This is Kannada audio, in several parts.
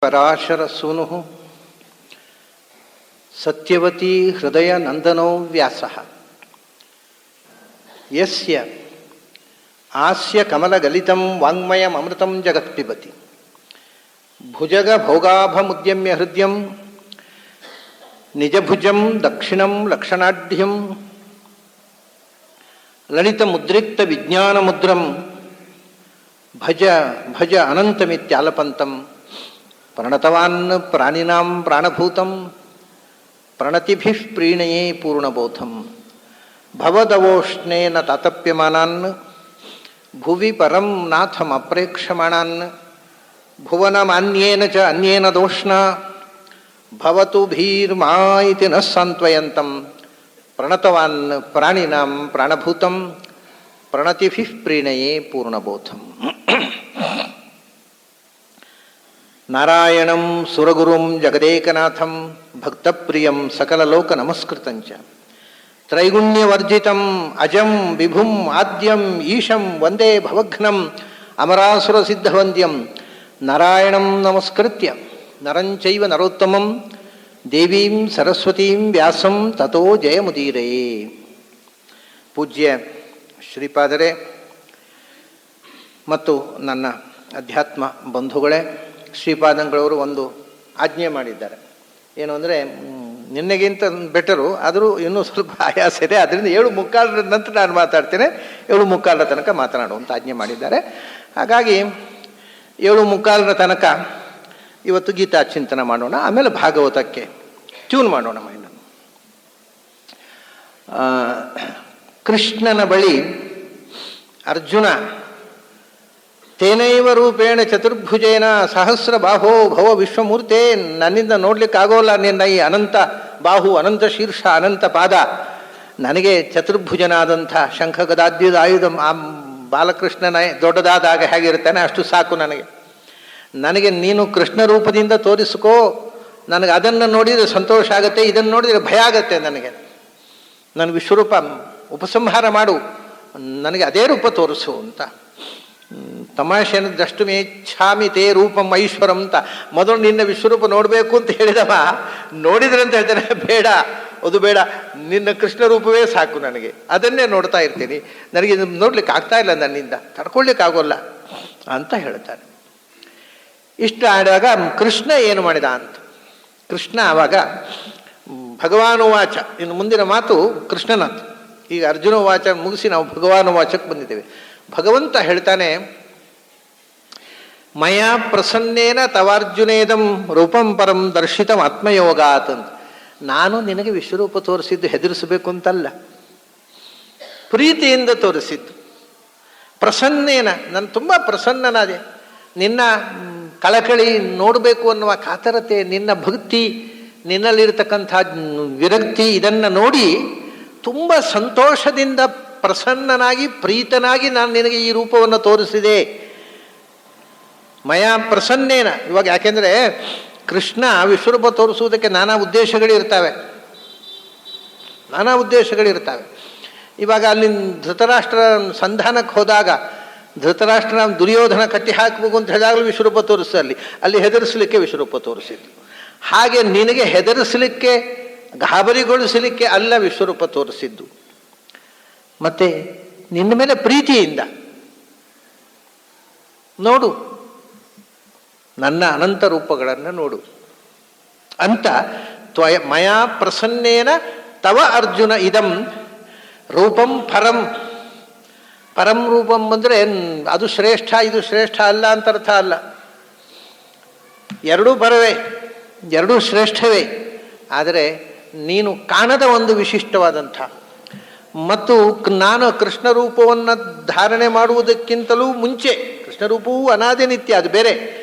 ಪರಾಶರ ಸೂನು ಸತ್ಯವತಿ ಹೃದಯ ನಂದನೋ ವ್ಯಾಸ ಯಸ್ಯ ಆಸ್ಯ ಕಮಲಗಲಿತಂ ವಾಂಗ್ಮಯಮೃತಂ ಜಗತ್ಪಿಬತಿ ಭುಜಗ ಭೋಗಾಭಮುದ್ಯಮ್ಯ ಹೃದಯಂ ನಿಜಭುಜಂ ದಕ್ಷಿಣಂ ಲಕ್ಷಣಾಢ್ಯಂ ಲಲಿತಮುದ್ರಿಕ್ತ ವಿಜ್ಞಾನಮುದ್ರಂ ಭಜ ಭಜ ಅನಂತಮಿತ್ಯಾಲಪಂತಂ ಪ್ರಣತವಾನ್ ಪ್ರಾಣಿನಾಂ ಪ್ರಾಣಭೂತಂ ಪ್ರಣತಿಭಿಃ ಪ್ರೀಣಯೇ ಪೂರ್ಣಬೋಧಂ ಭವದವೋಷ್ಣೇನ ತಾತಪ್ಯಮಾನಾನ್ ಭುವಿ ಪರಂ ನಾಥಮಪ್ರೇಕ್ಷಮಾಣಾನ್ ಭುವನಮಾನ್ಯೇನ ಚ ಅನ್ಯೇನ ದೋಷ್ಣ ಭವತು ಭೀರ್ಮಾ ಇತಿ ನ ಸಾಂತ್ವಯಂತಂ ಪ್ರಣತವಾನ್ ಪ್ರಾಣಿನಾಂ ಪ್ರಾಣಭೂತಂ ಪ್ರಣತಿಭಿಃ ಪ್ರೀಣಯೇ ಪೂರ್ಣಬೋಧಂ. ನಾರಾಯಣಂ ಸುರಗುರುಂ ಜಗದೇಕನಾಥಂ ಭಕ್ತಪ್ರಿಯಂ ಸಕಲಲೋಕ ನಮಸ್ಕೃತಂಚ ತ್ರೈಗುಣ್ಯವರ್ಜಿತಂ ಅಜಂ ವಿಭುಂ ಆದ್ಯಂ ಈಶಂ ವಂದೇ ಭವಘ್ನಂ ಅಮರಾಸುರಸಿದ್ಧವಂದ್ಯಂ ನಾರಾಯಣಂ ನಮಸ್ಕೃತ್ಯ ನರಂಚೈವ ನರೋತ್ತಮಂ ದೇವೀಂ ಸರಸ್ವತೀಂ ವ್ಯಾಸಂ ತತೋ ಜಯಮುದೀರಯೇ. ಪೂಜ್ಯ ಶ್ರೀಪಾದರೇ ಮತ್ತು ನನ್ನ ಅಧ್ಯಾತ್ಮ ಬಂಧುಗಳೇ, ಶ್ರೀಪಾದಂಗಳವರು ಒಂದು ಆಜ್ಞೆ ಮಾಡಿದ್ದಾರೆ. ಏನು ಅಂದರೆ, ನಿನ್ನೆಗಿಂತ ಬೆಟರು, ಆದರೂ ಇನ್ನೂ ಸ್ವಲ್ಪ ಆಯಾಸ ಇದೆ, ಅದರಿಂದ 7:45 ನಂತರ ನಾನು ಮಾತಾಡ್ತೇನೆ, 7:45 ತನಕ ಮಾತನಾಡುವಂಥ ಆಜ್ಞೆ ಮಾಡಿದ್ದಾರೆ. ಹಾಗಾಗಿ 7:45 ತನಕ ಇವತ್ತು ಗೀತಾ ಚಿಂತನೆ ಮಾಡೋಣ, ಆಮೇಲೆ ಭಾಗವತಕ್ಕೆ ಟ್ಯೂನ್ ಮಾಡೋಣ ಮೈಂಡನ್ನು. ಕೃಷ್ಣನ ಬಳಿ ಅರ್ಜುನ ತೇನೈವ ರೂಪೇಣ ಚತುರ್ಭುಜೇನ ಸಹಸ್ರ ಬಾಹೋ ಭವ ವಿಶ್ವಮೂರ್ತೆ, ನನ್ನಿಂದ ನೋಡ್ಲಿಕ್ಕಾಗೋಲ್ಲ ನಿನ್ನ ಈ ಅನಂತ ಬಾಹು, ಅನಂತ ಶೀರ್ಷ, ಅನಂತ ಪಾದ. ನನಗೆ ಚತುರ್ಭುಜನಾದಂಥ ಶಂಖ ಗದಾದ್ಯುದ ಆಯುಧ ಆ ಬಾಲಕೃಷ್ಣನ ದೊಡ್ಡದಾದಾಗ ಹೇಗಿರ್ತಾನೆ ಅಷ್ಟು ಸಾಕು ನನಗೆ. ನನಗೆ ನೀನು ಕೃಷ್ಣ ರೂಪದಿಂದ ತೋರಿಸ್ಕೋ, ನನಗೆ ಅದನ್ನು ನೋಡಿದರೆ ಸಂತೋಷ ಆಗುತ್ತೆ, ಇದನ್ನು ನೋಡಿದರೆ ಭಯ ಆಗತ್ತೆ ನನಗೆ. ನನ್ನ ವಿಶ್ವರೂಪ ಉಪಸಂಹಾರ ಮಾಡು, ನನಗೆ ಅದೇ ರೂಪ ತೋರಿಸು ಅಂತ. ತಮಾಷೆನ ದಷ್ಟು ಮೇಚ್ಛಾಮಿ ತೇ ರೂಪಂ ಐಶ್ವರಂ ಅಂತ ಮೊದಲು ನಿನ್ನ ವಿಶ್ವರೂಪ ನೋಡಬೇಕು ಅಂತ ಹೇಳಿದವ, ನೋಡಿದ್ರೆ ಅಂತ ಹೇಳ್ತಾನೆ, ಬೇಡ ಅದು ಬೇಡ, ನಿನ್ನ ಕೃಷ್ಣ ರೂಪವೇ ಸಾಕು ನನಗೆ, ಅದನ್ನೇ ನೋಡ್ತಾ ಇರ್ತೀನಿ, ನನಗೆ ನೋಡ್ಲಿಕ್ಕೆ ಆಗ್ತಾ ಇಲ್ಲ, ನನ್ನಿಂದ ತಡ್ಕೊಳ್ಲಿಕ್ಕಾಗೋಲ್ಲ ಅಂತ ಹೇಳ್ತಾನೆ. ಇಷ್ಟು ಆದಾಗ ಕೃಷ್ಣ ಏನು ಮಾಡಿದ ಅಂತ. ಕೃಷ್ಣ ಆವಾಗ ಭಗವಾನುವಾಚ, ಇನ್ನು ಮುಂದಿನ ಮಾತು ಕೃಷ್ಣನಂತ. ಈಗ ಅರ್ಜುನ ವಾಚ ಮುಗಿಸಿ ನಾವು ಭಗವಾನುವಾಚಕ್ಕೆ ಬಂದಿದ್ದೇವೆ. ಭಗವಂತ ಹೇಳ್ತಾನೆ, ಮಯಾ ಪ್ರಸನ್ನೇನ ತವಾರ್ಜುನೇದಂ ರೂಪಂ ಪರಂ ದರ್ಶಿತಂ ಆತ್ಮಯೋಗಾತ್ ಅಂತ. ನಾನು ನಿನಗೆ ವಿಶ್ವರೂಪ ತೋರಿಸಿದ್ದು ಹೆದರಿಸಬೇಕು ಅಂತಲ್ಲ, ಪ್ರೀತಿಯಿಂದ ತೋರಿಸಿದ್ದು. ಪ್ರಸನ್ನೇನ, ನಾನು ತುಂಬ ಪ್ರಸನ್ನನಾದೆ, ನಿನ್ನ ಕಳಕಳಿ ನೋಡಬೇಕು ಅನ್ನುವ ಕಾತರತೆ, ನಿನ್ನ ಭಕ್ತಿ, ನಿನ್ನಲ್ಲಿರ್ತಕ್ಕಂಥ ವಿರಕ್ತಿ, ಇದನ್ನು ನೋಡಿ ತುಂಬ ಸಂತೋಷದಿಂದ ಪ್ರಸನ್ನನಾಗಿ ಪ್ರೀತನಾಗಿ ನಾನು ನಿನಗೆ ಈ ರೂಪವನ್ನು ತೋರಿಸಿದೆ. ಮಯಾ ಪ್ರಸನ್ನೇನ. ಇವಾಗ ಯಾಕೆಂದರೆ ಕೃಷ್ಣ ವಿಶ್ವರೂಪ ತೋರಿಸುವುದಕ್ಕೆ ನಾನಾ ಉದ್ದೇಶಗಳಿರ್ತವೆ. ಇವಾಗ ಅಲ್ಲಿ ಧೃತರಾಷ್ಟ್ರ ಸಂಧಾನಕ್ಕೆ ಹೋದಾಗ ಧೃತರಾಷ್ಟ್ರನ ದುರ್ಯೋಧನ ಕಟ್ಟಿ ಹಾಕಬೇಕು ಅಂತ ಹೇಳಿದಾಗಲೂ ವಿಶ್ವರೂಪ ತೋರಿಸಲ್ಲಿ, ಅಲ್ಲಿ ಹೆದರಿಸಲಿಕ್ಕೆ ವಿಶ್ವರೂಪ ತೋರಿಸಿದ್ದು. ಹಾಗೆ ನಿನಗೆ ಹೆದರಿಸಲಿಕ್ಕೆ, ಗಾಬರಿಗೊಳಿಸಲಿಕ್ಕೆ ಅಲ್ಲ ವಿಶ್ವರೂಪ ತೋರಿಸಿದ್ದು, ಮತ್ತೆ ನಿನ್ನ ಮೇಲೆ ಪ್ರೀತಿಯಿಂದ ನೋಡು, ನನ್ನ ಅನಂತ ರೂಪಗಳನ್ನು ನೋಡು ಅಂತ. ಮಯಾ ಪ್ರಸನ್ನೇನ ತವ ಅರ್ಜುನ ಇದಂ ರೂಪಂ ಪರಂ. ಪರಂ ರೂಪಂ ಅಂದರೆ ಅದು ಶ್ರೇಷ್ಠ, ಇದು ಶ್ರೇಷ್ಠ ಅಲ್ಲ ಅಂತ ಅರ್ಥ ಅಲ್ಲ. ಎರಡೂ ಪರವೇ, ಎರಡೂ ಶ್ರೇಷ್ಠವೇ. ಆದರೆ ನೀನು ಕಾಣದ ಒಂದು ವಿಶಿಷ್ಟವಾದಂಥ, ಮತ್ತು ನಾನು ಕೃಷ್ಣ ರೂಪವನ್ನು ಧಾರಣೆ ಮಾಡುವುದಕ್ಕಿಂತಲೂ ಮುಂಚೆ, ಕೃಷ್ಣ ರೂಪವೂ ಅನಾದಿ ನಿತ್ಯ, ಅದು ಬೇರೆ.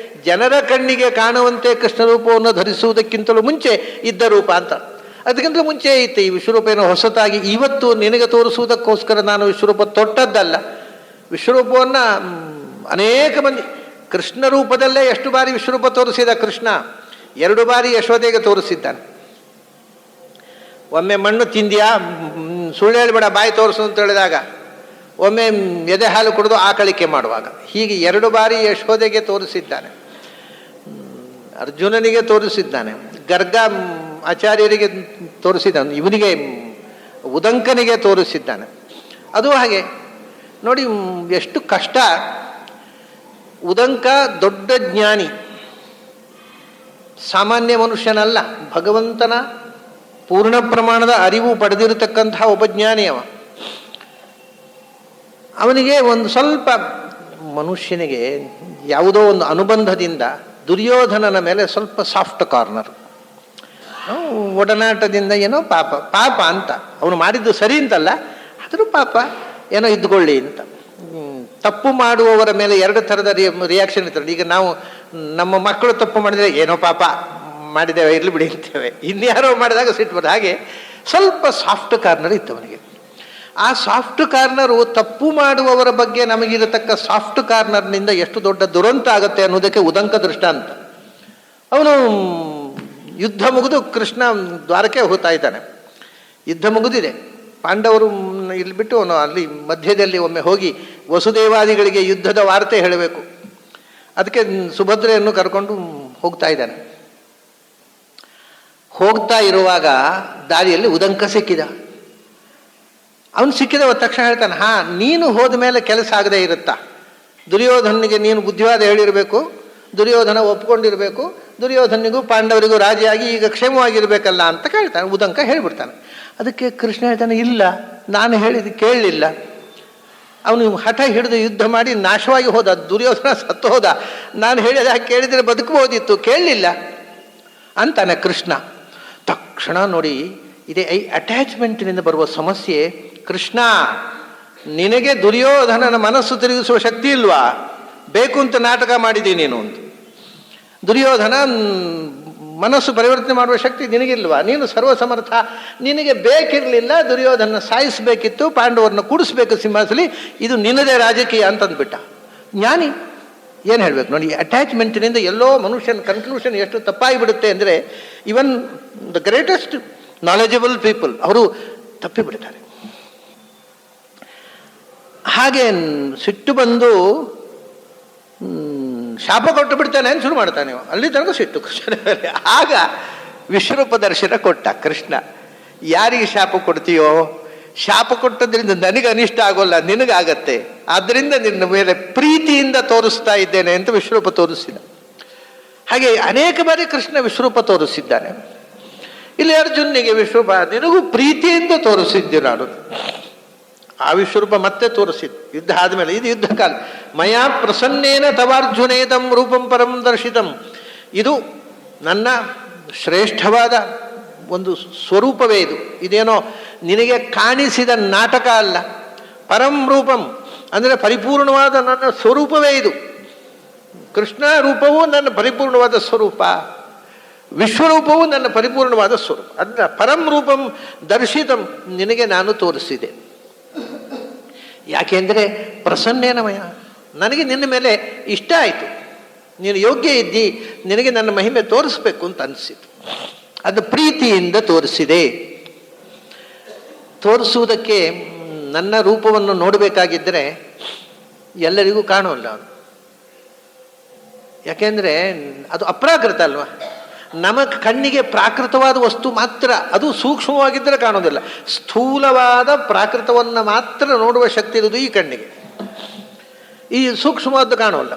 ಜನರ ಕಣ್ಣಿಗೆ ಕಾಣುವಂತೆ ಕೃಷ್ಣ ರೂಪವನ್ನು ಧರಿಸುವುದಕ್ಕಿಂತಲೂ ಮುಂಚೆ ಇದ್ದ ರೂಪ ಅಂತ. ಅದಕ್ಕಿಂತಲೂ ಮುಂಚೆ ಇತ್ತು ಈ ವಿಶ್ವರೂಪ. ಏನೋ ಹೊಸತಾಗಿ ಇವತ್ತು ನಿನಗೆ ತೋರಿಸುವುದಕ್ಕೋಸ್ಕರ ನಾನು ವಿಶ್ವರೂಪ ತೊಟ್ಟದ್ದಲ್ಲ. ವಿಶ್ವರೂಪವನ್ನು ಅನೇಕ ಮಂದಿ, ಕೃಷ್ಣ ರೂಪದಲ್ಲೇ ಎಷ್ಟು ಬಾರಿ ವಿಶ್ವರೂಪ ತೋರಿಸಿದ ಕೃಷ್ಣ? 2 ಬಾರಿ ಯಶೋದೆಗೆ ತೋರಿಸಿದ್ದಾನೆ. ಒಮ್ಮೆ ಮಣ್ಣು ತಿಂದ್ಯಾ, ಸುಳ್ಳು ಹೇಳ್ಬೇಡ, ಬಾಯಿ ತೋರಿಸು ಅಂತ ಹೇಳಿದಾಗ, ಒಮ್ಮೆ ಎದೆ ಹಾಲು ಕುಡಿದು ಆಕಳಿಕೆ ಮಾಡುವಾಗ, ಹೀಗೆ 2 ಬಾರಿ ಯಶೋದೆಗೆ ತೋರಿಸಿದ್ದಾನೆ. ಅರ್ಜುನನಿಗೆ ತೋರಿಸಿದ್ದಾನೆ, ಗರ್ಗ ಆಚಾರ್ಯರಿಗೆ ತೋರಿಸಿದ್ದಾನೆ, ಇವನಿಗೆ ಉದಂಕನಿಗೆ ತೋರಿಸಿದ್ದಾನೆ. ಅದು ಹಾಗೆ ನೋಡಿ ಎಷ್ಟು ಕಷ್ಟ. ಉದಂಕ ದೊಡ್ಡ ಜ್ಞಾನಿ, ಸಾಮಾನ್ಯ ಮನುಷ್ಯನಲ್ಲ, ಭಗವಂತನ ಪೂರ್ಣ ಪ್ರಮಾಣದ ಅರಿವು ಪಡೆದಿರತಕ್ಕಂತಹ ಒಬ್ಬ ಜ್ಞಾನಿ ಅವ. ಅವನಿಗೆ ಒಂದು ಸ್ವಲ್ಪ ಮನುಷ್ಯನಿಗೆ ಯಾವುದೋ ಒಂದು ಅನುಬಂಧದಿಂದ ದುರ್ಯೋಧನನ ಮೇಲೆ ಸ್ವಲ್ಪ ಸಾಫ್ಟ್ ಕಾರ್ನರ್, ಒಡನಾಟದಿಂದ ಏನೋ ಪಾಪ ಪಾಪ ಅಂತ, ಅವನು ಮಾಡಿದ್ದು ಸರಿ ಅಂತಲ್ಲ, ಆದರೂ ಪಾಪ ಏನೋ ಇದ್ಕೊಳ್ಳಿ ಅಂತ. ತಪ್ಪು ಮಾಡುವವರ ಮೇಲೆ ಎರಡು ಥರದ ರಿಯಾಕ್ಷನ್ ಇರ್ತದೆ. ಈಗ ನಾವು ನಮ್ಮ ಮಕ್ಕಳು ತಪ್ಪು ಮಾಡಿದರೆ ಏನೋ ಪಾಪ ಮಾಡಿದ್ದೇವೆ ಇರ್ಲಿ ಬಿಡಿ ಅಂತೇವೆ, ಇನ್ಯಾರೋ ಮಾಡಿದಾಗ ಸಿಟ್ಟು ಬರ್ತದೆ. ಹಾಗೆ ಸ್ವಲ್ಪ ಸಾಫ್ಟ್ ಕಾರ್ನರ್ ಇತ್ತು ಅವನಿಗೆ. ಆ ಸಾಫ್ಟ್ ಕಾರ್ನರು ತಪ್ಪು ಮಾಡುವವರ ಬಗ್ಗೆ ನಮಗಿರತಕ್ಕ ಸಾಫ್ಟ್ ಕಾರ್ನರ್ನಿಂದ ಎಷ್ಟು ದೊಡ್ಡ ದುರಂತ ಆಗುತ್ತೆ ಅನ್ನೋದಕ್ಕೆ ಉದಂಕ ದೃಷ್ಟಾಂತ. ಅವನು ಯುದ್ಧ ಮುಗಿದು ಕೃಷ್ಣ ದ್ವಾರಕ್ಕೆ ಹೋಗ್ತಾ ಇದ್ದಾನೆ. ಯುದ್ಧ ಮುಗಿದಿದೆ, ಪಾಂಡವರು ಇಲ್ಲಿ ಬಿಟ್ಟು ಅವನು ಅಲ್ಲಿ ಮಧ್ಯದಲ್ಲಿ ಒಮ್ಮೆ ಹೋಗಿ ವಸುದೇವಾದಿಗಳಿಗೆ ಯುದ್ಧದ ವಾರ್ತೆ ಹೇಳಬೇಕು. ಅದಕ್ಕೆ ಸುಭದ್ರೆಯನ್ನು ಕರ್ಕೊಂಡು ಹೋಗ್ತಾ ಇದ್ದಾನೆ. ಹೋಗ್ತಾ ಇರುವಾಗ ದಾರಿಯಲ್ಲಿ ಉದಂಕ ಸಿಕ್ಕಿದ. ಅವನು ಸಿಕ್ಕಿದ ತಕ್ಷಣ ಹೇಳ್ತಾನೆ, ನೀನು ಹೋದ ಮೇಲೆ ಕೆಲಸ ಆಗದೆ ಇರುತ್ತಾ? ದುರ್ಯೋಧನಿಗೆ ನೀನು ಬುದ್ಧಿವಾದ ಹೇಳಿರಬೇಕು, ದುರ್ಯೋಧನ ಒಪ್ಕೊಂಡಿರಬೇಕು, ದುರ್ಯೋಧನಿಗೂ ಪಾಂಡವರಿಗೂ ರಾಜಿಯಾಗಿ ಈಗ ಕ್ಷೇಮವಾಗಿರ್ಬೇಕಲ್ಲ ಅಂತ ಕೇಳ್ತಾನೆ. ಉದಂಕ ಹೇಳಿಬಿಡ್ತಾನೆ. ಅದಕ್ಕೆ ಕೃಷ್ಣ ಹೇಳ್ತಾನೆ, ಇಲ್ಲ, ನಾನು ಹೇಳಿದ್ದು ಕೇಳಲಿಲ್ಲ. ಅವನು ಹಠ ಹಿಡಿದು ಯುದ್ಧ ಮಾಡಿ ನಾಶವಾಗಿ ಹೋದ, ದುರ್ಯೋಧನ ಸತ್ತು ಹೋದ. ನಾನು ಹೇಳಿದ ಕೇಳಿದರೆ ಬದುಕಬಹುದಿತ್ತು, ಕೇಳಲಿಲ್ಲ ಅಂತಾನೆ ಕೃಷ್ಣ. ತಕ್ಷಣ ನೋಡಿ, ಇದೇ ಈ ಅಟ್ಯಾಚ್ಮೆಂಟಿನಿಂದ ಬರುವ ಸಮಸ್ಯೆ. ಕೃಷ್ಣ, ನಿನಗೆ ದುರ್ಯೋಧನನ ಮನಸ್ಸು ತಿರುಗಿಸುವ ಶಕ್ತಿ ಇಲ್ವಾ? ಬೇಕು ಅಂತ ನಾಟಕ ಮಾಡಿದ್ದೀನಿ ನೀನು ಅಂತ. ದುರ್ಯೋಧನ ಮನಸ್ಸು ಪರಿವರ್ತನೆ ಮಾಡುವ ಶಕ್ತಿ ನಿನಗಿಲ್ವಾ? ನೀನು ಸರ್ವಸಮರ್ಥ, ನಿನಗೆ ಬೇಕಿರಲಿಲ್ಲ, ದುರ್ಯೋಧನ ಸಾಯಿಸಬೇಕಿತ್ತು, ಪಾಂಡವರನ್ನ ಕೂಡಿಸ್ಬೇಕು ಸಿಂಹಾಸಲಿ, ಇದು ನಿನ್ನದೇ ರಾಜಕೀಯ ಅಂತಂದ್ಬಿಟ್ಟ. ಜ್ಞಾನಿ ಏನು ಹೇಳಬೇಕು ನೋಡಿ, ಅಟ್ಯಾಚ್ಮೆಂಟಿನಿಂದ ಎಲ್ಲೋ ಮನುಷ್ಯನ ಕನ್ಕ್ಲೂಷನ್ ಎಷ್ಟು ತಪ್ಪಾಗಿಬಿಡುತ್ತೆ ಅಂದರೆ, even the greatest knowledgeable people ಅವರು ತಪ್ಪಿಬಿಡ್ತಾರೆ. ಹಾಗೆ ಸಿಟ್ಟು ಬಂದು ಶಾಪ ಕೊಟ್ಟು ಬಿಡ್ತಾನೆ ಅಂತ ಶುರು ಮಾಡ್ತಾನೆ. ಅಲ್ಲಿ ತನಕ ಸಿಟ್ಟು ಕೃಷ್ಣ. ಆಗ ವಿಶ್ವರೂಪ ದರ್ಶನ ಕೊಟ್ಟ ಕೃಷ್ಣ. ಯಾರಿಗೆ ಶಾಪ ಕೊಡ್ತೀಯೋ, ಶಾಪ ಕೊಟ್ಟದ್ರಿಂದ ನನಗೆ ಅನಿಷ್ಟ ಆಗೋಲ್ಲ, ನಿನಗಾಗತ್ತೆ, ಆದ್ದರಿಂದ ನಿನ್ನ ಮೇಲೆ ಪ್ರೀತಿಯಿಂದ ತೋರಿಸ್ತಾ ಇದ್ದೇನೆ ಅಂತ ವಿಶ್ವರೂಪ ತೋರಿಸಿದ. ಹಾಗೆ ಅನೇಕ ಬಾರಿ ಕೃಷ್ಣ ವಿಶ್ವರೂಪ ತೋರಿಸಿದ್ದಾನೆ. ಇಲ್ಲಿ ಅರ್ಜುನಿಗೆ ವಿಶ್ವರೂಪ ನಿನಗೂ ಪ್ರೀತಿಯಿಂದ ತೋರಿಸಿದ್ದೆ ನಾನು. ಆ ವಿಶ್ವರೂಪ ಮತ್ತೆ ತೋರಿಸಿದ್ದು ಯುದ್ಧ ಆದಮೇಲೆ. ಇದು ಯುದ್ಧ ಕಾಲ. ಮಯಾ ಪ್ರಸನ್ನೇನ ತವಾರ್ಜುನೇದಂ ರೂಪಂ ಪರಂ ದರ್ಶಿತಂ. ಇದು ನನ್ನ ಶ್ರೇಷ್ಠವಾದ ಒಂದು ಸ್ವರೂಪವೇ ಇದು. ಇದೇನೋ ನಿನಗೆ ಕಾಣಿಸಿದ ನಾಟಕ ಅಲ್ಲ. ಪರಂ ರೂಪಂ ಅಂದರೆ ಪರಿಪೂರ್ಣವಾದ ನನ್ನ ಸ್ವರೂಪವೇ ಇದು. ಕೃಷ್ಣ ರೂಪವೂ ನನ್ನ ಪರಿಪೂರ್ಣವಾದ ಸ್ವರೂಪ, ವಿಶ್ವರೂಪವೂ ನನ್ನ ಪರಿಪೂರ್ಣವಾದ ಸ್ವರೂಪ. ಅದನ್ನ ಪರಂ ರೂಪಂ ದರ್ಶಿತಂ ನಿನಗೆ ನಾನು ತೋರಿಸಿದೆ. ಯಾಕೆಂದರೆ ಪ್ರಸನ್ನೇನಮಯ, ನನಗೆ ನಿನ್ನ ಮೇಲೆ ಇಷ್ಟ ಆಯಿತು, ನೀನು ಯೋಗ್ಯ ಇದ್ದಿ, ನಿನಗೆ ನನ್ನ ಮಹಿಮೆ ತೋರಿಸ್ಬೇಕು ಅಂತ ಅನಿಸಿತು. ಅದು ಪ್ರೀತಿಯಿಂದ ತೋರಿಸಿದೆ. ತೋರಿಸುವುದಕ್ಕೆ ನನ್ನ ರೂಪವನ್ನು ನೋಡಬೇಕಾಗಿದ್ದರೆ ಎಲ್ಲರಿಗೂ ಕಾಣೋಲ್ಲ ಅದು. ಯಾಕೆಂದರೆ ಅದು ಅಪ್ರಾಕೃತ ಅಲ್ವಾ. ನಮ್ಮ ಕಣ್ಣಿಗೆ ಪ್ರಾಕೃತವಾದ ವಸ್ತು ಮಾತ್ರ, ಅದು ಸೂಕ್ಷ್ಮವಾಗಿದ್ದರೆ ಕಾಣೋದಿಲ್ಲ. ಸ್ಥೂಲವಾದ ಪ್ರಾಕೃತವನ್ನು ಮಾತ್ರ ನೋಡುವ ಶಕ್ತಿ ಇರುವುದು ಈ ಕಣ್ಣಿಗೆ. ಈ ಸೂಕ್ಷ್ಮವಾದ ಕಾಣೋಲ್ಲ.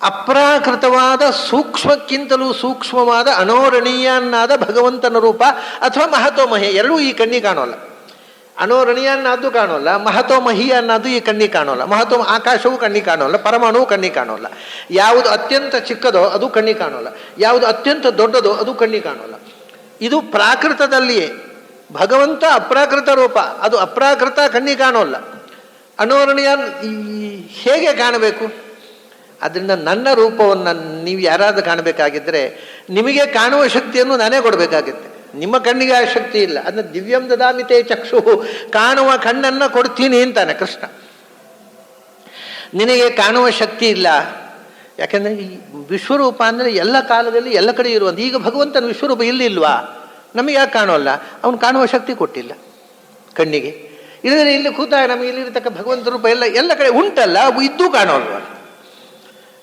ಅಪ್ರಾಕೃತವಾದ ಸೂಕ್ಷ್ಮಕ್ಕಿಂತಲೂ ಸೂಕ್ಷ್ಮವಾದ ಅನೋರಣೀಯನ್ನಾದ ಭಗವಂತನ ರೂಪ ಅಥವಾ ಮಹತೋಮಹಿ ಎರಡೂ ಈ ಕಣ್ಣಿಗೆ ಕಾಣೋಲ್ಲ. ಅಣೋರಣೀಯ ಅನ್ನೋದು ಕಾಣೋಲ್ಲ, ಮಹತೋಮಹಿ ಅನ್ನೋದು ಈ ಕಣ್ಣಿಗೆ ಕಾಣೋಲ್ಲ. ಮಹತೋ ಆಕಾಶವೂ ಕಣ್ಣಿಗೆ ಕಾಣೋಲ್ಲ, ಪರಮಾಣುವು ಕಣ್ಣಿಗೆ ಕಾಣೋಲ್ಲ. ಯಾವುದು ಅತ್ಯಂತ ಚಿಕ್ಕದೋ ಅದು ಕಣ್ಣಿಗೆ ಕಾಣೋಲ್ಲ, ಯಾವುದು ಅತ್ಯಂತ ದೊಡ್ಡದೋ ಅದು ಕಣ್ಣಿಗೆ ಕಾಣೋಲ್ಲ. ಇದು ಪ್ರಾಕೃತದಲ್ಲಿಯೇ. ಭಗವಂತ ಅಪ್ರಾಕೃತ ರೂಪ, ಅದು ಅಪ್ರಾಕೃತ ಕಣ್ಣಿಗೆ ಕಾಣೋಲ್ಲ. ಅಣೋರಣೀಯ ಹೇಗೆ ಕಾಣಬೇಕು? ಅದರಿಂದ ನನ್ನ ರೂಪವನ್ನು ನೀವು ಯಾರಾದರೂ ಕಾಣಬೇಕಾಗಿದ್ದರೆ ನಿಮಗೆ ಕಾಣುವ ಶಕ್ತಿಯನ್ನು ನಾನೇ ಕೊಡಬೇಕಾಗುತ್ತೆ. ನಿಮ್ಮ ಕಣ್ಣಿಗೆ ಆ ಶಕ್ತಿ ಇಲ್ಲ. ಅದನ್ನ ದಿವ್ಯಂ ದದಾಮಿತೆ ಚಕ್ಷು, ಕಾಣುವ ಕಣ್ಣನ್ನು ಕೊಡ್ತೀನಿ ಅಂತಾನೆ ಕೃಷ್ಣ. ನಿನಗೆ ಕಾಣುವ ಶಕ್ತಿ ಇಲ್ಲ. ಯಾಕೆಂದರೆ ಈ ವಿಶ್ವರೂಪ ಅಂದರೆ ಎಲ್ಲ ಕಾಲದಲ್ಲಿ ಎಲ್ಲ ಕಡೆ ಇರುವಂಥ. ಈಗ ಭಗವಂತನ ವಿಶ್ವರೂಪ ಇಲ್ಲಿಲ್ವಾ? ನಮಗೆ ಯಾಕೆ ಕಾಣೋಲ್ಲ? ಅವನು ಕಾಣುವ ಶಕ್ತಿ ಕೊಟ್ಟಿಲ್ಲ ಕಣ್ಣಿಗೆ. ಇಲ್ಲದ್ರೆ ಇಲ್ಲಿ ಕೂತಾಗ ನಮಗೆ ಇಲ್ಲಿರ್ತಕ್ಕ ಭಗವಂತ ರೂಪ ಎಲ್ಲ ಕಡೆ ಉಂಟಲ್ಲ, ಅವು ಇದ್ದೂ ಕಾಣೋಲ್ವ.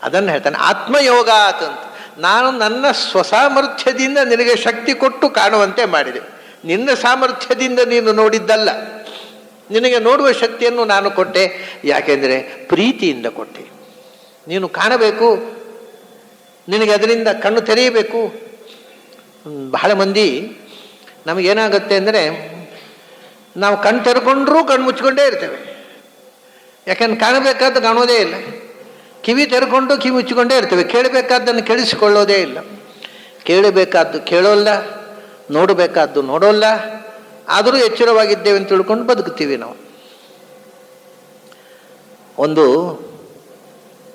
ಅದನ್ನು ಹೇಳ್ತಾನೆ ಆತ್ಮಯೋಗಾತ್ ಅಂತ. ನಾನು ನನ್ನ ಸ್ವಸಾಮರ್ಥ್ಯದಿಂದ ನಿನಗೆ ಶಕ್ತಿ ಕೊಟ್ಟು ಕಾಣುವಂತೆ ಮಾಡಿದೆ. ನಿನ್ನ ಸಾಮರ್ಥ್ಯದಿಂದ ನೀನು ನೋಡಿದ್ದಲ್ಲ. ನಿನಗೆ ನೋಡುವ ಶಕ್ತಿಯನ್ನು ನಾನು ಕೊಟ್ಟೆ. ಯಾಕೆಂದರೆ ಪ್ರೀತಿಯಿಂದ ಕೊಟ್ಟೆ. ನೀನು ಕಾಣಬೇಕು, ನಿನಗೆ ಅದರಿಂದ ಕಣ್ಣು ತೆರೆಯಬೇಕು. ಬಹಳ ಮಂದಿ ನಮಗೇನಾಗುತ್ತೆ ಅಂದರೆ, ನಾವು ಕಣ್ಣು ತೆರೆಕೊಂಡ್ರೂ ಕಣ್ಣು ಮುಚ್ಕೊಂಡೇ ಇರ್ತೇವೆ. ಯಾಕೆಂದ್ರೆ ಕಾಣಬೇಕಾದ್ದು ಕಾಣೋದೇ ಇಲ್ಲ. ಕಿವಿ ತೆರೆಕೊಂಡು ಕಿವಿ ಮುಚ್ಚಿಕೊಂಡೇ ಇರ್ತೇವೆ. ಕೇಳಬೇಕಾದ್ದನ್ನು ಕೇಳಿಸಿಕೊಳ್ಳೋದೇ ಇಲ್ಲ. ಕೇಳಬೇಕಾದ್ದು ಕೇಳೋಲ್ಲ, ನೋಡಬೇಕಾದ್ದು ನೋಡೋಲ್ಲ. ಆದರೂ ಎಚ್ಚರವಾಗಿದ್ದೇವೆ ಅಂತ ತಿಳ್ಕೊಂಡು ಬದುಕ್ತೀವಿ ನಾವು. ಒಂದು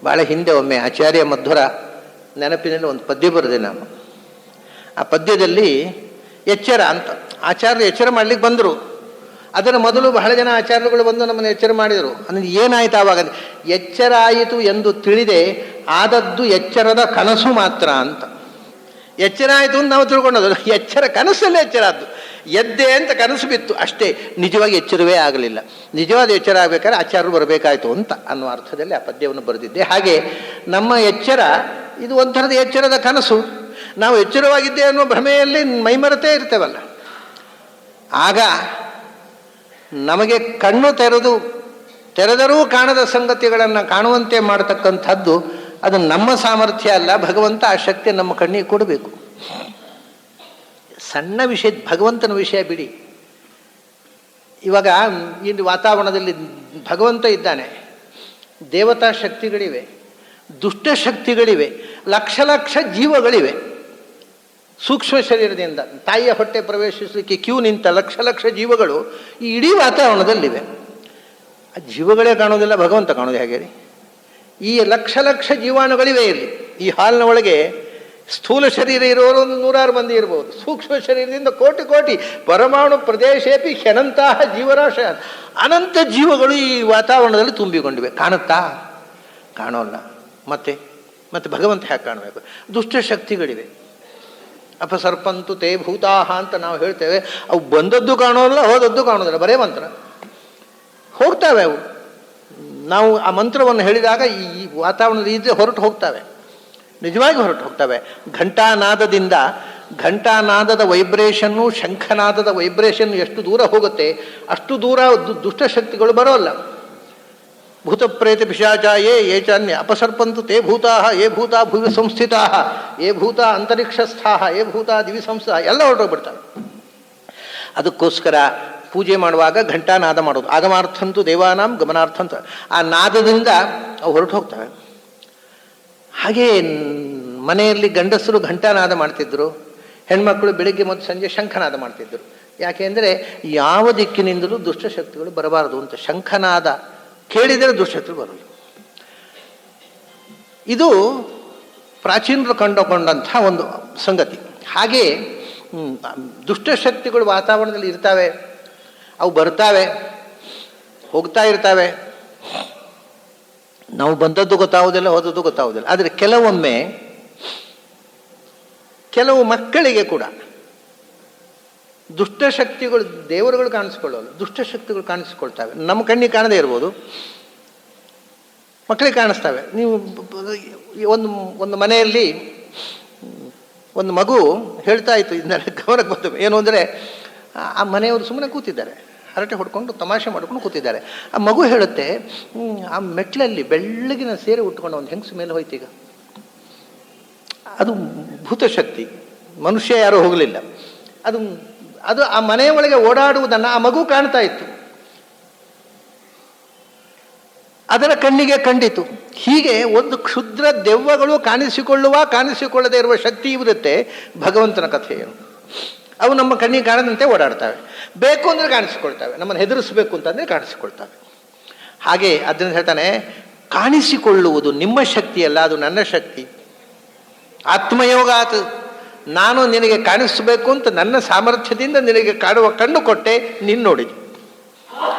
ಭಾಳ ಹಿಂದೆ ಒಮ್ಮೆ ಆಚಾರ್ಯ ಮಧ್ವರ ನೆನಪಿನಲ್ಲಿ ಒಂದು ಪದ್ಯ ಬರೆದೆ ನಾನು. ಆ ಪದ್ಯದಲ್ಲಿ ಎಚ್ಚರ ಅಂತ, ಆಚಾರ್ಯರು ಎಚ್ಚರ ಮಾಡ್ಲಿಕ್ಕೆ ಬಂದರು. ಅದರ ಮೊದಲು ಬಹಳ ಜನ ಆಚಾರ್ಯಗಳು ಬಂದು ನಮ್ಮನ್ನು ಎಚ್ಚರ ಮಾಡಿದರು. ಅಂದರೆ ಏನಾಯಿತು ಆವಾಗ? ಎಚ್ಚರ ಆಯಿತು ಎಂದು ತಿಳಿದೆ ಆದದ್ದು ಎಚ್ಚರದ ಕನಸು ಮಾತ್ರ ಅಂತ. ಎಚ್ಚರ ಆಯಿತು ಅಂತ ನಾವು ತಿಳ್ಕೊಂಡದ್ದು, ಎಚ್ಚರ ಕನಸಲ್ಲೇ ಎಚ್ಚರ ಆದ್ದು. ಎದ್ದೆ ಅಂತ ಕನಸು ಬಿತ್ತು ಅಷ್ಟೇ, ನಿಜವಾಗಿ ಎಚ್ಚರವೇ ಆಗಲಿಲ್ಲ. ನಿಜವಾದ ಎಚ್ಚರ ಆಗಬೇಕಾದ್ರೆ ಆಚಾರ್ಯರು ಬರಬೇಕಾಯಿತು ಅಂತ ಅನ್ನುವ ಅರ್ಥದಲ್ಲಿ ಆ ಪದ್ಯವನ್ನು ಬರೆದಿದ್ದೆ. ಹಾಗೆ ನಮ್ಮ ಎಚ್ಚರ ಇದು ಒಂಥರದ ಎಚ್ಚರದ ಕನಸು. ನಾವು ಎಚ್ಚರವಾಗಿದ್ದೆ ಅನ್ನೋ ಭ್ರಮೆಯಲ್ಲಿ ಮೈಮರೆತೇ ಇರ್ತೇವಲ್ಲ. ಆಗ ನಮಗೆ ಕಣ್ಣು ತೆರೆದರೂ ಕಾಣದ ಸಂಗತಿಗಳನ್ನು ಕಾಣುವಂತೆ ಮಾಡತಕ್ಕಂಥದ್ದು ಅದು ನಮ್ಮ ಸಾಮರ್ಥ್ಯ ಅಲ್ಲ. ಭಗವಂತ ಆ ಶಕ್ತಿ ನಮ್ಮ ಕಣ್ಣಿಗೆ ಕೊಡಬೇಕು. ಸಣ್ಣ ವಿಷಯ, ಭಗವಂತನ ವಿಷಯ ಬಿಡಿ. ಇವಾಗ ಇಲ್ಲಿ ವಾತಾವರಣದಲ್ಲಿ ಭಗವಂತ ಇದ್ದಾನೆ, ದೇವತಾ ಶಕ್ತಿಗಳಿವೆ, ದುಷ್ಟ ಶಕ್ತಿಗಳಿವೆ, ಲಕ್ಷ ಲಕ್ಷ ಜೀವಗಳಿವೆ. ಸೂಕ್ಷ್ಮ ಶರೀರದಿಂದ ತಾಯಿಯ ಹೊಟ್ಟೆ ಪ್ರವೇಶಿಸಲಿಕ್ಕೆ ಕ್ಯೂ ನಿಂತ ಲಕ್ಷ ಲಕ್ಷ ಜೀವಗಳು ಈ ಇಡೀ ವಾತಾವರಣದಲ್ಲಿವೆ. ಆ ಜೀವಗಳೇ ಕಾಣೋದಿಲ್ಲ, ಭಗವಂತ ಕಾಣೋದು ಹೇಗೆ? ಈ ಲಕ್ಷ ಲಕ್ಷ ಜೀವಾಣುಗಳಿವೆ. ಇಲ್ಲಿ ಈ ಹಾಲಿನ ಒಳಗೆ ಸ್ಥೂಲ ಶರೀರ ಇರೋರು ಒಂದು 100 ಮಂದಿ ಇರ್ಬೋದು. ಸೂಕ್ಷ್ಮ ಶರೀರದಿಂದ ಕೋಟಿ ಕೋಟಿ ಪರಮಾಣು ಪ್ರದೇಶೇಪಿ ಹ್ಯನಂತಹ ಜೀವರಾಶ, ಅನಂತ ಜೀವಗಳು ಈ ವಾತಾವರಣದಲ್ಲಿ ತುಂಬಿಕೊಂಡಿವೆ. ಕಾಣುತ್ತಾ? ಕಾಣೋಲ್ಲ. ಮತ್ತೆ ಮತ್ತೆ ಭಗವಂತ ಹೇಗೆ ಕಾಣಬೇಕು? ದುಷ್ಟಶಕ್ತಿಗಳಿವೆ. ಅಪಸರ್ಪಂತು ತೇ ಭೂತಾಹ ಅಂತ ನಾವು ಹೇಳ್ತೇವೆ. ಅವು ಬಂದದ್ದು ಕಾಣೋಲ್ಲ, ಹೋದದ್ದು ಕಾಣೋದಿಲ್ಲ, ಬರೇ ಮಂತ್ರ. ಹೋಗ್ತವೆ ಅವು. ನಾವು ಆ ಮಂತ್ರವನ್ನು ಹೇಳಿದಾಗ ಈ ವಾತಾವರಣದ ಇದ್ರೆ ಹೊರಟು ಹೋಗ್ತವೆ, ನಿಜವಾಗಿ ಹೊರಟು ಹೋಗ್ತವೆ. ಘಂಟಾನಾದದಿಂದ, ಘಂಟಾನಾದದ ವೈಬ್ರೇಷನ್ನು, ಶಂಖನಾದದ ವೈಬ್ರೇಷನ್ ಎಷ್ಟು ದೂರ ಹೋಗುತ್ತೆ ಅಷ್ಟು ದೂರ ದುಷ್ಟಶಕ್ತಿಗಳು ಬರೋಲ್ಲ. ಭೂತಪ್ರೇತ ಪಿಶಾಚ ಯೇ ಚಾನ್ಯ ಅಪಸರ್ಪಂತು ತೇ ಭೂತಾಹ ಯೇ ಭೂತ ಭುವಿ ಸಂಸ್ಥಿತಾ ಯೇ ಭೂತ ಅಂತರಿಕ್ಷಸ್ಥಾ ಯೇ ಭೂತ ದಿವಿ ಸಂಸ್ಥಾ ಎಲ್ಲ ಹೊರಟೋಗ್ಬಿಡ್ತವೆ. ಅದಕ್ಕೋಸ್ಕರ ಪೂಜೆ ಮಾಡುವಾಗ ಘಂಟಾನಾದ ಮಾಡೋದು. ಆಗಮಾರ್ಥಂತು ದೇವಾನಾಂ ಗಮನಾರ್ಥಂತ, ಆ ನಾದದಿಂದ ಅವು ಹೊರಟು ಹೋಗ್ತವೆ. ಹಾಗೇ ಮನೆಯಲ್ಲಿ ಗಂಡಸರು ಘಂಟಾನಾದ ಮಾಡ್ತಿದ್ರು, ಹೆಣ್ಮಕ್ಕಳು ಬೆಳಿಗ್ಗೆ ಮತ್ತು ಸಂಜೆ ಶಂಖನಾದ ಮಾಡ್ತಿದ್ರು. ಯಾಕೆಂದರೆ ಯಾವ ದಿಕ್ಕಿನಿಂದಲೂ ದುಷ್ಟಶಕ್ತಿಗಳು ಬರಬಾರದು ಅಂತ. ಶಂಖನಾದ ಕೇಳಿದರೆ ದುಷ್ಟಶಕ್ತಿಗಳು ಬರೋದು. ಇದು ಪ್ರಾಚೀನರು ಕಂಡುಕೊಂಡಂಥ ಒಂದು ಸಂಗತಿ. ಹಾಗೆ ದುಷ್ಟಶಕ್ತಿಗಳು ವಾತಾವರಣದಲ್ಲಿ ಇರ್ತವೆ, ಅವು ಬರ್ತಾವೆ, ಹೋಗ್ತಾ ಇರ್ತವೆ. ನಾವು ಬಂದದ್ದು ಗೊತ್ತಾಗೋದಿಲ್ಲ, ಹೋದದ್ದು ಗೊತ್ತಾಗೋದಿಲ್ಲ. ಆದರೆ ಕೆಲವೊಮ್ಮೆ ಕೆಲವು ಮಕ್ಕಳಿಗೆ ಕೂಡ ದುಷ್ಟಶಕ್ತಿಗಳು, ದೇವರುಗಳು ಕಾಣಿಸ್ಕೊಳ್ಳೋಲ್ಲ, ದುಷ್ಟಶಕ್ತಿಗಳು ಕಾಣಿಸ್ಕೊಳ್ತವೆ. ನಮ್ಮ ಕಣ್ಣಿಗೆ ಕಾಣದೇ ಇರ್ಬೋದು, ಮಕ್ಕಳಿಗೆ ಕಾಣಿಸ್ತವೆ. ನೀವು ಒಂದು ಮನೆಯಲ್ಲಿ ಒಂದು ಮಗು ಹೇಳ್ತಾ ಇತ್ತು, ಇದನ್ನ ಗಮನಕ್ಕೆ ಬಂತು. ಏನು ಅಂದರೆ, ಆ ಮನೆಯವರು ಸುಮ್ಮನೆ ಕೂತಿದ್ದಾರೆ, ಹರಟೆ ಹೊಡ್ಕೊಂಡು ತಮಾಷೆ ಮಾಡ್ಕೊಂಡು ಕೂತಿದ್ದಾರೆ. ಆ ಮಗು ಹೇಳುತ್ತೆ, ಆ ಮೆಟ್ಲಲ್ಲಿ ಬೆಳ್ಳಗಿನ ಸೇರೆ ಉಟ್ಕೊಂಡು ಒಂದು ಹೆಂಗಸು ಮೇಲೆ ಹೋಯ್ತು. ಈಗ ಅದು ಭೂತಶಕ್ತಿ, ಮನುಷ್ಯ ಯಾರೂ ಹೋಗಲಿಲ್ಲ. ಅದು ಅದು ಆ ಮನೆಯ ಒಳಗೆ ಓಡಾಡುವುದನ್ನು ಆ ಮಗು ಕಾಣ್ತಾ ಇತ್ತು, ಅದರ ಕಣ್ಣಿಗೆ ಕಂಡಿತು. ಹೀಗೆ ಒಂದು ಕ್ಷುದ್ರ ದೆವ್ವಗಳು ಕಾಣಿಸಿಕೊಳ್ಳದೇ ಇರುವ ಶಕ್ತಿ ಇರುತ್ತೆ. ಭಗವಂತನ ಕಥೆ ಏನು? ಅವು ನಮ್ಮ ಕಣ್ಣಿಗೆ ಕಾಣದಂತೆ ಓಡಾಡ್ತವೆ. ಬೇಕು ಅಂದರೆ ಕಾಣಿಸಿಕೊಳ್ತವೆ, ನಮ್ಮನ್ನು ಹೆದರಿಸಬೇಕು ಅಂತಂದರೆ ಕಾಣಿಸಿಕೊಳ್ತವೆ. ಹಾಗೆ ಅದನ್ನು ಹೇಳ್ತಾನೆ, ಕಾಣಿಸಿಕೊಳ್ಳುವುದು ನಿಮ್ಮ ಶಕ್ತಿಯಲ್ಲ, ಅದು ನನ್ನ ಶಕ್ತಿ. ಆತ್ಮಯೋಗಾತ್, ನಾನು ನಿನಗೆ ಕಾಣಿಸಬೇಕು ಅಂತ ನನ್ನ ಸಾಮರ್ಥ್ಯದಿಂದ ನಿನಗೆ ಕಾಣುವ ಕಣ್ಣು ಕೊಟ್ಟೆ, ನೀನು ನೋಡಿದೆ.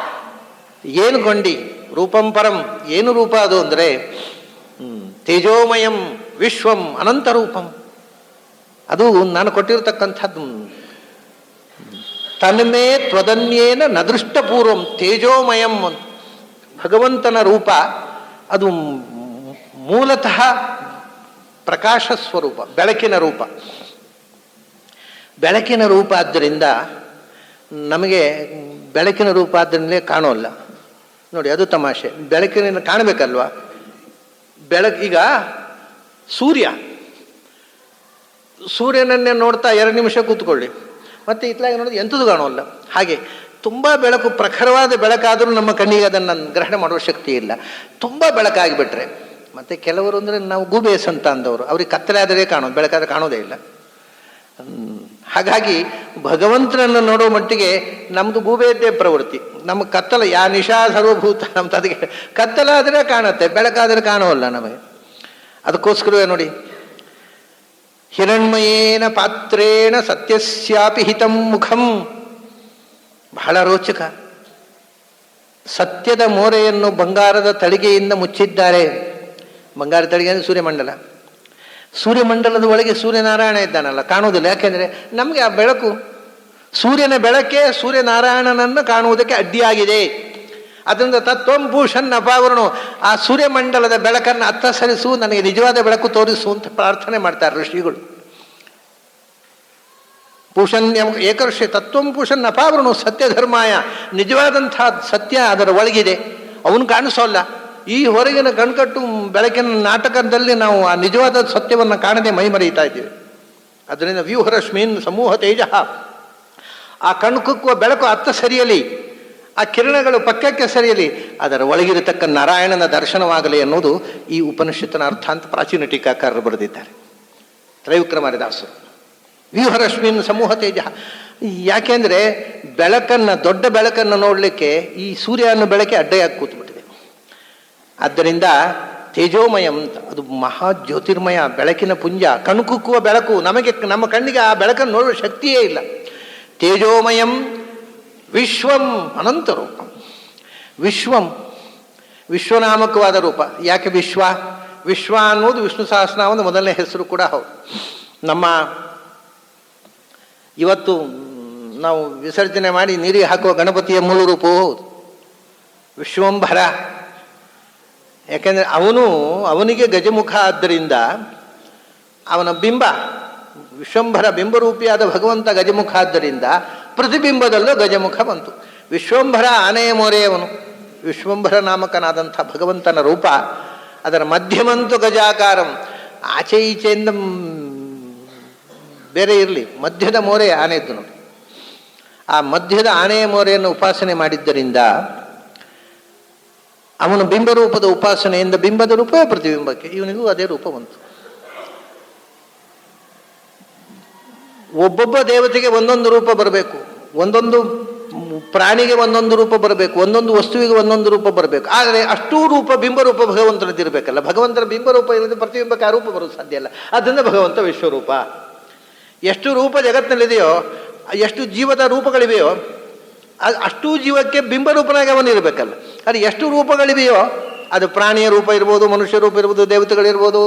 ಏನು ಕೊಂಡಿ? ರೂಪಂ ಪರಂ. ಏನು ರೂಪ ಅದು ಅಂದರೆ ತೇಜೋಮಯಂ ವಿಶ್ವಂ ಅನಂತ ರೂಪಂ. ಅದು ನಾನು ಕೊಟ್ಟಿರತಕ್ಕಂಥದ್ದು. ತನ್ಮೇ ತ್ವದನ್ಯೇನ ನದೃಷ್ಟಪೂರ್ವಂ ತೇಜೋಮಯಂ. ಭಗವಂತನ ರೂಪ ಅದು ಮೂಲತಃ ಪ್ರಕಾಶ ಸ್ವರೂಪ, ಬೆಳಕಿನ ರೂಪ. ಬೆಳಕಿನ ರೂಪ ಆದ್ದರಿಂದ ನಮಗೆ ಬೆಳಕಿನ ರೂಪ ಆದ್ದರಿಂದಲೇ ಕಾಣೋಲ್ಲ ನೋಡಿ. ಅದು ತಮಾಷೆ. ಬೆಳಕಿನ ಕಾಣಬೇಕಲ್ವ. ಈಗ ಸೂರ್ಯನನ್ನೇ ನೋಡ್ತಾ 2 ನಿಮಿಷ ಕೂತ್ಕೊಳ್ಳಿ, ಮತ್ತೆ ಇತ್ಲಾಗಿ ನೋಡಿದ್ರೆ ಎಂಥದ್ದು ಕಾಣೋಲ್ಲ. ಹಾಗೆ ತುಂಬ ಬೆಳಕು, ಪ್ರಖರವಾದ ಬೆಳಕಾದರೂ ನಮ್ಮ ಕಣ್ಣಿಗೆ ಅದನ್ನು ಗ್ರಹಣ ಮಾಡುವ ಶಕ್ತಿ ಇಲ್ಲ. ತುಂಬ ಬೆಳಕಾಗಿಬಿಟ್ರೆ, ಮತ್ತು ಕೆಲವರು ಅಂದರೆ ನಾವು ಗೂಬೇಸ್ ಅಂತ ಅಂದವರು, ಅವ್ರಿಗೆ ಕತ್ತಲೆ ಆದರೆ ಕಾಣೋದು, ಬೆಳಕಾದರೆ ಕಾಣೋದೇ ಇಲ್ಲ. ಹಾಗಾಗಿ ಭಗವಂತನನ್ನು ನೋಡೋ ಮಟ್ಟಿಗೆ ನಮ್ಮದು ಗೂಬೇದ್ದೇ ಪ್ರವೃತ್ತಿ. ನಮ್ಮ ಕತ್ತಲ ಯಾ ನಿಶಾ ಸರ್ವಭೂತ ನಮ್ದು ಅದಕ್ಕೆ ಕತ್ತಲಾದರೆ ಕಾಣುತ್ತೆ, ಬೆಳಕಾದರೆ ಕಾಣೋಲ್ಲ ನಮಗೆ. ಅದಕ್ಕೋಸ್ಕರವೇ ನೋಡಿ, ಹಿರಣ್ಮಯೇನ ಪಾತ್ರೇಣ ಸತ್ಯಸ್ಯಾಪಿ ಹಿತಂ ಮುಖಂ. ಬಹಳ ರೋಚಕ. ಸತ್ಯದ ಮೋರೆಯನ್ನು ಬಂಗಾರದ ತಳಿಗೆಯಿಂದ ಮುಚ್ಚಿದ್ದಾರೆ. ಬಂಗಾರದ ತಳಿಗೆ ಅಂದರೆ ಸೂರ್ಯಮಂಡಲ. ಸೂರ್ಯಮಂಡಲದ ಒಳಗೆ ಸೂರ್ಯನಾರಾಯಣ ಇದ್ದಾನಲ್ಲ, ಕಾಣುವುದಿಲ್ಲ. ಯಾಕೆಂದರೆ ನಮಗೆ ಆ ಬೆಳಕು, ಸೂರ್ಯನ ಬೆಳಕೆ ಸೂರ್ಯನಾರಾಯಣನನ್ನು ಕಾಣುವುದಕ್ಕೆ ಅಡ್ಡಿಯಾಗಿದೆ. ಅದರಿಂದ ತತ್ವಂ ಭೂಷನ್ ಅಪಾವರಣು, ಆ ಸೂರ್ಯಮಂಡಲದ ಬೆಳಕನ್ನು ಅತ್ತಸರಿಸು, ನನಗೆ ನಿಜವಾದ ಬೆಳಕು ತೋರಿಸು ಅಂತ ಪ್ರಾರ್ಥನೆ ಮಾಡ್ತಾರೆ ಋಷಿಗಳು. ಭೂಷನ್ ಏಕರ್ಷೆ ತತ್ವಂ ಭೂಷನ್ ಅಪಾವರಣು ಸತ್ಯ ಧರ್ಮಾಯ. ನಿಜವಾದಂಥ ಸತ್ಯ ಅದರ ಒಳಗಿದೆ, ಅವನು ಕಾಣಿಸೋಲ್ಲ. ಈ ಹೊರಗಿನ ಕಣ್ಕಟ್ಟು ಬೆಳಕಿನ ನಾಟಕದಲ್ಲಿ ನಾವು ಆ ನಿಜವಾದ ಸತ್ಯವನ್ನು ಕಾಣದೆ ಮೈಮರೆಯುತ್ತಾ ಇದ್ದೀವಿ. ಅದರಿಂದ ವ್ಯೂಹರಶ್ಮೀನ್ ಸಮೂಹ ತೇಜ, ಆ ಕಣ್ಕುಕ್ಕುವ ಬೆಳಕು ಅತ್ತ ಸರಿಯಲಿ, ಆ ಕಿರಣಗಳು ಪಕ್ಕಕ್ಕೆ ಸರಿಯಲಿ, ಅದರ ಒಳಗಿರತಕ್ಕ ನಾರಾಯಣನ ದರ್ಶನವಾಗಲಿ ಅನ್ನೋದು ಈ ಉಪನಿಷತ್ತಿನ ಅರ್ಥ ಅಂತ ಪ್ರಾಚೀನ ಟೀಕಾಕಾರರು ಬರೆದಿದ್ದಾರೆ, ತ್ರೈವಿಕ್ರಮಾರ್ಯದಾಸರು. ವ್ಯೂಹರಶ್ಮಿನ್ ಸಮೂಹ ತೇಜ. ಯಾಕೆಂದರೆ ಬೆಳಕನ್ನು, ದೊಡ್ಡ ಬೆಳಕನ್ನು ನೋಡಲಿಕ್ಕೆ ಈ ಸೂರ್ಯ ಅನ್ನೋ ಬೆಳಕೆ ಅಡ್ಡೆಯಾಗಿ ಕೂತ್ಬಿಟ್ಟಿದೆ. ಆದ್ದರಿಂದ ತೇಜೋಮಯ ಅಂತ, ಅದು ಮಹಾ ಜ್ಯೋತಿರ್ಮಯ ಬೆಳಕಿನ ಪುಂಜ, ಕಣ್ಕುಕ್ಕುವ ಬೆಳಕು. ನಮ್ಮ ಕಣ್ಣಿಗೆ ಆ ಬೆಳಕನ್ನು ನೋಡುವ ಶಕ್ತಿಯೇ ಇಲ್ಲ. ತೇಜೋಮಯಂ ವಿಶ್ವಂ ಅನಂತ ರೂಪ. ವಿಶ್ವನಾಮಕವಾದ ರೂಪ. ಯಾಕೆ ವಿಶ್ವ ಅನ್ನೋದು ವಿಷ್ಣು ಸಹಸ್ರನಾಮದ ಮೊದಲನೇ ಹೆಸರು ಕೂಡ ಹೌದು. ನಮ್ಮ ಇವತ್ತು ನಾವು ವಿಸರ್ಜನೆ ಮಾಡಿ ನೀರಿಗೆ ಹಾಕುವ ಗಣಪತಿಯ ಮೂಲ ರೂಪವೂ ಹೌದು ವಿಶ್ವಂಭರ. ಯಾಕೆಂದರೆ ಅವನಿಗೆ ಗಜಮುಖ ಆದ್ದರಿಂದ ಅವನ ಬಿಂಬ ವಿಶ್ವಂಭರ, ಬಿಂಬರೂಪಿಯಾದ ಭಗವಂತ ಗಜಮುಖ ಆದ್ದರಿಂದ ಪ್ರತಿಬಿಂಬದಲ್ಲೂ ಗಜಮುಖ ಬಂತು. ವಿಶ್ವಂಭರ ಆನೆಯ ಮೊರೆಯವನು, ವಿಶ್ವಂಭರ ನಾಮಕನಾದಂಥ ಭಗವಂತನ ರೂಪ. ಅದರ ಮಧ್ಯಮಂತು ಗಜಾಕಾರಂ, ಆಚೆ ಈಚೆಯಿಂದ ಬೇರೆ ಇರಲಿ, ಮಧ್ಯದ ಮೋರೆ ಆನೆ ಇದ್ದು ನೋಡಿ. ಆ ಮಧ್ಯದ ಆನೆಯ ಮೋರೆಯನ್ನು ಉಪಾಸನೆ ಮಾಡಿದ್ದರಿಂದ ಅವನು ಬಿಂಬರೂಪದ ಉಪಾಸನೆಯಿಂದ ಬಿಂಬದ ರೂಪವೇ ಪ್ರತಿಬಿಂಬಕ್ಕೆ, ಇವನಿಗೂ ಅದೇ ರೂಪ ಬಂತು. ಒಬ್ಬೊಬ್ಬ ದೇವತೆಗೆ ಒಂದೊಂದು ರೂಪ ಬರಬೇಕು, ಒಂದೊಂದು ಪ್ರಾಣಿಗೆ ಒಂದೊಂದು ರೂಪ ಬರಬೇಕು, ಒಂದೊಂದು ವಸ್ತುವಿಗೆ ಒಂದೊಂದು ರೂಪ ಬರಬೇಕು. ಆದರೆ ಅಷ್ಟೂ ರೂಪ ಬಿಂಬರೂಪ ಭಗವಂತನದ್ದಿರಬೇಕಲ್ಲ. ಭಗವಂತನ ಬಿಂಬರೂಪ ಇಲ್ಲದೆ ಪ್ರತಿಬಿಂಬಕ್ಕೆ ಆ ರೂಪ ಬರೋದು ಸಾಧ್ಯ ಇಲ್ಲ. ಆದ್ದರಿಂದ ಭಗವಂತ ವಿಶ್ವರೂಪ. ಎಷ್ಟು ರೂಪ ಜಗತ್ತಿನಲ್ಲಿದೆಯೋ, ಎಷ್ಟು ಜೀವದ ರೂಪಗಳಿವೆಯೋ, ಅಷ್ಟೂ ಜೀವಕ್ಕೆ ಬಿಂಬರೂಪನಾಗಿ ಅವನಿರಬೇಕಲ್ಲ. ಅದು ಎಷ್ಟು ರೂಪಗಳಿವೆಯೋ, ಅದು ಪ್ರಾಣಿಯ ರೂಪ ಇರ್ಬೋದು, ಮನುಷ್ಯ ರೂಪ ಇರ್ಬೋದು, ದೇವತೆಗಳಿರ್ಬೋದು,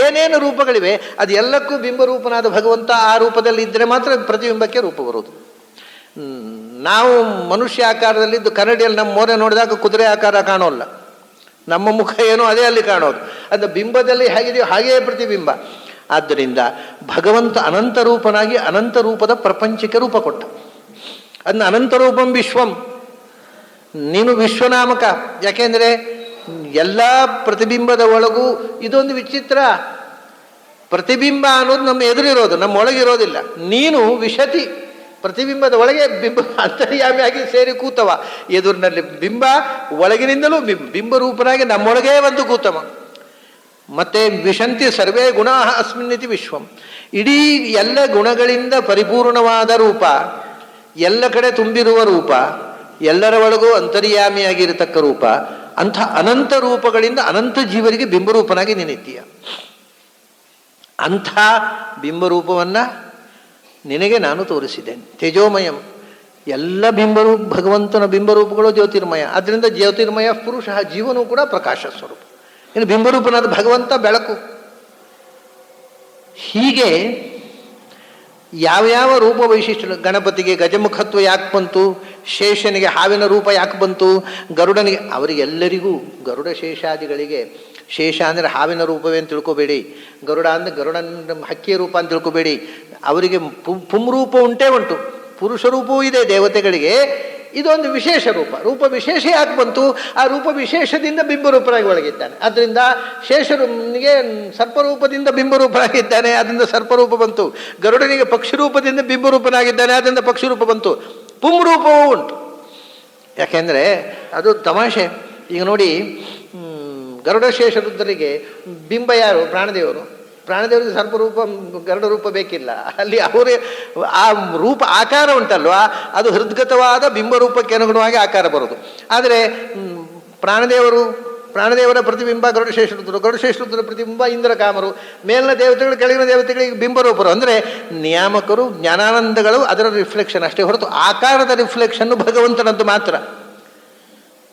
ಏನೇನು ರೂಪಗಳಿವೆ ಅದು ಎಲ್ಲಕ್ಕೂ ಬಿಂಬರೂಪನಾದ ಭಗವಂತ ಆ ರೂಪದಲ್ಲಿ ಇದ್ದರೆ ಮಾತ್ರ ಪ್ರತಿಬಿಂಬಕ್ಕೆ ರೂಪ ಬರೋದು. ನಾವು ಮನುಷ್ಯ ಆಕಾರದಲ್ಲಿದ್ದು ಕನ್ನಡಿಯಲ್ಲಿ ನಮ್ಮ ಮೋರೆ ನೋಡಿದಾಗ ಕುದುರೆ ಆಕಾರ ಕಾಣೋಲ್ಲ, ನಮ್ಮ ಮುಖ ಏನೋ ಅದೇ ಅಲ್ಲಿ ಕಾಣೋದು. ಅದು ಬಿಂಬದಲ್ಲಿ ಹೇಗಿದೆಯೋ ಹಾಗೆಯೇ ಪ್ರತಿಬಿಂಬ. ಆದ್ದರಿಂದ ಭಗವಂತ ಅನಂತ ರೂಪನಾಗಿ ಅನಂತ ರೂಪದ ಪ್ರಪಂಚಕ್ಕೆ ರೂಪ ಕೊಟ್ಟ. ಅದನ್ನ ಅನಂತ ರೂಪಂ ವಿಶ್ವಂ. ನೀನು ವಿಶ್ವನಾಮಕ. ಯಾಕೆಂದರೆ ಎಲ್ಲ ಪ್ರತಿಬಿಂಬದ ಒಳಗೂ ಇದೊಂದು ವಿಚಿತ್ರ, ಪ್ರತಿಬಿಂಬ ಅನ್ನೋದು ನಮ್ಮ ಎದುರಿರೋದು, ನಮ್ಮ ಒಳಗಿರೋದಿಲ್ಲ. ನೀನು ವಿಶತಿ, ಪ್ರತಿಬಿಂಬದ ಒಳಗೆ ಬಿಂಬ ಅಂತರ್ಯಾಮಿಯಾಗಿ ಸೇರಿ ಕೂತವ. ಎದುರಿನಲ್ಲಿ ಬಿಂಬ, ಒಳಗಿನಿಂದಲೂ ಬಿಂಬರೂಪನಾಗಿ ನಮ್ಮೊಳಗೇ ಒಂದು ಕೂತವ. ಮತ್ತೆ ವಿಶಂತಿ ಸರ್ವೇ ಗುಣ ಅಸ್ಮಿನ್ನಿತಿ ವಿಶ್ವಂ. ಇಡೀ ಎಲ್ಲ ಗುಣಗಳಿಂದ ಪರಿಪೂರ್ಣವಾದ ರೂಪ, ಎಲ್ಲ ಕಡೆ ತುಂಬಿರುವ ರೂಪ, ಎಲ್ಲರ ಒಳಗೂ ಅಂತರ್ಯಾಮಿಯಾಗಿರತಕ್ಕ ರೂಪ. ಅಂಥ ಅನಂತ ರೂಪಗಳಿಂದ ಅನಂತ ಜೀವರಿಗೆ ಬಿಂಬರೂಪನಾಗಿ ನಿನ್ನಿದ್ದೀಯ. ಅಂಥ ಬಿಂಬರೂಪವನ್ನು ನಿನಗೆ ನಾನು ತೋರಿಸಿದ್ದೇನೆ. ತೇಜೋಮಯಂ. ಎಲ್ಲ ಭಗವಂತನ ಬಿಂಬರೂಪಗಳು ಜ್ಯೋತಿರ್ಮಯ. ಆದ್ದರಿಂದ ಜ್ಯೋತಿರ್ಮಯ ಪುರುಷ, ಜೀವನೂ ಕೂಡ ಪ್ರಕಾಶ ಸ್ವರೂಪ. ಇನ್ನು ಬಿಂಬರೂಪನಾದ ಭಗವಂತ ಬೆಳಕು. ಹೀಗೆ ಯಾವ್ಯಾವ ರೂಪ ವೈಶಿಷ್ಟ್ಯ, ಗಣಪತಿಗೆ ಗಜಮುಖತ್ವ ಯಾಕೆ ಬಂತು, ಶೇಷನಿಗೆ ಹಾವಿನ ರೂಪ ಯಾಕೆ ಬಂತು, ಗರುಡನಿಗೆ, ಅವರಿಗೆಲ್ಲರಿಗೂ ಗರುಡ ಶೇಷಾದಿಗಳಿಗೆ ಶೇಷ ಅಂದರೆ ಹಾವಿನ ರೂಪವೇ ಅಂತ ತಿಳ್ಕೊಬೇಡಿ, ಗರುಡ ಅಂದರೆ ಗರುಡನ ಹಕ್ಕಿಯ ರೂಪ ಅಂತ ತಿಳ್ಕೊಬೇಡಿ. ಅವರಿಗೆ ಪುಂರೂಪ ಉಂಟೇ ಉಂಟು, ಪುರುಷ ರೂಪವೂ ಇದೆ ದೇವತೆಗಳಿಗೆ. ಇದೊಂದು ವಿಶೇಷ ರೂಪ. ರೂಪ ವಿಶೇಷ ಯಾಕೆ ಬಂತು? ಆ ರೂಪ ವಿಶೇಷದಿಂದ ಬಿಂಬರೂಪರಾಗಿ ಒಳಗಿದ್ದಾನೆ. ಆದ್ದರಿಂದ ಶೇಷನಿಗೆ ಸರ್ಪರೂಪದಿಂದ ಬಿಂಬರೂಪರಾಗಿದ್ದಾನೆ, ಅದರಿಂದ ಸರ್ಪರೂಪ ಬಂತು. ಗರುಡನಿಗೆ ಪಕ್ಷಿರೂಪದಿಂದ ಬಿಂಬರೂಪನಾಗಿದ್ದಾನೆ, ಅದರಿಂದ ಪಕ್ಷಿರೂಪ ಬಂತು. ಪುಂರೂಪವೂ ಉಂಟು. ಯಾಕೆಂದರೆ ಅದು ತಮಾಷೆ. ಈಗ ನೋಡಿ, ಗರುಡ ಶೇಷರುದ್ರರಿಗೆ ಬಿಂಬ ಯಾರು? ಪ್ರಾಣದೇವರು. ಪ್ರಾಣದೇವರಿಗೆ ಸರ್ಪರೂಪ ಗರುಡ ರೂಪ ಬೇಕಿಲ್ಲ. ಅಲ್ಲಿ ಅವರೇ ಆ ರೂಪ ಆಕಾರ ಉಂಟಲ್ವಾ, ಅದು ಹೃದ್ಗತವಾದ ಬಿಂಬರೂಪಕ್ಕೆ ಅನುಗುಣವಾಗಿ ಆಕಾರ ಬರೋದು. ಆದರೆ ಪ್ರಾಣದೇವರ ಪ್ರತಿಬಿಂಬ ಗರುಡಶೇಷರುದ್ರರು, ಗರುಡಶೇಷರುದ್ರ ಪ್ರತಿಬಿಂಬ ಇಂದ್ರಕಾಮರು, ಮೇಲಿನ ದೇವತೆಗಳು ಕೆಳಗಿನ ದೇವತೆಗಳಿಗೆ ಬಿಂಬರೂಪರು. ಅಂದರೆ ನಿಯಾಮಕರು, ಜ್ಞಾನಾನಂದಗಳು ಅದರ ರಿಫ್ಲೆಕ್ಷನ್ ಅಷ್ಟೇ ಹೊರತು ಆಕಾರದ ರಿಫ್ಲೆಕ್ಷನ್ನು ಭಗವಂತನದ್ದು ಮಾತ್ರ.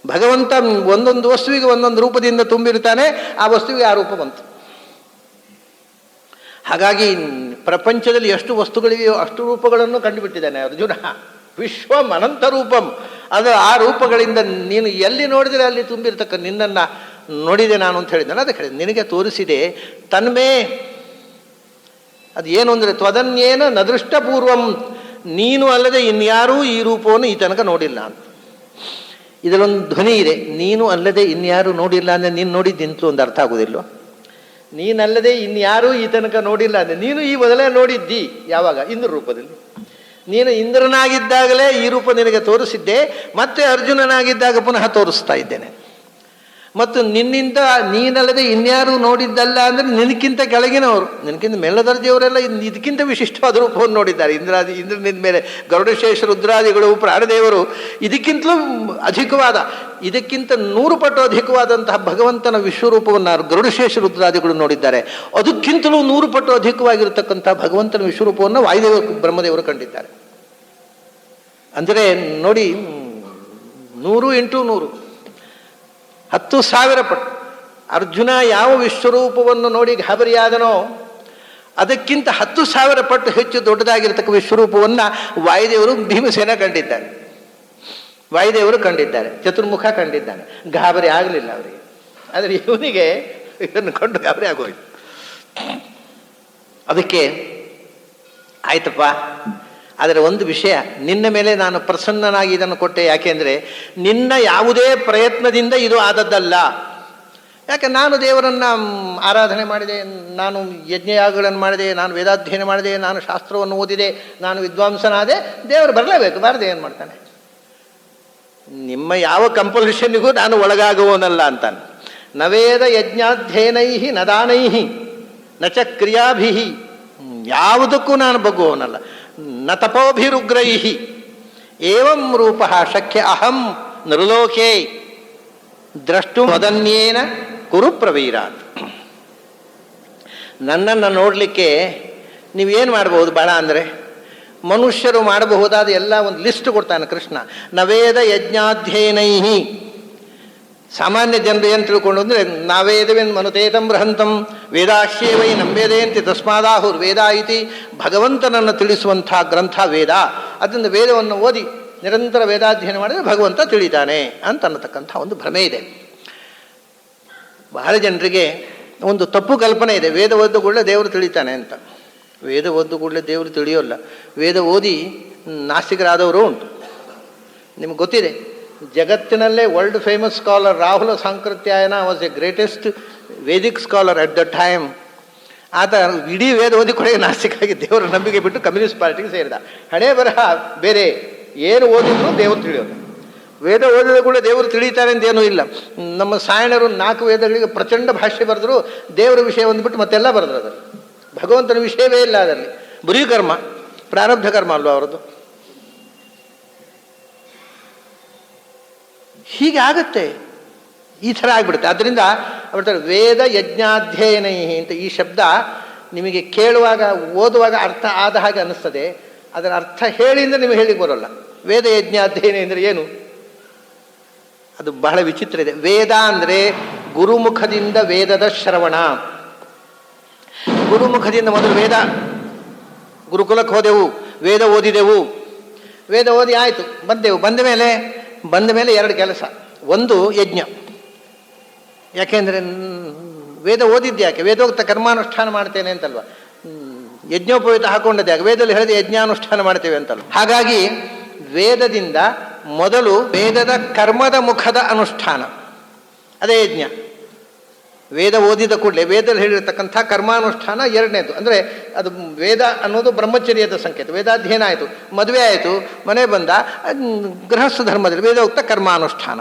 ಭಗವಂತ ಒಂದೊಂದು ವಸ್ತುವಿಗೆ ಒಂದೊಂದು ರೂಪದಿಂದ ತುಂಬಿರ್ತಾನೆ, ಆ ವಸ್ತುವಿಗೆ ಆ ರೂಪ ಬಂತು. ಹಾಗಾಗಿ ಪ್ರಪಂಚದಲ್ಲಿ ಎಷ್ಟು ವಸ್ತುಗಳಿವೆಯೋ ಅಷ್ಟು ರೂಪಗಳನ್ನು ಕಂಡುಬಿಟ್ಟಿದ್ದಾನೆ ಅರ್ಜುನ. ವಿಶ್ವಂ ಅನಂತ ರೂಪಂ. ಅದು ಆ ರೂಪಗಳಿಂದ ನೀನು ಎಲ್ಲಿ ನೋಡಿದರೆ ಅಲ್ಲಿ ತುಂಬಿರ್ತಕ್ಕ ನಿನ್ನನ್ನು ನೋಡಿದೆ ನಾನು ಅಂತ ಹೇಳಿದ್ದಾನೆ. ಅದಕ್ಕೆ ಹೇಳಿದೆ, ನಿನಗೆ ತೋರಿಸಿದೆ ತನ್ಮೇ. ಅದು ಏನು ಅಂದರೆ ತ್ವದನ್ಯೇನ ನದೃಷ್ಟಪೂರ್ವಂ, ನೀನು ಅಲ್ಲದೆ ಇನ್ಯಾರೂ ಈ ರೂಪವನ್ನು ಈ ತನಕ ನೋಡಿಲ್ಲ ಅಂತ. ಇದರೊಂದು ಧ್ವನಿ ಇದೆ, ನೀನು ಅಲ್ಲದೆ ಇನ್ಯಾರು ನೋಡಿಲ್ಲ ಅಂದರೆ ನೀನು ನೋಡಿದ್ದಿಂತಲೂ ಒಂದು ಅರ್ಥ ಆಗೋದಿಲ್ಲ. ನೀನಲ್ಲದೆ ಇನ್ಯಾರೂ ಈ ತನಕ ನೋಡಿಲ್ಲ ಅಂದರೆ ನೀನು ಈ ಮೊದಲೇ ನೋಡಿದ್ದಿ. ಯಾವಾಗ? ಇಂದ್ರ ರೂಪದಲ್ಲಿ. ನೀನು ಇಂದ್ರನಾಗಿದ್ದಾಗಲೇ ಈ ರೂಪ ನಿನಗೆ ತೋರಿಸಿದ್ದೆ, ಮತ್ತೆ ಅರ್ಜುನನಾಗಿದ್ದಾಗ ಪುನಃ ತೋರಿಸ್ತಾ ಇದ್ದೇನೆ. ಮತ್ತು ನಿನ್ನಿಂದ ನೀನಲ್ಲದೆ ಇನ್ಯಾರು ನೋಡಿದ್ದಲ್ಲ ಅಂದರೆ ನಿನಕ್ಕಿಂತ ಕೆಳಗಿನವರು, ನಿನಕ್ಕಿಂತ ಮೇಲ ದರ್ಜೆಯವರೆಲ್ಲ ಇದಕ್ಕಿಂತ ವಿಶಿಷ್ಟವಾದ ರೂಪವನ್ನು ನೋಡಿದ್ದಾರೆ. ಇಂದ್ರನಿಂದ ಮೇಲೆ ಗರುಡಶೇಷ ರುದ್ರಾದಿಗಳು, ಪ್ರಾಣದೇವರು ಇದಕ್ಕಿಂತಲೂ ಅಧಿಕವಾದ, ಇದಕ್ಕಿಂತ 100 ಪಟ್ಟು ಅಧಿಕವಾದಂತಹ ಭಗವಂತನ ವಿಶ್ವರೂಪವನ್ನು ಗರುಡಶೇಷ ರುದ್ರಾದಿಗಳು ನೋಡಿದ್ದಾರೆ. ಅದಕ್ಕಿಂತಲೂ 100 ಪಟ್ಟು ಅಧಿಕವಾಗಿರತಕ್ಕಂಥ ಭಗವಂತನ ವಿಶ್ವರೂಪವನ್ನು ವಾಯುದೇವರು, ಬ್ರಹ್ಮದೇವರು ಕಂಡಿದ್ದಾರೆ. ಅಂದರೆ ನೋಡಿ, 100 × 100 10,000 ಪಟ್ಟು. ಅರ್ಜುನ ಯಾವ ವಿಶ್ವರೂಪವನ್ನು ನೋಡಿ ಗಾಬರಿಯಾದನೋ ಅದಕ್ಕಿಂತ 10,000 ಪಟ್ಟು ಹೆಚ್ಚು ದೊಡ್ಡದಾಗಿರ್ತಕ್ಕ ವಿಶ್ವರೂಪವನ್ನು ವಾಯುದೇವರು ಭೀಮಸೇನ ಕಂಡಿದ್ದಾರೆ, ವಾಯುದೇವರು ಕಂಡಿದ್ದಾರೆ, ಚತುರ್ಮುಖ ಕಂಡಿದ್ದಾನೆ. ಗಾಬರಿ ಆಗಲಿಲ್ಲ ಅವರಿಗೆ. ಆದರೆ ಇವನಿಗೆ ಇದನ್ನು ಕೊಂಡು ಗಾಬರಿ ಆಗೋಯ್ತು. ಅದಕ್ಕೆ ಆಯ್ತಪ್ಪ, ಆದರೆ ಒಂದು ವಿಷಯ, ನಿನ್ನ ಮೇಲೆ ನಾನು ಪ್ರಸನ್ನನಾಗಿ ಇದನ್ನು ಕೊಟ್ಟೆ. ಯಾಕೆಂದರೆ ನಿನ್ನ ಯಾವುದೇ ಪ್ರಯತ್ನದಿಂದ ಇದು ಆದದ್ದಲ್ಲ. ಯಾಕೆ ನಾನು ದೇವರನ್ನು ಆರಾಧನೆ ಮಾಡಿದೆ, ನಾನು ಯಜ್ಞಯಾಗಗಳನ್ನು ಮಾಡಿದೆ, ನಾನು ವೇದಾಧ್ಯಯನ ಮಾಡಿದೆ, ನಾನು ಶಾಸ್ತ್ರವನ್ನು ಓದಿದೆ, ನಾನು ವಿದ್ವಾಂಸನಾದೆ, ದೇವರು ಬರಲೇಬೇಕು, ಬಾರದೆ ಏನು ಮಾಡ್ತಾನೆ? ನಿಮ್ಮ ಯಾವ ಕಂಪಲ್ಷನ್ನಿಗೂ ನಾನು ಒಳಗಾಗುವವನಲ್ಲ ಅಂತಾನೆ. ನವೇದ ಯಜ್ಞಾಧ್ಯಯನೈ ನದಾನೈ ನಚ ಕ್ರಿಯಾಭಿ, ಯಾವುದಕ್ಕೂ ನಾನು ಬಗ್ಗುವವನಲ್ಲ. ನ ತಪೋಭಿರುಗ್ರೈ ಏವಂ ರೂಪ ಶಕ್ಯ ಅಹಂ ನೃಲೋಕೆ ದ್ರಷ್ಟು ಮದನ್ಯೇನ ಕುರು ಪ್ರವೀರಾತ್. ನನ್ನನ್ನು ನೋಡಲಿಕ್ಕೆ ನೀವೇನು ಮಾಡ್ಬೋದು? ಬೇಡ ಅಂದರೆ ಮನುಷ್ಯರು ಮಾಡಬಹುದಾದ ಎಲ್ಲ ಒಂದು ಲಿಸ್ಟ್ ಕೊಡ್ತಾನೆ ಕೃಷ್ಣ. ನವೇದ ಯಜ್ಞಾಧ್ಯಯನೈ, ಸಾಮಾನ್ಯ ಜನರು ಏನು ತಿಳ್ಕೊಂಡು ಅಂದರೆ ನಾವೇದವೇನ್ ಮನುತೇತಂ ಬೃಹಂತಂ ವೇದಾಶ್ಯೇವೈ ನಂಬೇದೇಂತಿ ತಸ್ಮಾದಾಹುರ್ ವೇದ ಇತಿ. ಭಗವಂತನನ್ನು ತಿಳಿಸುವಂಥ ಗ್ರಂಥ ವೇದ. ಅದರಿಂದ ವೇದವನ್ನು ಓದಿ ನಿರಂತರ ವೇದಾಧ್ಯಯನ ಮಾಡಿದರೆ ಭಗವಂತ ತಿಳಿತಾನೆ ಅಂತ ಅನ್ನತಕ್ಕಂಥ ಒಂದು ಭ್ರಮೆ ಇದೆ. ಬಹಳ ಜನರಿಗೆ ಒಂದು ತಪ್ಪು ಕಲ್ಪನೆ ಇದೆ, ವೇದ ಓದಿದ ಕೂಡಲೇ ದೇವರು ತಿಳಿತಾನೆ ಅಂತ. ವೇದ ಓದಿದ ಕೂಡಲೇ ದೇವರು ತಿಳಿಯೋಲ್ಲ. ವೇದ ಓದಿ ನಾಸ್ತಿಕರಾದವರು ಉಂಟು. ನಿಮ್ಗೆ ಗೊತ್ತಿದೆ, ಜಗತ್ತಿನಲ್ಲೇ world famous scholar Rahula Sankrityayan was a greatest Vedic scholar at the time. ಆತ ಇಡೀ ವೇದ ಓದಿ ಕೊನೆಗೆ ನಾಸ್ತಿಕಾಗಿ ದೇವರ ನಂಬಿಕೆ ಬಿಟ್ಟು ಕಮ್ಯುನಿಸ್ಟ್ ಪಾರ್ಟಿಗೆ ಸೇರಿದ. ಹಣೆ ಬರಹ ಬೇರೆ, ಏನು ಓದಿದ್ರು ದೇವರು ತಿಳಿಯೋದು. ವೇದ ಓದಿದ ಕೂಡ ದೇವರು ತಿಳಿತಾರೆ ಅಂತೇನೂ ಇಲ್ಲ. ನಮ್ಮ ಸಾಯಣರು 4 ವೇದಗಳಿಗೆ ಪ್ರಚಂಡ ಭಾಷ್ಯ ಬರೆದ್ರು, ದೇವರ ವಿಷಯ ಒಂದ್ಬಿಟ್ಟು ಮತ್ತೆಲ್ಲ ಬರೆದ್ರು. ಅದರಲ್ಲಿ ಭಗವಂತನ ವಿಷಯವೇ ಇಲ್ಲ. ಅದರಲ್ಲಿ ಬರೀ ಕರ್ಮ, ಪ್ರಾರಬ್ಧ ಕರ್ಮ ಅಲ್ವಾ ಅವರದ್ದು. ಹೀಗೆ ಆಗುತ್ತೆ, ಈ ಥರ ಆಗಿಬಿಡುತ್ತೆ. ಆದ್ದರಿಂದ ಹೇಳ್ತಾರೆ ವೇದ ಯಜ್ಞಾಧ್ಯಯನೈ ಅಂತ. ಈ ಶಬ್ದ ನಿಮಗೆ ಕೇಳುವಾಗ ಓದುವಾಗ ಅರ್ಥ ಆದ ಹಾಗೆ ಅನ್ನಿಸ್ತದೆ, ಅದರ ಅರ್ಥ ಹೇಳಿಂದ ನಿಮಗೆ ಹೇಳಿಕ್ಕೆ ಬರೋಲ್ಲ. ವೇದ ಯಜ್ಞಾಧ್ಯಯನ ಅಂದರೆ ಏನು? ಅದು ಬಹಳ ವಿಚಿತ್ರ ಇದೆ. ವೇದ ಅಂದರೆ ಗುರುಮುಖದಿಂದ ವೇದದ ಶ್ರವಣ. ಗುರುಮುಖದಿಂದ ಮೊದಲು ವೇದ, ಗುರುಕುಲಕ್ಕೆ ಹೋದೆವು, ವೇದ ಓದಿದೆವು, ವೇದ ಓದಿ ಆಯಿತು, ಬಂದೆವು. ಬಂದ ಮೇಲೆ 2 ಕೆಲಸ. ಒಂದು ಯಜ್ಞ. ಯಾಕೆಂದರೆ ವೇದ ಓದಿದ್ಯಾಕೆ? ವೇದೋಕ್ತ ಕರ್ಮಾನುಷ್ಠಾನ ಮಾಡ್ತೇನೆ ಅಂತಲ್ವ. ಯಜ್ಞೋಪವೀತ ಹಾಕೊಂಡದ್ಯಾಕೆ? ವೇದದಲ್ಲಿ ಹೇಳಿದ ಯಜ್ಞಾನುಷ್ಠಾನ ಮಾಡ್ತೇವೆ ಅಂತಲ್ವ. ಹಾಗಾಗಿ ವೇದದಿಂದ ಮೊದಲು ವೇದದ ಕರ್ಮದ ಮುಖದ ಅನುಷ್ಠಾನ, ಅದೇ ಯಜ್ಞ. ವೇದ ಓದಿದ ಕೂಡಲೇ ವೇದದಲ್ಲಿ ಹೇಳಿರ್ತಕ್ಕಂಥ ಕರ್ಮಾನುಷ್ಠಾನ ಎರಡನೇದು. ಅಂದರೆ ಅದು ವೇದ ಅನ್ನೋದು ಬ್ರಹ್ಮಚರ್ಯದ ಸಂಕೇತ. ವೇದಾಧ್ಯಯನ ಆಯಿತು, ಮದುವೆ ಆಯಿತು, ಮನೆ ಬಂದ, ಗೃಹಸ್ಥ ಧರ್ಮದಲ್ಲಿ ವೇದೋಕ್ತ ಕರ್ಮಾನುಷ್ಠಾನ,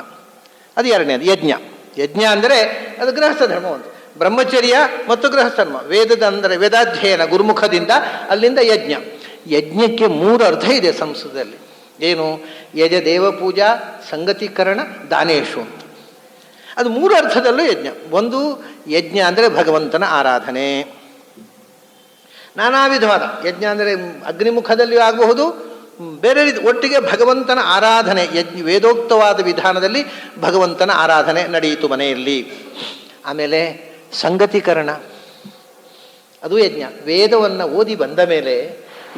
ಅದು ಎರಡನೇದು ಯಜ್ಞ. ಯಜ್ಞ ಅಂದರೆ ಅದು ಗೃಹಸ್ಥ ಧರ್ಮ ಒಂದು, ಬ್ರಹ್ಮಚರ್ಯ ಮತ್ತು ಗೃಹಸ್ಥ ಧರ್ಮ. ವೇದದ ಅಂದರೆ ವೇದಾಧ್ಯಯನ ಗುರುಮುಖದಿಂದ, ಅಲ್ಲಿಂದ ಯಜ್ಞ. ಯಜ್ಞಕ್ಕೆ 3 ಅರ್ಥ ಇದೆ ಸಂಸ್ಕೃತದಲ್ಲಿ. ಏನು? ಯಜ ದೇವಪೂಜಾ, ಸಂಗತೀಕರಣ, ದಾನೇಶು ಅಂತ. ಅದು 3 ಅರ್ಥದಲ್ಲೂ ಯಜ್ಞ. ಒಂದು ಯಜ್ಞ ಅಂದರೆ ಭಗವಂತನ ಆರಾಧನೆ, ನಾನಾ ವಿಧವಾದ ಯಜ್ಞ ಅಂದರೆ ಅಗ್ನಿಮುಖದಲ್ಲಿಯೂ ಆಗಬಹುದು, ಬೇರೆ ರೀತಿ ಒಟ್ಟಿಗೆ ಭಗವಂತನ ಆರಾಧನೆ. ವೇದೋಕ್ತವಾದ ವಿಧಾನದಲ್ಲಿ ಭಗವಂತನ ಆರಾಧನೆ ನಡೆಯಿತು ಮನೆಯಲ್ಲಿ. ಆಮೇಲೆ ಸಂಗತೀಕರಣ, ಅದು ಯಜ್ಞ. ವೇದವನ್ನು ಓದಿ ಬಂದ ಮೇಲೆ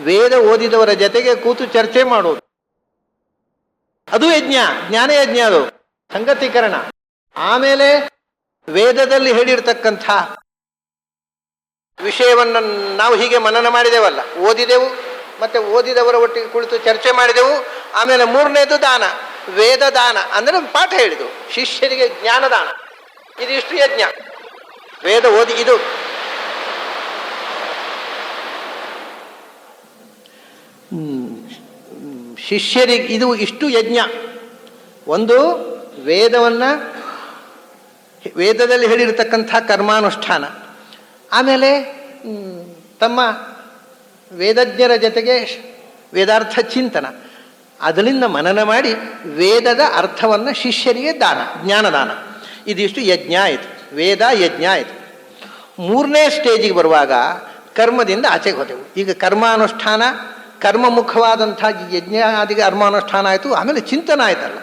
ವೇದ ಓದಿದವರ ಜೊತೆಗೆ ಕೂತು ಚರ್ಚೆ ಮಾಡೋದು, ಅದು ಯಜ್ಞ, ಜ್ಞಾನಯಜ್ಞ, ಅದು ಸಂಗತೀಕರಣ. ಆಮೇಲೆ ವೇದದಲ್ಲಿ ಹೇಳಿರ್ತಕ್ಕಂಥ ವಿಷಯವನ್ನು ನಾವು ಹೀಗೆ ಮನನ ಮಾಡಿದೆವಲ್ಲ, ಓದಿದೆವು, ಮತ್ತೆ ಓದಿದವರ ಒಟ್ಟಿಗೆ ಕುಳಿತು ಚರ್ಚೆ ಮಾಡಿದೆವು. ಆಮೇಲೆ 3ನೇದು ದಾನ, ವೇದ ದಾನ ಅಂದರೆ ಪಾಠ ಹೇಳಿದೆವು, ಶಿಷ್ಯರಿಗೆ ಜ್ಞಾನದಾನ. ಇದಿಷ್ಟು ಯಜ್ಞ. ವೇದ ಓದಿ ಇದು ಶಿಷ್ಯರಿಗೆ, ಇದು ಇಷ್ಟು ಯಜ್ಞ. ಒಂದು ವೇದವನ್ನು, ವೇದದಲ್ಲಿ ಹೇಳಿರ್ತಕ್ಕಂಥ ಕರ್ಮಾನುಷ್ಠಾನ, ಆಮೇಲೆ ತಮ್ಮ ವೇದಜ್ಞರ ಜೊತೆಗೆ ವೇದಾರ್ಥ ಚಿಂತನ, ಅದರಿಂದ ಮನನ ಮಾಡಿ ವೇದದ ಅರ್ಥವನ್ನು ಶಿಷ್ಯರಿಗೆ ದಾನ, ಜ್ಞಾನದಾನ. ಇದಿಷ್ಟು ಯಜ್ಞ ಆಯಿತು, ವೇದ ಯಜ್ಞ ಆಯಿತು. 3ನೇ ಸ್ಟೇಜಿಗೆ ಬರುವಾಗ ಕರ್ಮದಿಂದ ಆಚೆಗೆ ಹೋದೆವು. ಈಗ ಕರ್ಮಾನುಷ್ಠಾನ, ಕರ್ಮಮುಖವಾದಂಥ ಯಜ್ಞಾದಿಗೆ ಕರ್ಮಾನುಷ್ಠಾನ ಆಯಿತು. ಆಮೇಲೆ ಚಿಂತನ ಆಯ್ತಲ್ಲ,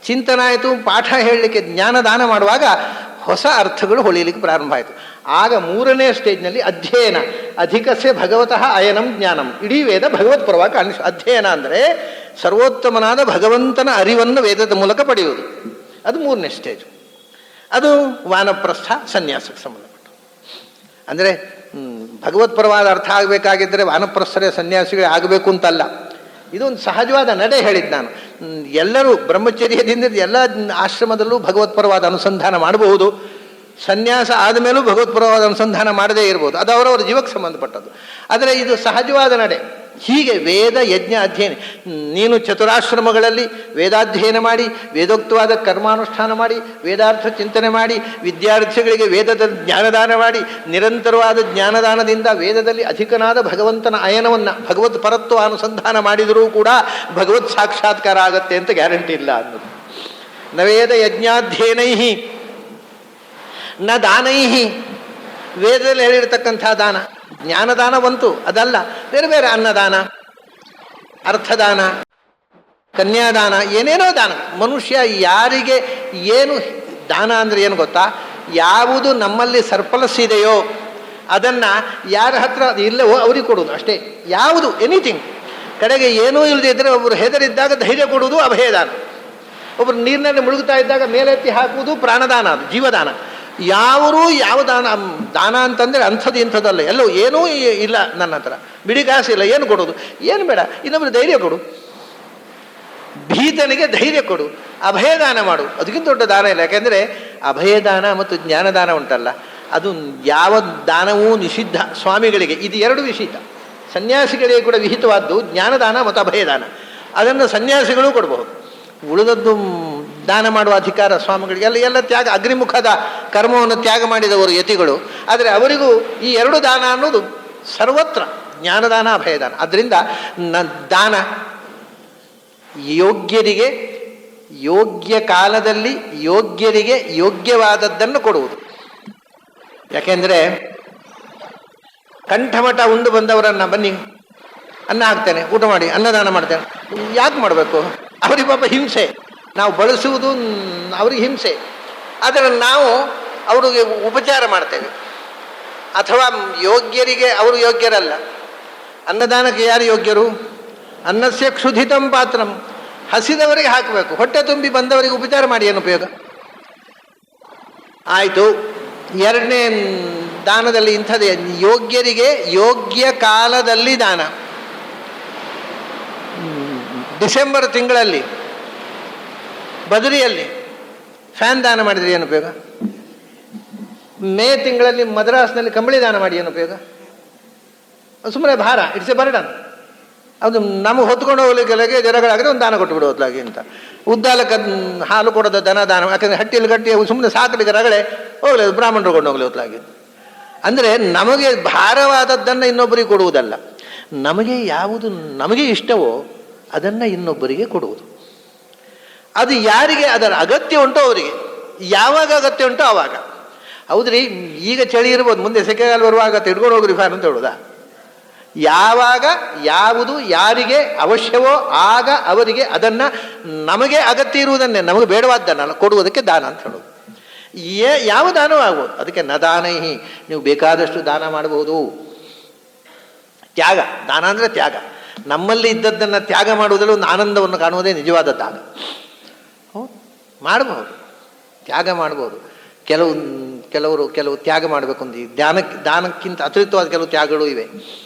ಚಿಂತನ ಆಯಿತು, ಪಾಠ ಹೇಳಲಿಕ್ಕೆ ಜ್ಞಾನದಾನ ಮಾಡುವಾಗ ಹೊಸ ಅರ್ಥಗಳು ಹೊಳಿಲಿಕ್ಕೆ ಪ್ರಾರಂಭ ಆಯಿತು. ಆಗ 3ನೇ ಸ್ಟೇಜ್ನಲ್ಲಿ ಅಧ್ಯಯನ, ಅಧಿಕಸ್ಯ ಭಗವತಃ ಅಯನಂ ಜ್ಞಾನಂ. ಇಡೀ ವೇದ ಭಗವತ್ ಪರವಾಗಿ ಅಧ್ಯಯನ ಅಂದರೆ ಸರ್ವೋತ್ತಮನಾದ ಭಗವಂತನ ಅರಿವನ್ನು ವೇದದ ಮೂಲಕ ಪಡೆಯುವುದು. ಅದು 3ನೇ ಸ್ಟೇಜ್. ಅದು ವಾನಪ್ರಸ್ಥ ಸನ್ಯಾಸಕ್ಕೆ ಸಂಬಂಧಪಟ್ಟು. ಅಂದರೆ ಭಗವತ್ಪರವಾದ ಅರ್ಥ ಆಗಬೇಕಾಗಿದ್ದರೆ ವಾನಪ್ರಸ್ಥರೇ ಸನ್ಯಾಸಿಗಳೇ ಆಗಬೇಕು ಅಂತಲ್ಲ. ಇದೊಂದು ಸಹಜವಾದ ನಡೆ ಹೇಳಿದ್ದು ನಾನು. ಎಲ್ಲರೂ ಬ್ರಹ್ಮಚರ್ಯದಿಂದ ಎಲ್ಲ ಆಶ್ರಮದಲ್ಲೂ ಭಗವತ್ಪರವಾದ ಅನುಸಂಧಾನ ಮಾಡಬಹುದು. ಸನ್ಯಾಸ ಆದಮೇಲೂ ಭಗವತ್ಪರವಾದ ಅನುಸಂಧಾನ ಮಾಡದೇ ಇರ್ಬೋದು, ಅದು ಅವರವರ ಜೀವಕ್ಕೆ ಸಂಬಂಧಪಟ್ಟದ್ದು. ಆದರೆ ಇದು ಸಹಜವಾದ ನಡೆ. ಹೀಗೆ ವೇದ ಯಜ್ಞ ಅಧ್ಯಯನ, ನೀನು ಚತುರಾಶ್ರಮಗಳಲ್ಲಿ ವೇದಾಧ್ಯಯನ ಮಾಡಿ, ವೇದೋಕ್ತವಾದ ಕರ್ಮಾನುಷ್ಠಾನ ಮಾಡಿ, ವೇದಾರ್ಥ ಚಿಂತನೆ ಮಾಡಿ, ವಿದ್ಯಾರ್ಥಿಗಳಿಗೆ ವೇದದ ಜ್ಞಾನದಾನ ಮಾಡಿ, ನಿರಂತರವಾದ ಜ್ಞಾನದಾನದಿಂದ ವೇದದಲ್ಲಿ ಅಧಿಕನಾದ ಭಗವಂತನ ಅಯನವನ್ನು, ಭಗವತ್ ಪರತ್ವ ಅನುಸಂಧಾನ ಮಾಡಿದರೂ ಕೂಡ ಭಗವತ್ ಸಾಕ್ಷಾತ್ಕಾರ ಆಗತ್ತೆ ಅಂತ ಗ್ಯಾರಂಟಿ ಇಲ್ಲ ಅನ್ನೋದು. ನ ವೇದ ಯಜ್ಞಾಧ್ಯಯನೈ ನ ದಾನೈ. ವೇದದಲ್ಲಿ ಹೇಳಿರ್ತಕ್ಕಂಥ ದಾನ, ಜ್ಞಾನದಾನ ಬಂತು, ಅದಲ್ಲ, ಬೇರೆ ಬೇರೆ ಅನ್ನದಾನ, ಅರ್ಥದಾನ, ಕನ್ಯಾದಾನ, ಏನೇನೋ ದಾನ. ಮನುಷ್ಯ ಯಾರಿಗೆ ಏನು ದಾನ ಅಂದರೆ ಏನು ಗೊತ್ತಾ? ಯಾವುದು ನಮ್ಮಲ್ಲಿ ಸರ್ಪ್ಲಸ್ ಇದೆಯೋ ಅದನ್ನು ಯಾರ ಹತ್ರ ಇಲ್ಲವೋ ಅವ್ರಿಗೆ ಕೊಡೋದು ಅಷ್ಟೇ. ಯಾವುದು ಎನಿಥಿಂಗ್, ಕಡೆಗೆ ಏನೂ ಇಲ್ಲದೆ ಇದ್ದರೆ ಒಬ್ಬರು ಹೆದರಿದ್ದಾಗ ಧೈರ್ಯ ಕೊಡುವುದು ಅಭಯದಾನ. ಒಬ್ಬರು ನೀರಿನಲ್ಲಿ ಮುಳುಗುತ್ತಾ ಇದ್ದಾಗ ಮೇಲೆತ್ತಿ ಹಾಕುವುದು ಪ್ರಾಣದಾನ, ಅದು ಜೀವದಾನ. ಯಾವ ದಾನ, ದಾನ ಅಂತಂದರೆ ಅಂಥದ್ದು ಇಂಥದ್ದಲ್ಲ. ಎಲ್ಲವೂ ಏನೂ ಇಲ್ಲ ನನ್ನ ಹತ್ರ, ಬಿಡಿ ಕಾಸಿಲ್ಲ, ಏನು ಕೊಡೋದು? ಏನು ಬೇಡ, ಇನ್ನೊಬ್ಬರು ಧೈರ್ಯ ಕೊಡು, ಭೀತನಿಗೆ ಧೈರ್ಯ ಕೊಡು, ಅಭಯದಾನ ಮಾಡು. ಅದಕ್ಕಿಂತ ದೊಡ್ಡ ದಾನ ಇಲ್ಲ. ಯಾಕೆಂದರೆ ಅಭಯದಾನ ಮತ್ತು ಜ್ಞಾನದಾನ ಉಂಟಲ್ಲ, ಅದು ಯಾವ ದಾನವೂ ನಿಷಿದ್ಧ ಸ್ವಾಮಿಗಳಿಗೆ. ಇದು 2 ವಿಹಿತ. ಸನ್ಯಾಸಿಗಳಿಗೆ ಕೂಡ ವಿಹಿತವಾದ್ದು ಜ್ಞಾನದಾನ ಮತ್ತು ಅಭಯದಾನ. ಅದನ್ನು ಸನ್ಯಾಸಿಗಳು ಕೊಡಬಹುದು. ಉಳಿದದ್ದು ದಾನ ಮಾಡುವ ಅಧಿಕಾರ ಸ್ವಾಮಿಗಳಿಗೆ. ಎಲ್ಲ ತ್ಯಾಗ, ಅಗ್ನಿಮುಖದ ಕರ್ಮವನ್ನು ತ್ಯಾಗ ಮಾಡಿದವರು ಯತಿಗಳು. ಆದರೆ ಅವರಿಗೂ ಈ 2 ದಾನ ಅನ್ನೋದು ಸರ್ವತ್ರ, ಜ್ಞಾನದಾನ ಅಭಯದಾನ. ಅದರಿಂದ ದಾನ ಯೋಗ್ಯರಿಗೆ ಯೋಗ್ಯ ಕಾಲದಲ್ಲಿ ಯೋಗ್ಯರಿಗೆ ಯೋಗ್ಯವಾದದ್ದನ್ನು ಕೊಡುವುದು. ಯಾಕೆಂದರೆ ಕಂಠಮಠ ಉಂಡು ಬಂದವರನ್ನು ಬನ್ನಿ ಅನ್ನ ಹಾಕ್ತೇನೆ, ಊಟ ಮಾಡಿ, ಅನ್ನದಾನ ಮಾಡ್ತೇನೆ, ಯಾಕೆ ಮಾಡಬೇಕು? ಅವರಿಗೆ ಪಾಪ ಹಿಂಸೆ, ನಾವು ಬಳಸುವುದು ಅವ್ರಿಗೆ ಹಿಂಸೆ. ಆದರೆ ನಾವು ಅವ್ರಿಗೆ ಉಪಚಾರ ಮಾಡ್ತೇವೆ. ಅಥವಾ ಯೋಗ್ಯರಿಗೆ ಅವರು ಯೋಗ್ಯರಲ್ಲ. ಅನ್ನದಾನಕ್ಕೆ ಯಾರು ಯೋಗ್ಯರು? ಅನ್ನಸ್ಯ ಕ್ಷುಧಿತಂ ಪಾತ್ರಂ, ಹಸಿದವರಿಗೆ ಹಾಕಬೇಕು. ಹೊಟ್ಟೆ ತುಂಬಿ ಬಂದವರಿಗೆ ಉಪಚಾರ ಮಾಡಿ ಏನು ಉಪಯೋಗ? ಆಯಿತು, ಎರಡನೇ ದಾನದಲ್ಲಿ ಇಂಥದ್ದೇ, ಯೋಗ್ಯರಿಗೆ ಯೋಗ್ಯ ಕಾಲದಲ್ಲಿ ದಾನ. ಡಿಸೆಂಬರ್ ತಿಂಗಳಲ್ಲಿ ಬದರಿಯಲ್ಲಿ ಫ್ಯಾನ್ ದಾನ ಮಾಡಿದರೆ ಏನು ಉಪಯೋಗ? ಮೇ ತಿಂಗಳಲ್ಲಿ ಮದ್ರಾಸ್ನಲ್ಲಿ ಕಂಬಳಿ ದಾನ ಮಾಡಿ ಏನು ಉಪಯೋಗ? ಸುಮ್ಮನೆ ಭಾರ, ಇಟ್ಸ್ ಎ ಬರ್ಡನ್. ಅದು ನಮಗೆ ಹೊತ್ಕೊಂಡು ಹೋಗ್ಲಿಕ್ಕೆ ಜನಗಳಾದರೆ ಒಂದು ದಾನ ಕೊಟ್ಟು ಬಿಡೋದ್ಲಾಗಿ ಅಂತ. ಉದ್ದಾಲಕ್ಕೆ ಹಾಲು ಕೊಡೋದ ದನ ದಾನ, ಯಾಕಂದರೆ ಹಟ್ಟಿಯಲ್ಲಿ ಕಟ್ಟಿ ಸುಮ್ಮನೆ ಸಾಕಲಿಕ್ಕೆ ರಗಳೆ ಹೋಗ್ಲಿ, ಅದು ಬ್ರಾಹ್ಮಣರು ಕೊಂಡು ಹೋಗ್ಲಿ ಹೊತ್ಲಾಗಿ. ಅಂದರೆ ನಮಗೆ ಭಾರವಾದದ್ದನ್ನು ಇನ್ನೊಬ್ಬರಿಗೆ ಕೊಡುವುದಲ್ಲ, ನಮಗೆ ಯಾವುದು ನಮಗೆ ಇಷ್ಟವೋ ಅದನ್ನು ಇನ್ನೊಬ್ಬರಿಗೆ ಕೊಡುವುದು. ಅದು ಯಾರಿಗೆ ಅದರ ಅಗತ್ಯ ಉಂಟೋ ಅವರಿಗೆ, ಯಾವಾಗ ಅಗತ್ಯ ಉಂಟೋ ಆವಾಗ. ಹೌದ್ರಿ, ಈಗ ಚಳಿ ಇರ್ಬೋದು, ಮುಂದೆ ಸೆಕೆಗಾಲ ಬರುವಾಗ ತಿಡ್ಕೊಂಡು ಹೋಗ್ರಿ ಫ್ಯಾನ್ ಅಂತ ಹೇಳೋದಾ? ಯಾವಾಗ ಯಾವುದು ಯಾರಿಗೆ ಅವಶ್ಯವೋ ಆಗ ಅವರಿಗೆ ಅದನ್ನು, ನಮಗೆ ಅಗತ್ಯ ಇರುವುದನ್ನೇ, ನಮಗೆ ಬೇಡವಾದ್ದನ್ನಲ್ಲ ಕೊಡುವುದಕ್ಕೆ ದಾನ ಅಂತ ಹೇಳೋದು. ಯಾವ ದಾನವೂ ಆಗ್ಬೋದು. ಅದಕ್ಕೆ ನ ದಾನೈಹಿ, ನೀವು ಬೇಕಾದಷ್ಟು ದಾನ ಮಾಡಬಹುದು. ತ್ಯಾಗ, ದಾನ ಅಂದರೆ ತ್ಯಾಗ. ನಮ್ಮಲ್ಲಿ ಇದ್ದದ್ದನ್ನು ತ್ಯಾಗ ಮಾಡುವುದರಲ್ಲಿ ಒಂದು ಆನಂದವನ್ನು ಕಾಣುವುದೇ ನಿಜವಾದ ದಾನ. ಹೌದು, ಮಾಡಬಹುದು, ತ್ಯಾಗ ಮಾಡ್ಬೋದು. ಕೆಲವು ತ್ಯಾಗ ಮಾಡಬೇಕು ಅಂತ, ದಾನಕ್ಕಿಂತ ಅತಿರಿಕ್ತವಾದ ಕೆಲವು ತ್ಯಾಗಗಳು ಇವೆ.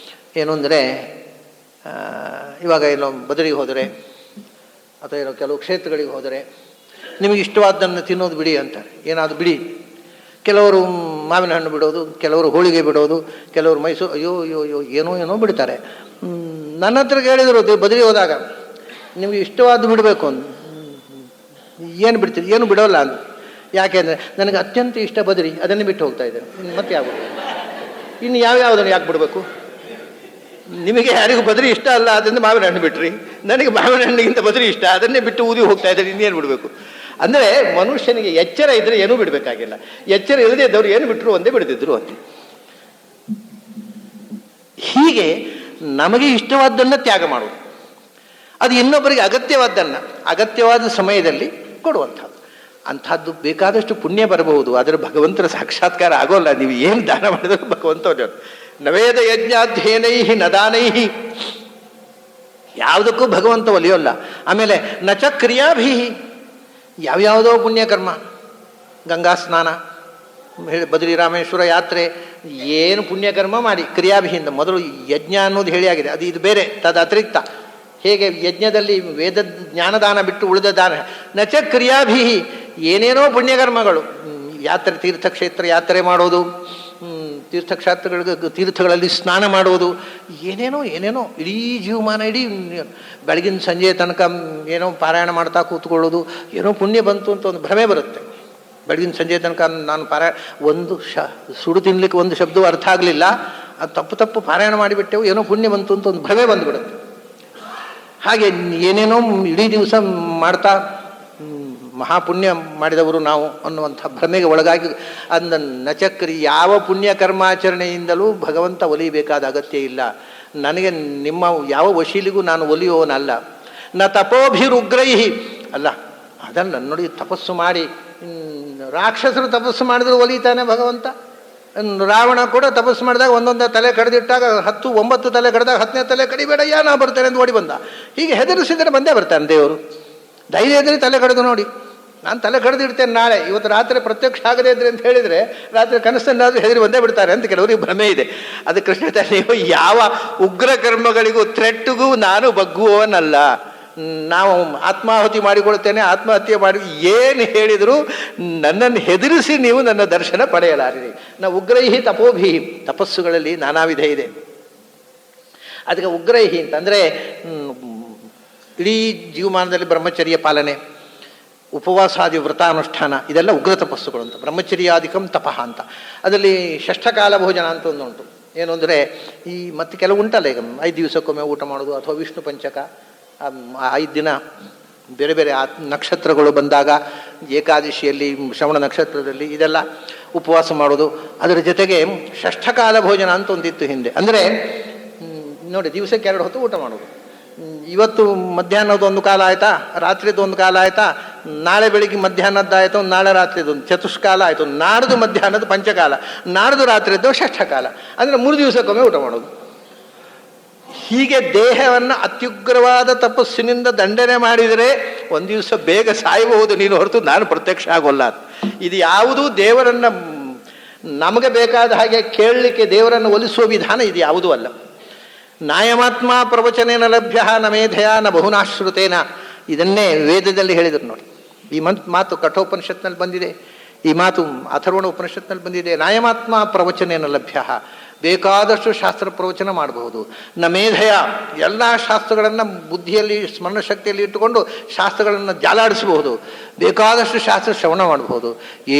ಏನು ಅಂದರೆ, ಇವಾಗ ಏನೋ ಬದರಿಗೆ ಹೋದರೆ ಅಥವಾ ಏನೋ ಕೆಲವು ಕ್ಷೇತ್ರಗಳಿಗೆ ಹೋದರೆ ನಿಮಗೆ ಇಷ್ಟವಾದ್ದನ್ನು ತಿನ್ನೋದು ಬಿಡಿ ಅಂತಾರೆ. ಏನಾದರೂ ಬಿಡಿ. ಕೆಲವರು ಮಾವಿನ ಹಣ್ಣು ಬಿಡೋದು, ಕೆಲವರು ಹೋಳಿಗೆ ಬಿಡೋದು, ಕೆಲವರು ಮೈಸೂರು, ಅಯ್ಯೋ ಅಯ್ಯೋ ಅಯ್ಯೋ ಏನೋ ಬಿಡ್ತಾರೆ. ನನ್ನ ಹತ್ರ ಕೇಳಿದರು ಬದರಿಗೆ ಹೋದಾಗ, ನಿಮಗೆ ಇಷ್ಟವಾದ್ದು ಬಿಡಬೇಕು ಅಂತ. ಏನು ಬಿಡ್ತೀರಿ? ಏನು ಬಿಡೋಲ್ಲ ಅಂತ. ಯಾಕೆಂದರೆ ನನಗೆ ಅತ್ಯಂತ ಇಷ್ಟ ಬದರಿ, ಅದನ್ನೇ ಬಿಟ್ಟು ಹೋಗ್ತಾ ಇದ್ದೇನೆ. ಮತ್ತೆ ಯಾವುದು ಇನ್ನು ಯಾವ್ಯಾವುದನ್ನು ಯಾಕೆ ಬಿಡಬೇಕು? ನಿಮಗೆ ಯಾರಿಗೂ ಬದರಿ ಇಷ್ಟ ಅಲ್ಲ, ಅದರಿಂದ ಮಾವಿನ ಹಣ್ಣು ಬಿಟ್ರಿ. ನನಗೆ ಮಾವಿನ ಹಣ್ಣಿಗಿಂತ ಬದರಿ ಇಷ್ಟ, ಅದನ್ನೇ ಬಿಟ್ಟು ಊದಿ ಹೋಗ್ತಾ ಇದ್ದಾರೆ. ಇನ್ನೇನು ಬಿಡಬೇಕು? ಅಂದರೆ ಮನುಷ್ಯನಿಗೆ ಎಚ್ಚರ ಇದ್ದರೆ ಏನೂ ಬಿಡಬೇಕಾಗಿಲ್ಲ. ಎಚ್ಚರ ಇಲ್ಲದೆ ಇದ್ದವ್ರು ಏನು ಬಿಟ್ಟರು ಒಂದೇ ಬಿಡ್ತಿದ್ರು ಅಂತ. ಹೀಗೆ ನಮಗೆ ಇಷ್ಟವಾದ್ದನ್ನು ತ್ಯಾಗ ಮಾಡುವುದು, ಅದು ಇನ್ನೊಬ್ಬರಿಗೆ ಅಗತ್ಯವಾದ ಸಮಯದಲ್ಲಿ ಕೊಡುವಂಥದ್ದು. ಅಂಥದ್ದು ಬೇಕಾದಷ್ಟು ಪುಣ್ಯ ಬರಬಹುದು, ಆದರೆ ಭಗವಂತನ ಸಾಕ್ಷಾತ್ಕಾರ ಆಗೋಲ್ಲ. ನೀವು ಏನು ದಾನ ಮಾಡಿದರೂ ಭಗವಂತ ನವೇದ ಯಜ್ಞಾಧ್ಯಯನೈಹಿ ನದಾನೈಹಿ, ಯಾವುದಕ್ಕೂ ಭಗವಂತ ಒಲಿಯೋಲ್ಲ. ಆಮೇಲೆ ನಚ ಕ್ರಿಯಾಭೀಹಿ, ಯಾವ್ಯಾವುದೋ ಪುಣ್ಯಕರ್ಮ, ಗಂಗಾ ಸ್ನಾನ, ಬದ್ರಿ ರಾಮೇಶ್ವರ ಯಾತ್ರೆ, ಏನು ಪುಣ್ಯಕರ್ಮ ಮಾಡಿ ಕ್ರಿಯಾಭಿಹಿಂದ. ಮೊದಲು ಯಜ್ಞ ಅನ್ನೋದು ಹೇಳಿ ಆಗಿದೆ, ಅದು ಇದು ಬೇರೆ, ತದ ಅತಿರಿಕ್ತ. ಹೇಗೆ ಯಜ್ಞದಲ್ಲಿ ವೇದ ಜ್ಞಾನದಾನ ಬಿಟ್ಟು ಉಳಿದ ದಾನ, ನಚ ಕ್ರಿಯಾಭಿಹಿ, ಏನೇನೋ ಪುಣ್ಯಕರ್ಮಗಳು, ಯಾತ್ರೆ, ತೀರ್ಥಕ್ಷೇತ್ರ ಯಾತ್ರೆ ಮಾಡೋದು, ತೀರ್ಥಗಳಲ್ಲಿ ಸ್ನಾನ ಮಾಡೋದು, ಏನೇನೋ ಇಡೀ ಜೀವಮಾನ, ಇಡೀ ಬೆಳಗಿನ ಸಂಜೆ ತನಕ ಏನೋ ಪಾರಾಯಣ ಮಾಡ್ತಾ ಕೂತ್ಕೊಳ್ಳೋದು, ಏನೋ ಪುಣ್ಯ ಬಂತು ಅಂತ ಒಂದು ಭ್ರಮೆ ಬರುತ್ತೆ. ಬೆಳಗಿನ ಸಂಜೆ ತನಕ ನಾನು ಒಂದು ಸುಡು ತಿನ್ಲಿಕ್ಕೆ ಒಂದು ಶಬ್ದವೂ ಅರ್ಥ ಆಗಲಿಲ್ಲ, ಅದು ತಪ್ಪು ಪಾರಾಯಣ ಮಾಡಿಬಿಟ್ಟೆವು, ಏನೋ ಪುಣ್ಯ ಬಂತು ಅಂತ ಒಂದು ಭ್ರಮೆ ಬಂದುಬಿಡುತ್ತೆ. ಹಾಗೆ ಏನೇನೋ ಇಡೀ ದಿವಸ ಮಾಡ್ತಾ ಮಹಾಪುಣ್ಯ ಮಾಡಿದವರು ನಾವು ಅನ್ನುವಂಥ ಭ್ರಮೆಗೆ ಒಳಗಾಗಿ ಅಂದ ನಚಕ್ರಿ, ಯಾವ ಪುಣ್ಯ ಕರ್ಮಾಚರಣೆಯಿಂದಲೂ ಭಗವಂತ ಒಲಿಯಬೇಕಾದ ಅಗತ್ಯ ಇಲ್ಲ. ನನಗೆ ನಿಮ್ಮ ಯಾವ ವಶೀಲಿಗೂ ನಾನು ಒಲಿಯೋನಲ್ಲ. ನ ತಪೋಭಿರುಗ್ರೈಹಿ, ಅಲ್ಲ, ಅದನ್ನು ನೋಡಿ ತಪಸ್ಸು ಮಾಡಿ, ರಾಕ್ಷಸರು ತಪಸ್ಸು ಮಾಡಿದ್ರು ಒಲಿತಾನೆ ಭಗವಂತ. ರಾವಣ ಕೂಡ ತಪಸ್ಸು ಮಾಡಿದಾಗ ಒಂದೊಂದೇ ತಲೆ ಕಡಿದಿಟ್ಟಾಗ 9 ತಲೆ ಕಡಿದಾಗ 10ನೇ ತಲೆ ಕಡಿಬೇಡಯ್ಯ, ನಾ ಬರ್ತೇನೆ ಅಂತ ಓಡಿ ಬಂದ. ಹೀಗೆ ಹೆದರಿಸಿದರೆ ಬಂದೇ ಬರ್ತಾನೆ ದೇವರು. ಧೈರ್ಯ ಇದ್ದರೆ ತಲೆ ಕಡಿದು ನೋಡಿ, ನಾನು ತಲೆ ಕಡಿದಿಡ್ತೇನೆ ನಾಳೆ, ಇವತ್ತು ರಾತ್ರಿ ಪ್ರತ್ಯಕ್ಷ ಆಗದೇ ಇದ್ರೆ ಅಂತ ಹೇಳಿದರೆ ರಾತ್ರಿ ಕನಸನ್ನಾದರೂ ಹೆದರಿ ಬಂದೇ ಬಿಡ್ತಾರೆ ಅಂತ ಕೆಲವರಿಗೆ ಭ್ರಮೆ ಇದೆ. ಅದು ಕೃಷ್ಣ ನೀವು ಯಾವ ಉಗ್ರ ಕರ್ಮಗಳಿಗೂ ಥ್ರೆಟ್ಗೂ ನಾನು ಬಗ್ಗುವವನಲ್ಲ. ನಾವು ಆತ್ಮಾಹುತಿ ಮಾಡಿಕೊಳ್ತೇನೆ, ಆತ್ಮಹತ್ಯೆ ಮಾಡಿ ಏನು ಹೇಳಿದರೂ ನನ್ನನ್ನು ಹೆದರಿಸಿ ನೀವು ನನ್ನ ದರ್ಶನ ಪಡೆಯಲಾರಿರಿ. ನಾವು ಉಗ್ರೈಹಿ ತಪೋಭಿಹಿ, ತಪಸ್ಸುಗಳಲ್ಲಿ ನಾನಾ ವಿಧ ಇದೆ. ಅದಕ್ಕೆ ಉಗ್ರೈಹಿ ಅಂತಂದರೆ ಇಡೀ ಜೀವಮಾನದಲ್ಲಿ ಬ್ರಹ್ಮಚರ್ಯ ಪಾಲನೆ, ಉಪವಾಸಾದಿ ವ್ರತಾನುಷ್ಠಾನ, ಇದೆಲ್ಲ ಉಗ್ರ ತಪಸ್ಸುಗಳು ಅಂತ. ಬ್ರಹ್ಮಚರ್ಯಾಧಿಕಂ ತಪಃ ಅಂತ. ಅದರಲ್ಲಿ ಷಷ್ಠಕಾಲ ಭೋಜನ ಅಂತ ಒಂದುಂಟು. ಏನು ಅಂದರೆ ಈ ಮತ್ತೆ ಕೆಲವು ಉಂಟಲ್ಲ, ಈಗ 5 ದಿವಸಕ್ಕೊಮ್ಮೆ ಊಟ ಮಾಡೋದು, ಅಥವಾ ವಿಷ್ಣು ಪಂಚಕ 5 ದಿನ ಬೇರೆ ಬೇರೆ ನಕ್ಷತ್ರಗಳು ಬಂದಾಗ, ಏಕಾದಶಿಯಲ್ಲಿ, ಶ್ರವಣ ನಕ್ಷತ್ರದಲ್ಲಿ ಇದೆಲ್ಲ ಉಪವಾಸ ಮಾಡೋದು. ಅದರ ಜೊತೆಗೆ ಷಷ್ಠಕಾಲ ಭೋಜನ ಅಂತ ಒಂದಿತ್ತು ಹಿಂದೆ. ಅಂದರೆ ನೋಡಿ, ದಿವಸಕ್ಕೆ 2 ಹೊತ್ತು ಊಟ ಮಾಡೋದು. ಇವತ್ತು ಮಧ್ಯಾಹ್ನದ ಒಂದು ಕಾಲ ಆಯಿತಾ, ರಾತ್ರಿದು ಒಂದು ಕಾಲ ಆಯಿತಾ, ನಾಳೆ ಬೆಳಿಗ್ಗೆ ಮಧ್ಯಾಹ್ನದ್ದಾಯಿತು, ನಾಳೆ ರಾತ್ರಿದು ಚತುಷ್ಕಾಲ ಆಯಿತು, ನಾಡ್ದು ಮಧ್ಯಾಹ್ನದ ಪಂಚಕಾಲ, ನಾಡ್ದು ರಾತ್ರಿದ್ದು ಷಷ್ಠಕಾಲ. ಅಂದರೆ 3 ದಿವಸಕ್ಕೊಮ್ಮೆ ಊಟ ಮಾಡೋದು. ಹೀಗೆ ದೇಹವನ್ನು ಅತ್ಯುಗ್ರವಾದ ತಪಸ್ಸಿನಿಂದ ದಂಡನೆ ಮಾಡಿದರೆ ಒಂದು ದಿವಸ ಬೇಗ ಸಾಯಬಹುದು ನೀನು, ಹೊರತು ನಾನು ಪ್ರತ್ಯಕ್ಷ ಆಗೋಲ್ಲ. ಇದು ಯಾವುದೂ ದೇವರನ್ನು ನಮಗೆ ಬೇಕಾದ ಹಾಗೆ ಕೇಳಲಿಕ್ಕೆ ದೇವರನ್ನು ಒಲಿಸುವ ವಿಧಾನ ಇದು ಯಾವುದೂ ಅಲ್ಲ. ನಾಯಮಾತ್ಮ ಪ್ರವಚನೇನ ಲಭ್ಯ ನ ಮೇಧಯ ನ ಬಹುನಾಶ್ರುತೇನ, ಇದನ್ನೇ ವೇದದಲ್ಲಿ ಹೇಳಿದರು ನೋಡಿ. ಈ ಮಾತು ಕಠೋಪನಿಷತ್ನಲ್ಲಿ ಬಂದಿದೆ, ಈ ಮಾತು ಅಥರ್ವಣ ಉಪನಿಷತ್ನಲ್ಲಿ ಬಂದಿದೆ. ನಾಯಮಾತ್ಮ ಪ್ರವಚನೇನ ಲಭ್ಯ, ಬೇಕಾದಷ್ಟು ಶಾಸ್ತ್ರ ಪ್ರವಚನ ಮಾಡಬಹುದು. ನ ಮೇಧಯ, ಎಲ್ಲ ಶಾಸ್ತ್ರಗಳನ್ನು ಬುದ್ಧಿಯಲ್ಲಿ ಸ್ಮರಣ ಶಕ್ತಿಯಲ್ಲಿ ಇಟ್ಟುಕೊಂಡು ಶಾಸ್ತ್ರಗಳನ್ನು ಜಾಲಾಡಿಸಬಹುದು, ಬೇಕಾದಷ್ಟು ಶಾಸ್ತ್ರ ಶ್ರವಣ ಮಾಡಬಹುದು.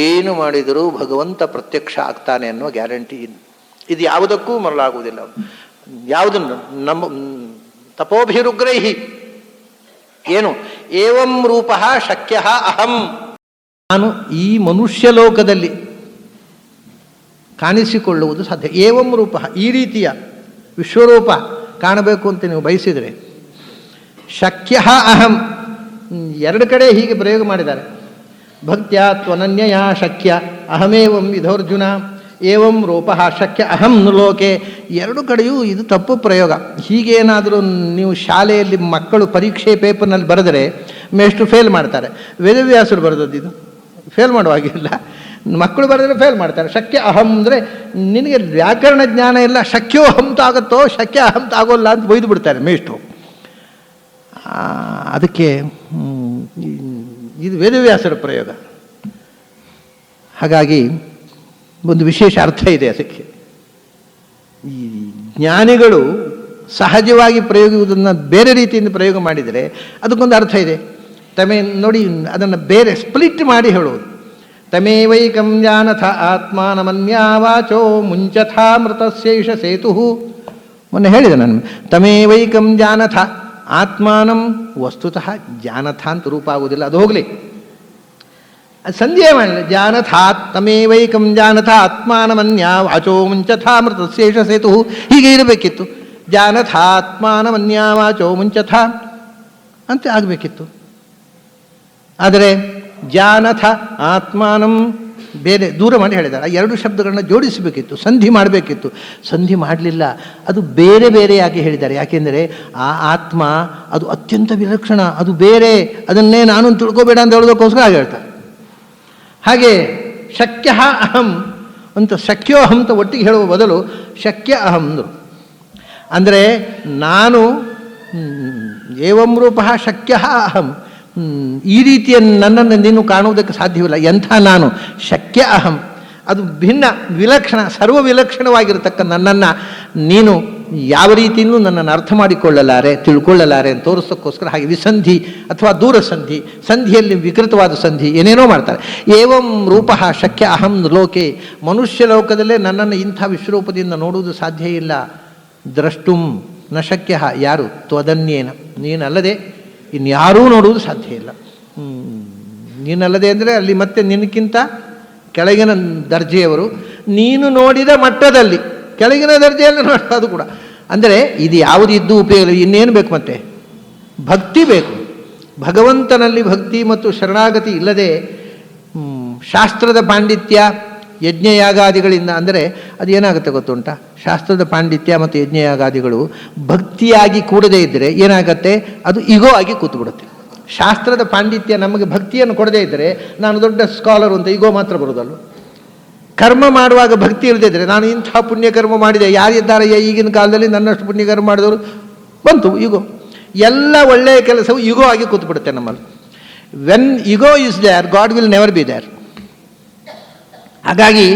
ಏನು ಮಾಡಿದರೂ ಭಗವಂತ ಪ್ರತ್ಯಕ್ಷ ಆಗ್ತಾನೆ ಅನ್ನುವ ಗ್ಯಾರಂಟಿ ಇದು ಯಾವುದಕ್ಕೂ ಮರಳಾಗುವುದಿಲ್ಲ. ಯಾವುದನ್ನು ನಮ್ಮ ತಪೋಭಿರುಗ್ರೈಹಿ ಏನು ಏವಂ ರೂಪ ಶಕ್ಯ ಅಹಂ, ನಾನು ಈ ಮನುಷ್ಯ ಲೋಕದಲ್ಲಿ ಕಾಣಿಸಿಕೊಳ್ಳುವುದು ಸಾಧ್ಯ. ಏವಂ ರೂಪ, ಈ ರೀತಿಯ ವಿಶ್ವರೂಪ ಕಾಣಬೇಕು ಅಂತ ನೀವು ಬಯಸಿದರೆ, ಶಕ್ಯ ಅಹಂ, ಎರಡು ಕಡೆ ಹೀಗೆ ಪ್ರಯೋಗ ಮಾಡಿದ್ದಾರೆ. ಭಕ್ತ್ಯಾ ತ್ವನನ್ಯಯ ಶಕ್ಯ ಅಹಮೇವಂ ವಿಧೋರ್ಜುನ ಏವಂ ರೂಪ ಶಕ್ಯ ಅಹಂ ಲೋಕೆ, ಎರಡು ಕಡೆಯೂ ಇದು ತಪ್ಪು ಪ್ರಯೋಗ. ಹೀಗೇನಾದರೂ ನೀವು ಶಾಲೆಯಲ್ಲಿ ಮಕ್ಕಳು ಪರೀಕ್ಷೆ ಪೇಪರ್ನಲ್ಲಿ ಬರೆದರೆ ಮೇಷ್ಟು ಫೇಲ್ ಮಾಡ್ತಾರೆ. ವೇದವ್ಯಾಸರು ಬರೆದದ್ದು ಇದು ಫೇಲ್ ಮಾಡುವಾಗಿಲ್ಲ, ಮಕ್ಕಳು ಬರೆದರೆ ಫೇಲ್ ಮಾಡ್ತಾರೆ. ಶಕ್ಯ ಅಹಂ ಅಂದರೆ ನಿನಗೆ ವ್ಯಾಕರಣ ಜ್ಞಾನ ಇಲ್ಲ, ಶಕ್ಯೋ ಅಹಂತ ಆಗುತ್ತೋ ಶಕ್ಯ ಅಹಂತ ಆಗೋಲ್ಲ ಅಂತ ಬೈದು ಬಿಡ್ತಾರೆ ಮೇಷ್ಟು. ಅದಕ್ಕೆ ಇದು ವೇದವ್ಯಾಸರ ಪ್ರಯೋಗ. ಹಾಗಾಗಿ ಒಂದು ವಿಶೇಷ ಅರ್ಥ ಇದೆ ಅದಕ್ಕೆ. ಈ ಜ್ಞಾನಿಗಳು ಸಹಜವಾಗಿ ಪ್ರಯೋಗಿಸುವುದನ್ನು ಬೇರೆ ರೀತಿಯಿಂದ ಪ್ರಯೋಗ ಮಾಡಿದರೆ ಅದಕ್ಕೊಂದು ಅರ್ಥ ಇದೆ. ನೋಡಿ, ಅದನ್ನು ಬೇರೆ ಸ್ಪ್ಲಿಟ್ ಮಾಡಿ ಹೇಳುವುದು. ತಮೇವೈಕಂ ಜಾನಥ ಆತ್ಮಾನಮನ್ಯಾ ವಾಚೋ ಮುಂಚಥಾ ಮೃತಸ್ಯೈಷ ಸೇತು. ಮೊನ್ನೆ ಹೇಳಿದೆ ನಾನು, ತಮೇವೈಕಂ ಜಾನಥ ಆತ್ಮಾನಂ, ವಸ್ತುತಃ ಜಾನಥ ಅಂತ ರೂಪ ಆಗುವುದಿಲ್ಲ, ಅದು ಹೋಗಲಿ, ಸಂಧ್ಯೆ ಮಾಡಲಿ. ಜಾನಥಾತ್ ತಮೇವೈಕಂ ಜಾನಥ ಆತ್ಮಾನಮನ್ಯಾ ವಾಚೋ ಮುಂಚಥಾ ಮೃತಸ್ಯೈಷ ಸೇತು, ಹೀಗೆ ಇರಬೇಕಿತ್ತು. ಜಾನಥಾತ್ಮಾನಮನ್ಯಾ ವಾಚೋ ಮುಂಚಥಾ ಅಂತ ಆಗಬೇಕಿತ್ತು. ಆದರೆ ಜಾನಥ ಆತ್ಮಾನಂ ಬೇರೆ ದೂರ ಮಾಡಿ ಹೇಳಿದ್ದಾರೆ. ಆ ಎರಡು ಶಬ್ದಗಳನ್ನ ಜೋಡಿಸಬೇಕಿತ್ತು, ಸಂಧಿ ಮಾಡಬೇಕಿತ್ತು. ಸಂಧಿ ಮಾಡಲಿಲ್ಲ, ಅದು ಬೇರೆ ಬೇರೆಯಾಗಿ ಹೇಳಿದ್ದಾರೆ. ಯಾಕೆಂದರೆ ಆ ಆತ್ಮ ಅದು ಅತ್ಯಂತ ವಿಲಕ್ಷಣ, ಅದು ಬೇರೆ, ಅದನ್ನೇ ನಾನು ತಿಳ್ಕೋಬೇಡ ಅಂತ ಹೇಳೋದಕ್ಕೋಸ್ಕರ ಹಾಗೆ ಹೇಳ್ತಾರೆ. ಹಾಗೆ ಶಕ್ಯ ಅಹಂ ಅಂತ ಶಕ್ಯೋ ಅಹಂ ಅಂತ ಒಟ್ಟಿಗೆ ಹೇಳುವ ಬದಲು ಶಕ್ಯ ಅಹಂ ಅಂದರು. ಅಂದರೆ ನಾನು ಏವಂ ರೂಪ ಶಕ್ಯ ಅಹಂ, ಈ ರೀತಿಯ ನನ್ನನ್ನು ನೀನು ಕಾಣುವುದಕ್ಕೆ ಸಾಧ್ಯವಿಲ್ಲ. ಎಂಥ ನಾನು ಶಕ್ಯ ಅಹಂ, ಅದು ಭಿನ್ನ ವಿಲಕ್ಷಣ, ಸರ್ವ ವಿಲಕ್ಷಣವಾಗಿರತಕ್ಕ ನನ್ನನ್ನು ನೀನು ಯಾವ ರೀತಿಯೂ ನನ್ನನ್ನು ಅರ್ಥ ಮಾಡಿಕೊಳ್ಳಲಾರೆ, ತಿಳ್ಕೊಳ್ಳಲಾರೆ ಅಂತ ತೋರಿಸೋಕ್ಕೋಸ್ಕರ ಹಾಗೆ ವಿಸಂಧಿ ಅಥವಾ ದೂರ ಸಂಧಿ, ಸಂಧಿಯಲ್ಲಿ ವಿಕೃತವಾದ ಸಂಧಿ ಏನೇನೋ ಮಾಡ್ತಾರೆ. ಏವಂ ರೂಪ ಶಕ್ಯ ಅಹಂ ಲೋಕೆ, ಮನುಷ್ಯ ಲೋಕದಲ್ಲೇ ನನ್ನನ್ನು ಇಂಥ ವಿಶ್ವರೂಪದಿಂದ ನೋಡುವುದು ಸಾಧ್ಯ ಇಲ್ಲ. ದ್ರಷ್ಟುಂ ನ ಶಕ್ಯ, ಯಾರು ತ್ವದನ್ಯೇನ, ನೀನಲ್ಲದೆ ಇನ್ಯಾರೂ ನೋಡುವುದು ಸಾಧ್ಯ ಇಲ್ಲ. ನೀನಲ್ಲದೆ ಅಂದರೆ ಅಲ್ಲಿ ಮತ್ತೆ ನಿನಕ್ಕಿಂತ ಕೆಳಗಿನ ದರ್ಜೆಯವರು, ನೀನು ನೋಡಿದ ಮಟ್ಟದಲ್ಲಿ ಕೆಳಗಿನ ದರ್ಜೆಯಲ್ಲಿ ನೋಡೋದು ಕೂಡ. ಅಂದರೆ ಇದು ಯಾವುದು ಇದ್ದು ಉಪಯೋಗ, ಇನ್ನೇನು ಬೇಕು? ಮತ್ತೆ ಭಕ್ತಿ ಬೇಕು. ಭಗವಂತನಲ್ಲಿ ಭಕ್ತಿ ಮತ್ತು ಶರಣಾಗತಿ ಇಲ್ಲದೆ ಶಾಸ್ತ್ರದ ಪಾಂಡಿತ್ಯ ಯಜ್ಞಯಾಗಾದಿಗಳಿಂದ, ಅಂದರೆ ಅದು ಏನಾಗುತ್ತೆ ಗೊತ್ತುಂಟಾ? ಶಾಸ್ತ್ರದ ಪಾಂಡಿತ್ಯ ಮತ್ತು ಯಜ್ಞಯಾಗಾದಿಗಳು ಭಕ್ತಿಯಾಗಿ ಕೂಡದೇ ಇದ್ದರೆ ಏನಾಗತ್ತೆ? ಅದು ಈಗೋ ಆಗಿ ಕೂತ್ಬಿಡುತ್ತೆ. ಶಾಸ್ತ್ರದ ಪಾಂಡಿತ್ಯ ನಮಗೆ ಭಕ್ತಿಯನ್ನು ಕೊಡದೇ ಇದ್ದರೆ ನಾನು ದೊಡ್ಡ ಸ್ಕಾಲರು ಅಂತ ಈಗೋ ಮಾತ್ರ ಬರೋದಲ್ವ. ಕರ್ಮ ಮಾಡುವಾಗ ಭಕ್ತಿ ಇಲ್ಲದಿದ್ದರೆ ನಾನು ಇಂಥ ಪುಣ್ಯಕರ್ಮ ಮಾಡಿದೆ, ಯಾರಿದ್ದಾರೆ ಈಗಿನ ಕಾಲದಲ್ಲಿ ನನ್ನಷ್ಟು ಪುಣ್ಯಕರ್ಮ ಮಾಡಿದವರು ಬಂತು ಈಗೋ. ಎಲ್ಲ ಒಳ್ಳೆಯ ಕೆಲಸವು ಈಗೋ ಆಗಿ ಕೂತ್ಬಿಡುತ್ತೆ ನಮ್ಮಲ್ಲಿ. When ego is there, God will never be there. ಹಾಗಾಗಿ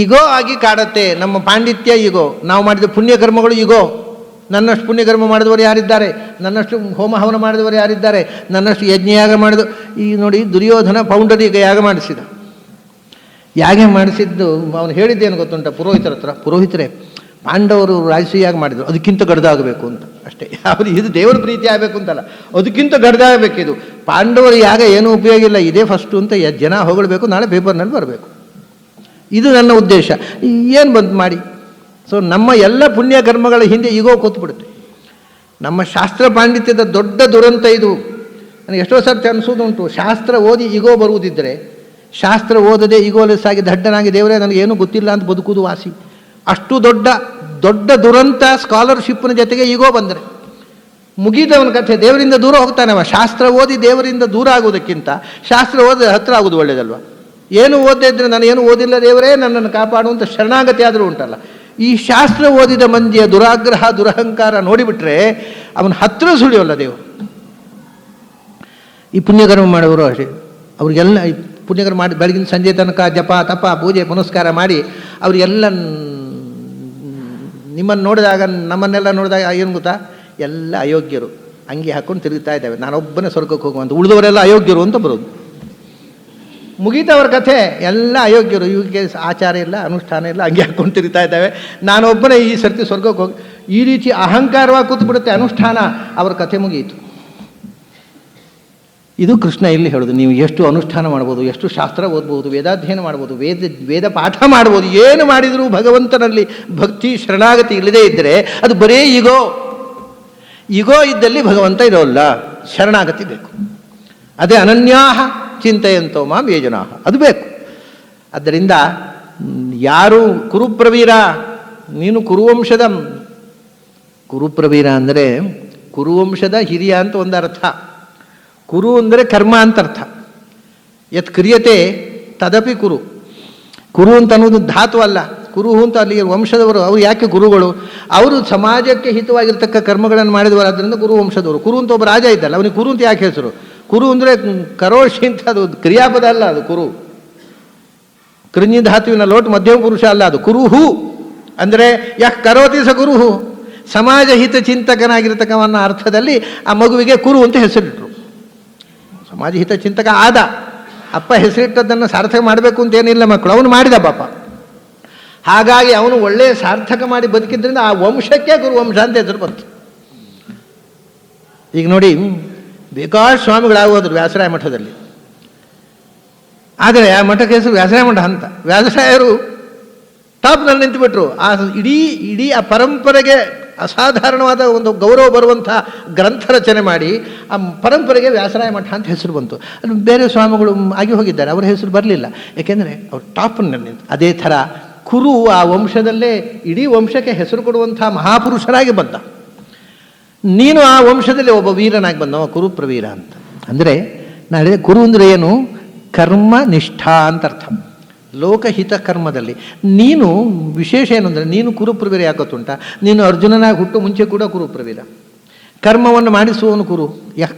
ಈಗೋ ಆಗಿ ಕಾಡತ್ತೆ ನಮ್ಮ ಪಾಂಡಿತ್ಯ. ಈಗೋ ನಾವು ಮಾಡಿದ ಪುಣ್ಯಕರ್ಮಗಳು ಈಗೋ. ನನ್ನಷ್ಟು ಪುಣ್ಯಕರ್ಮ ಮಾಡಿದವರು ಯಾರಿದ್ದಾರೆ? ನನ್ನಷ್ಟು ಹೋಮ ಹವನ ಮಾಡಿದವರು ಯಾರಿದ್ದಾರೆ? ನನ್ನಷ್ಟು ಯಜ್ಞಯಾಗ ಮಾಡಿದ, ಈ ನೋಡಿ ದುರ್ಯೋಧನ ಪೌಂಡರೀಗ ಯಾಗ ಮಾಡಿಸಿದ. ಯಾಗ ಮಾಡಿಸಿದ್ದು ಅವನು ಹೇಳಿದ್ದೇನು ಗೊತ್ತುಂಟ ಪುರೋಹಿತರ ಹತ್ರ? ಪುರೋಹಿತರೇ, ಪಾಂಡವರು ರಾಜಸೂಯಾಗ ಮಾಡಿದರು, ಅದಕ್ಕಿಂತ ಗಡ್ದಾಗಬೇಕು ಅಂತ ಅಷ್ಟೇ. ಅವರು ಇದು ದೇವರ ಪ್ರೀತಿ ಆಗಬೇಕು ಅಂತಲ್ಲ, ಅದಕ್ಕಿಂತ ಗಡ್ದಾಗಬೇಕಿದು. ಪಾಂಡವರು ಯಾಗ ಏನೂ ಉಪಯೋಗ ಇಲ್ಲ, ಇದೇ ಫಸ್ಟು ಅಂತ ಜನ ಹೊಗಳಬೇಕು, ನಾಳೆ ಪೇಪರ್ನಲ್ಲಿ ಬರಬೇಕು. ಇದು ನನ್ನ ಉದ್ದೇಶ. ಏನು ಬಂತು ಮಾಡಿ? ಸೊ ನಮ್ಮ ಎಲ್ಲ ಪುಣ್ಯಕರ್ಮಗಳ ಹಿಂದೆ ಈಗೋ ಕೂತ್ಬಿಡುತ್ತೆ. ನಮ್ಮ ಶಾಸ್ತ್ರ ಪಾಂಡಿತ್ಯದ ದೊಡ್ಡ ದುರಂತ ಇದು. ನನಗೆ ಎಷ್ಟೋ ಸರ್ತಿ ಅನಿಸೋದುಂಟು, ಶಾಸ್ತ್ರ ಓದಿ ಈಗೋ ಬರುವುದಿದ್ದರೆ, ಶಾಸ್ತ್ರ ಓದದೆ ಈಗೋಲೆಸ್ ಆಗಿ ದಡ್ಡನಾಗಿ ದೇವರೇ ನನಗೇನು ಗೊತ್ತಿಲ್ಲ ಅಂತ ಬದುಕುವುದು ವಾಸಿ. ಅಷ್ಟು ದೊಡ್ಡ ದೊಡ್ಡ ದುರಂತ ಸ್ಕಾಲರ್ಶಿಪ್ನ ಜೊತೆಗೆ ಈಗೋ ಬಂದರೆ ಮುಗೀತವನ ಕಥೆ. ದೇವರಿಂದ ದೂರ ಹೋಗ್ತಾನೆ ಅವ. ಶಾಸ್ತ್ರ ಓದಿ ದೇವರಿಂದ ದೂರ ಆಗುವುದಕ್ಕಿಂತ ಶಾಸ್ತ್ರ ಓದಿ ಹತ್ತಿರ ಆಗೋದು ಒಳ್ಳೆಯದಲ್ವ? ಏನು ಓದದೇ ಇದ್ದರೆ ನಾನು ಏನು ಓದಿಲ್ಲ ದೇವರೇ ನನ್ನನ್ನು ಕಾಪಾಡುವಂಥ ಶರಣಾಗತಿ ಆದರೂ ಉಂಟಲ್ಲ. ಈ ಶಾಸ್ತ್ರ ಓದಿದ ಮಂದಿಯ ದುರಾಗ್ರಹ ದುರಹಂಕಾರ ನೋಡಿಬಿಟ್ರೆ ಅವನ ಹತ್ತಿರ ಸುಳಿಯೋಲ್ಲ ದೇವರು. ಈ ಪುಣ್ಯಕರ್ಮ ಮಾಡೋರು ಅಷ್ಟೇ, ಅವ್ರಿಗೆಲ್ಲ ಈ ಪುಣ್ಯಕರ್ಮ ಮಾಡಿ ಬೆಳಗಿನ ಸಂಜೆ ತನಕ ಜಪ ತಪ ಪೂಜೆ ಪುನಸ್ಕಾರ ಮಾಡಿ ಅವರಿಗೆಲ್ಲ ನಿಮ್ಮನ್ನು ನೋಡಿದಾಗ ನಮ್ಮನ್ನೆಲ್ಲ ನೋಡಿದಾಗ ಏನು ಗೊತ್ತಾ, ಎಲ್ಲ ಅಯೋಗ್ಯರು ಅಂಗಿ ಹಾಕ್ಕೊಂಡು ತಿರುಗ್ತಾ ಇದ್ದಾವೆ, ನಾನೊಬ್ಬನೇ ಸ್ವರ್ಗಕ್ಕೆ ಹೋಗುವಂತ, ಉಳಿದವರೆಲ್ಲ ಅಯೋಗ್ಯರು ಅಂತ ಬರೋದು. ಮುಗೀತವ್ರ ಕಥೆ, ಎಲ್ಲ ಅಯೋಗ್ಯರು, ಇವಕ್ಕೆ ಆಚಾರ ಇಲ್ಲ ಅನುಷ್ಠಾನ ಇಲ್ಲ, ಅಂಗಿ ಹಾಕ್ಕೊಂಡು ತಿರುಗ್ತಾ ಇದ್ದಾವೆ, ನಾನೊಬ್ಬನೇ ಈ ಸರ್ತಿ ಸ್ವರ್ಗಕ್ಕೆ ಹೋಗಿ, ಈ ರೀತಿ ಅಹಂಕಾರವಾಗಿ ಕೂತ್ಬಿಡುತ್ತೆ ಅನುಷ್ಠಾನ, ಅವ್ರ ಕಥೆ ಮುಗಿಯಿತು. ಇದು ಕೃಷ್ಣ ಇಲ್ಲಿ ಹೇಳೋದು. ನೀವು ಎಷ್ಟು ಅನುಷ್ಠಾನ ಮಾಡ್ಬೋದು, ಎಷ್ಟು ಶಾಸ್ತ್ರ ಓದ್ಬೋದು, ವೇದಾಧ್ಯಯನ ಮಾಡ್ಬೋದು, ವೇದ ಪಾಠ ಮಾಡ್ಬೋದು, ಏನು ಮಾಡಿದರೂ ಭಗವಂತನಲ್ಲಿ ಭಕ್ತಿ ಶರಣಾಗತಿ ಇಲ್ಲದೇ ಇದ್ದರೆ ಅದು ಬರೇ ಈಗೋ ಇದ್ದಲ್ಲಿ ಭಗವಂತ ಇರೋಲ್ಲ. ಶರಣಾಗತಿ ಬೇಕು. ಅದೇ ಅನನ್ಯಾಹ ಚಿಂತೆಯಂತೋ ಮಾಂ ಯೇ ಜನಾಃ, ಅದು ಬೇಕು. ಆದ್ದರಿಂದ ಯಾರು ಕುರುಪ್ರವೀರ, ನೀನು ಕುರುವಂಶದ, ಕುರುಪ್ರವೀರ ಅಂದರೆ ಕುರುವಂಶದ ಹಿರಿಯ ಅಂತ ಒಂದು ಅರ್ಥ. ಕುರು ಅಂದರೆ ಕರ್ಮ ಅಂತ ಅರ್ಥ. ಯತ್ ಕ್ರಿಯತೆ ತದಪಿ ಕುರು. ಕುರು ಅಂತ ಅನ್ನೋದು ಧಾತು ಅಲ್ಲ, ಕುರು ಅಂತ ಅಲ್ಲಿ ವಂಶದವರು. ಅವರು ಯಾಕೆ ಗುರುಗಳು? ಅವರು ಸಮಾಜಕ್ಕೆ ಹಿತವಾಗಿರ್ತಕ್ಕ ಕರ್ಮಗಳನ್ನು ಮಾಡಿದವರು, ಅದರಿಂದ ಕುರು ವಂಶದವರು. ಕುರು ಅಂತ ಒಬ್ಬ ರಾಜ ಇದ್ದಲ್ಲ, ಅವನಿಗೆ ಕುರು ಅಂತ ಯಾಕೆ ಹೆಸರು? ಕುರು ಅಂದರೆ ಕರೋಷಿ ಅಂತ, ಅದು ಕ್ರಿಯಾಪದ ಅಲ್ಲ, ಅದು ಕುರು. ಕೃಂಜಿ ಧಾತುವಿನ ಲೋಟ್ ಮಧ್ಯಮ ಪುರುಷ ಅಲ್ಲ, ಅದು ಕುರುಹು ಅಂದರೆ ಯಾಕೆ ಕರೋತಿ ಸ ಗುರುಹು, ಸಮಾಜ ಹಿತ ಚಿಂತಕನಾಗಿರ್ತಕ್ಕವನ್ನ ಅರ್ಥದಲ್ಲಿ ಆ ಮಗುವಿಗೆ ಕುರು ಅಂತ ಹೆಸರಿಟ್ರು. ಸಮಾಜ ಹಿತ ಚಿಂತಕ ಆದ, ಅಪ್ಪ ಹೆಸರಿಟ್ಟದ್ದನ್ನು ಸಾರ್ಥಕ ಮಾಡಬೇಕು ಅಂತ ಏನಿಲ್ಲ ಮಕ್ಕಳು, ಅವನು ಮಾಡಿದ ಪಾಪ. ಹಾಗಾಗಿ ಅವನು ಒಳ್ಳೆಯ ಸಾರ್ಥಕ ಮಾಡಿ ಬದುಕಿದ್ರಿಂದ ಆ ವಂಶಕ್ಕೆ ಗುರುವಂಶ ಅಂತ ಹೆಸರು ಬಂತು. ಈಗ ನೋಡಿ, ಬೇಕಾದ ಸ್ವಾಮಿಗಳಾಗೋದ್ರು ವ್ಯಾಸರಾಯ ಮಠದಲ್ಲಿ, ಆದರೆ ಆ ಮಠಕ್ಕೆ ಹೆಸರು ವ್ಯಾಸರಾಯ ಮಠ ಅಂತ. ವ್ಯಾಸರಾಯರು ಟಾಪ್ನಲ್ಲಿ ನಿಂತುಬಿಟ್ರು. ಆ ಇಡೀ ಆ ಪರಂಪರೆಗೆ ಅಸಾಧಾರಣವಾದ ಒಂದು ಗೌರವ ಬರುವಂಥ ಗ್ರಂಥ ರಚನೆ ಮಾಡಿ ಆ ಪರಂಪರೆಗೆ ವ್ಯಾಸರಾಯ ಮಠ ಅಂತ ಹೆಸರು ಬಂತು. ಅಲ್ಲಿ ಬೇರೆ ಸ್ವಾಮಿಗಳು ಆಗಿ ಹೋಗಿದ್ದಾರೆ, ಅವರ ಹೆಸರು ಬರಲಿಲ್ಲ, ಯಾಕೆಂದರೆ ಅವರು ಟಾಪ್ನಲ್ಲಿ ನಿಂತು. ಅದೇ ಥರ ಕುರು ಆ ವಂಶದಲ್ಲೇ ಇಡೀ ವಂಶಕ್ಕೆ ಹೆಸರು ಕೊಡುವಂಥ ಮಹಾಪುರುಷರಾಗಿ ಬಂದ. ನೀನು ಆ ವಂಶದಲ್ಲಿ ಒಬ್ಬ ವೀರನಾಗಿ ಬಂದವ, ಕುರುಪ್ರವೀರ ಅಂತ. ಅಂದರೆ ನಾಳೆ ಕುರು ಅಂದರೆ ಏನು? ಕರ್ಮ ನಿಷ್ಠಾ ಅಂತ ಅರ್ಥ. ಲೋಕಹಿತ ಕರ್ಮದಲ್ಲಿ ನೀನು ವಿಶೇಷ ಏನು ಅಂದರೆ, ನೀನು ಕುರುಪ್ರವೀರ ಯಾಕತ್ತುಂಟ, ನೀನು ಅರ್ಜುನನಾಗಿ ಹುಟ್ಟು ಮುಂಚೆ ಕೂಡ ಕುರುಪ್ರವೀರ. ಕರ್ಮವನ್ನು ಮಾಡಿಸುವವನು ಕುರು.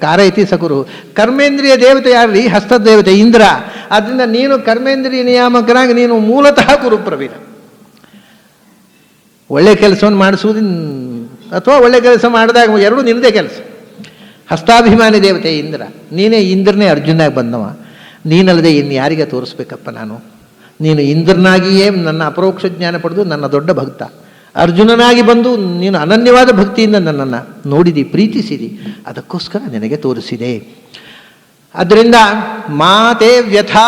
ಕಾರಯತಿ ಸ ಕುರು. ಕರ್ಮೇಂದ್ರಿಯ ದೇವತೆ ಯಾರ್ರಿ? ಹಸ್ತದೇವತೆ ಇಂದ್ರ. ಆದ್ದರಿಂದ ನೀನು ಕರ್ಮೇಂದ್ರಿಯ ನಿಯಾಮಕನಾಗಿ ನೀನು ಮೂಲತಃ ಕುರುಪ್ರವೀರ. ಒಳ್ಳೆ ಕೆಲಸವನ್ನು ಮಾಡಿಸುವುದು ಅಥವಾ ಒಳ್ಳೆ ಕೆಲಸ ಮಾಡಿದಾಗ ಎರಡೂ ನಿನ್ನದೇ ಕೆಲಸ. ಹಸ್ತಾಭಿಮಾನಿ ದೇವತೆ ಇಂದ್ರ, ನೀನೇ ಇಂದ್ರನೇ ಅರ್ಜುನಾಗಿ ಬಂದವ. ನೀನಲ್ಲದೆ ಇನ್ನು ಯಾರಿಗೆ ತೋರಿಸ್ಬೇಕಪ್ಪ ನಾನು? ನೀನು ಇಂದ್ರನಾಗಿಯೇ ನನ್ನ ಅಪರೋಕ್ಷ ಜ್ಞಾನ ಪಡೆದು ನನ್ನ ದೊಡ್ಡ ಭಕ್ತ. ಅರ್ಜುನನಾಗಿ ಬಂದು ನೀನು ಅನನ್ಯವಾದ ಭಕ್ತಿಯಿಂದ ನನ್ನನ್ನು ನೋಡಿದಿ, ಪ್ರೀತಿಸಿದಿ, ಅದಕ್ಕೋಸ್ಕರ ನಿನಗೆ ತೋರಿಸಿದೆ. ಅದರಿಂದ ಮಾತೇ ವ್ಯಥಾ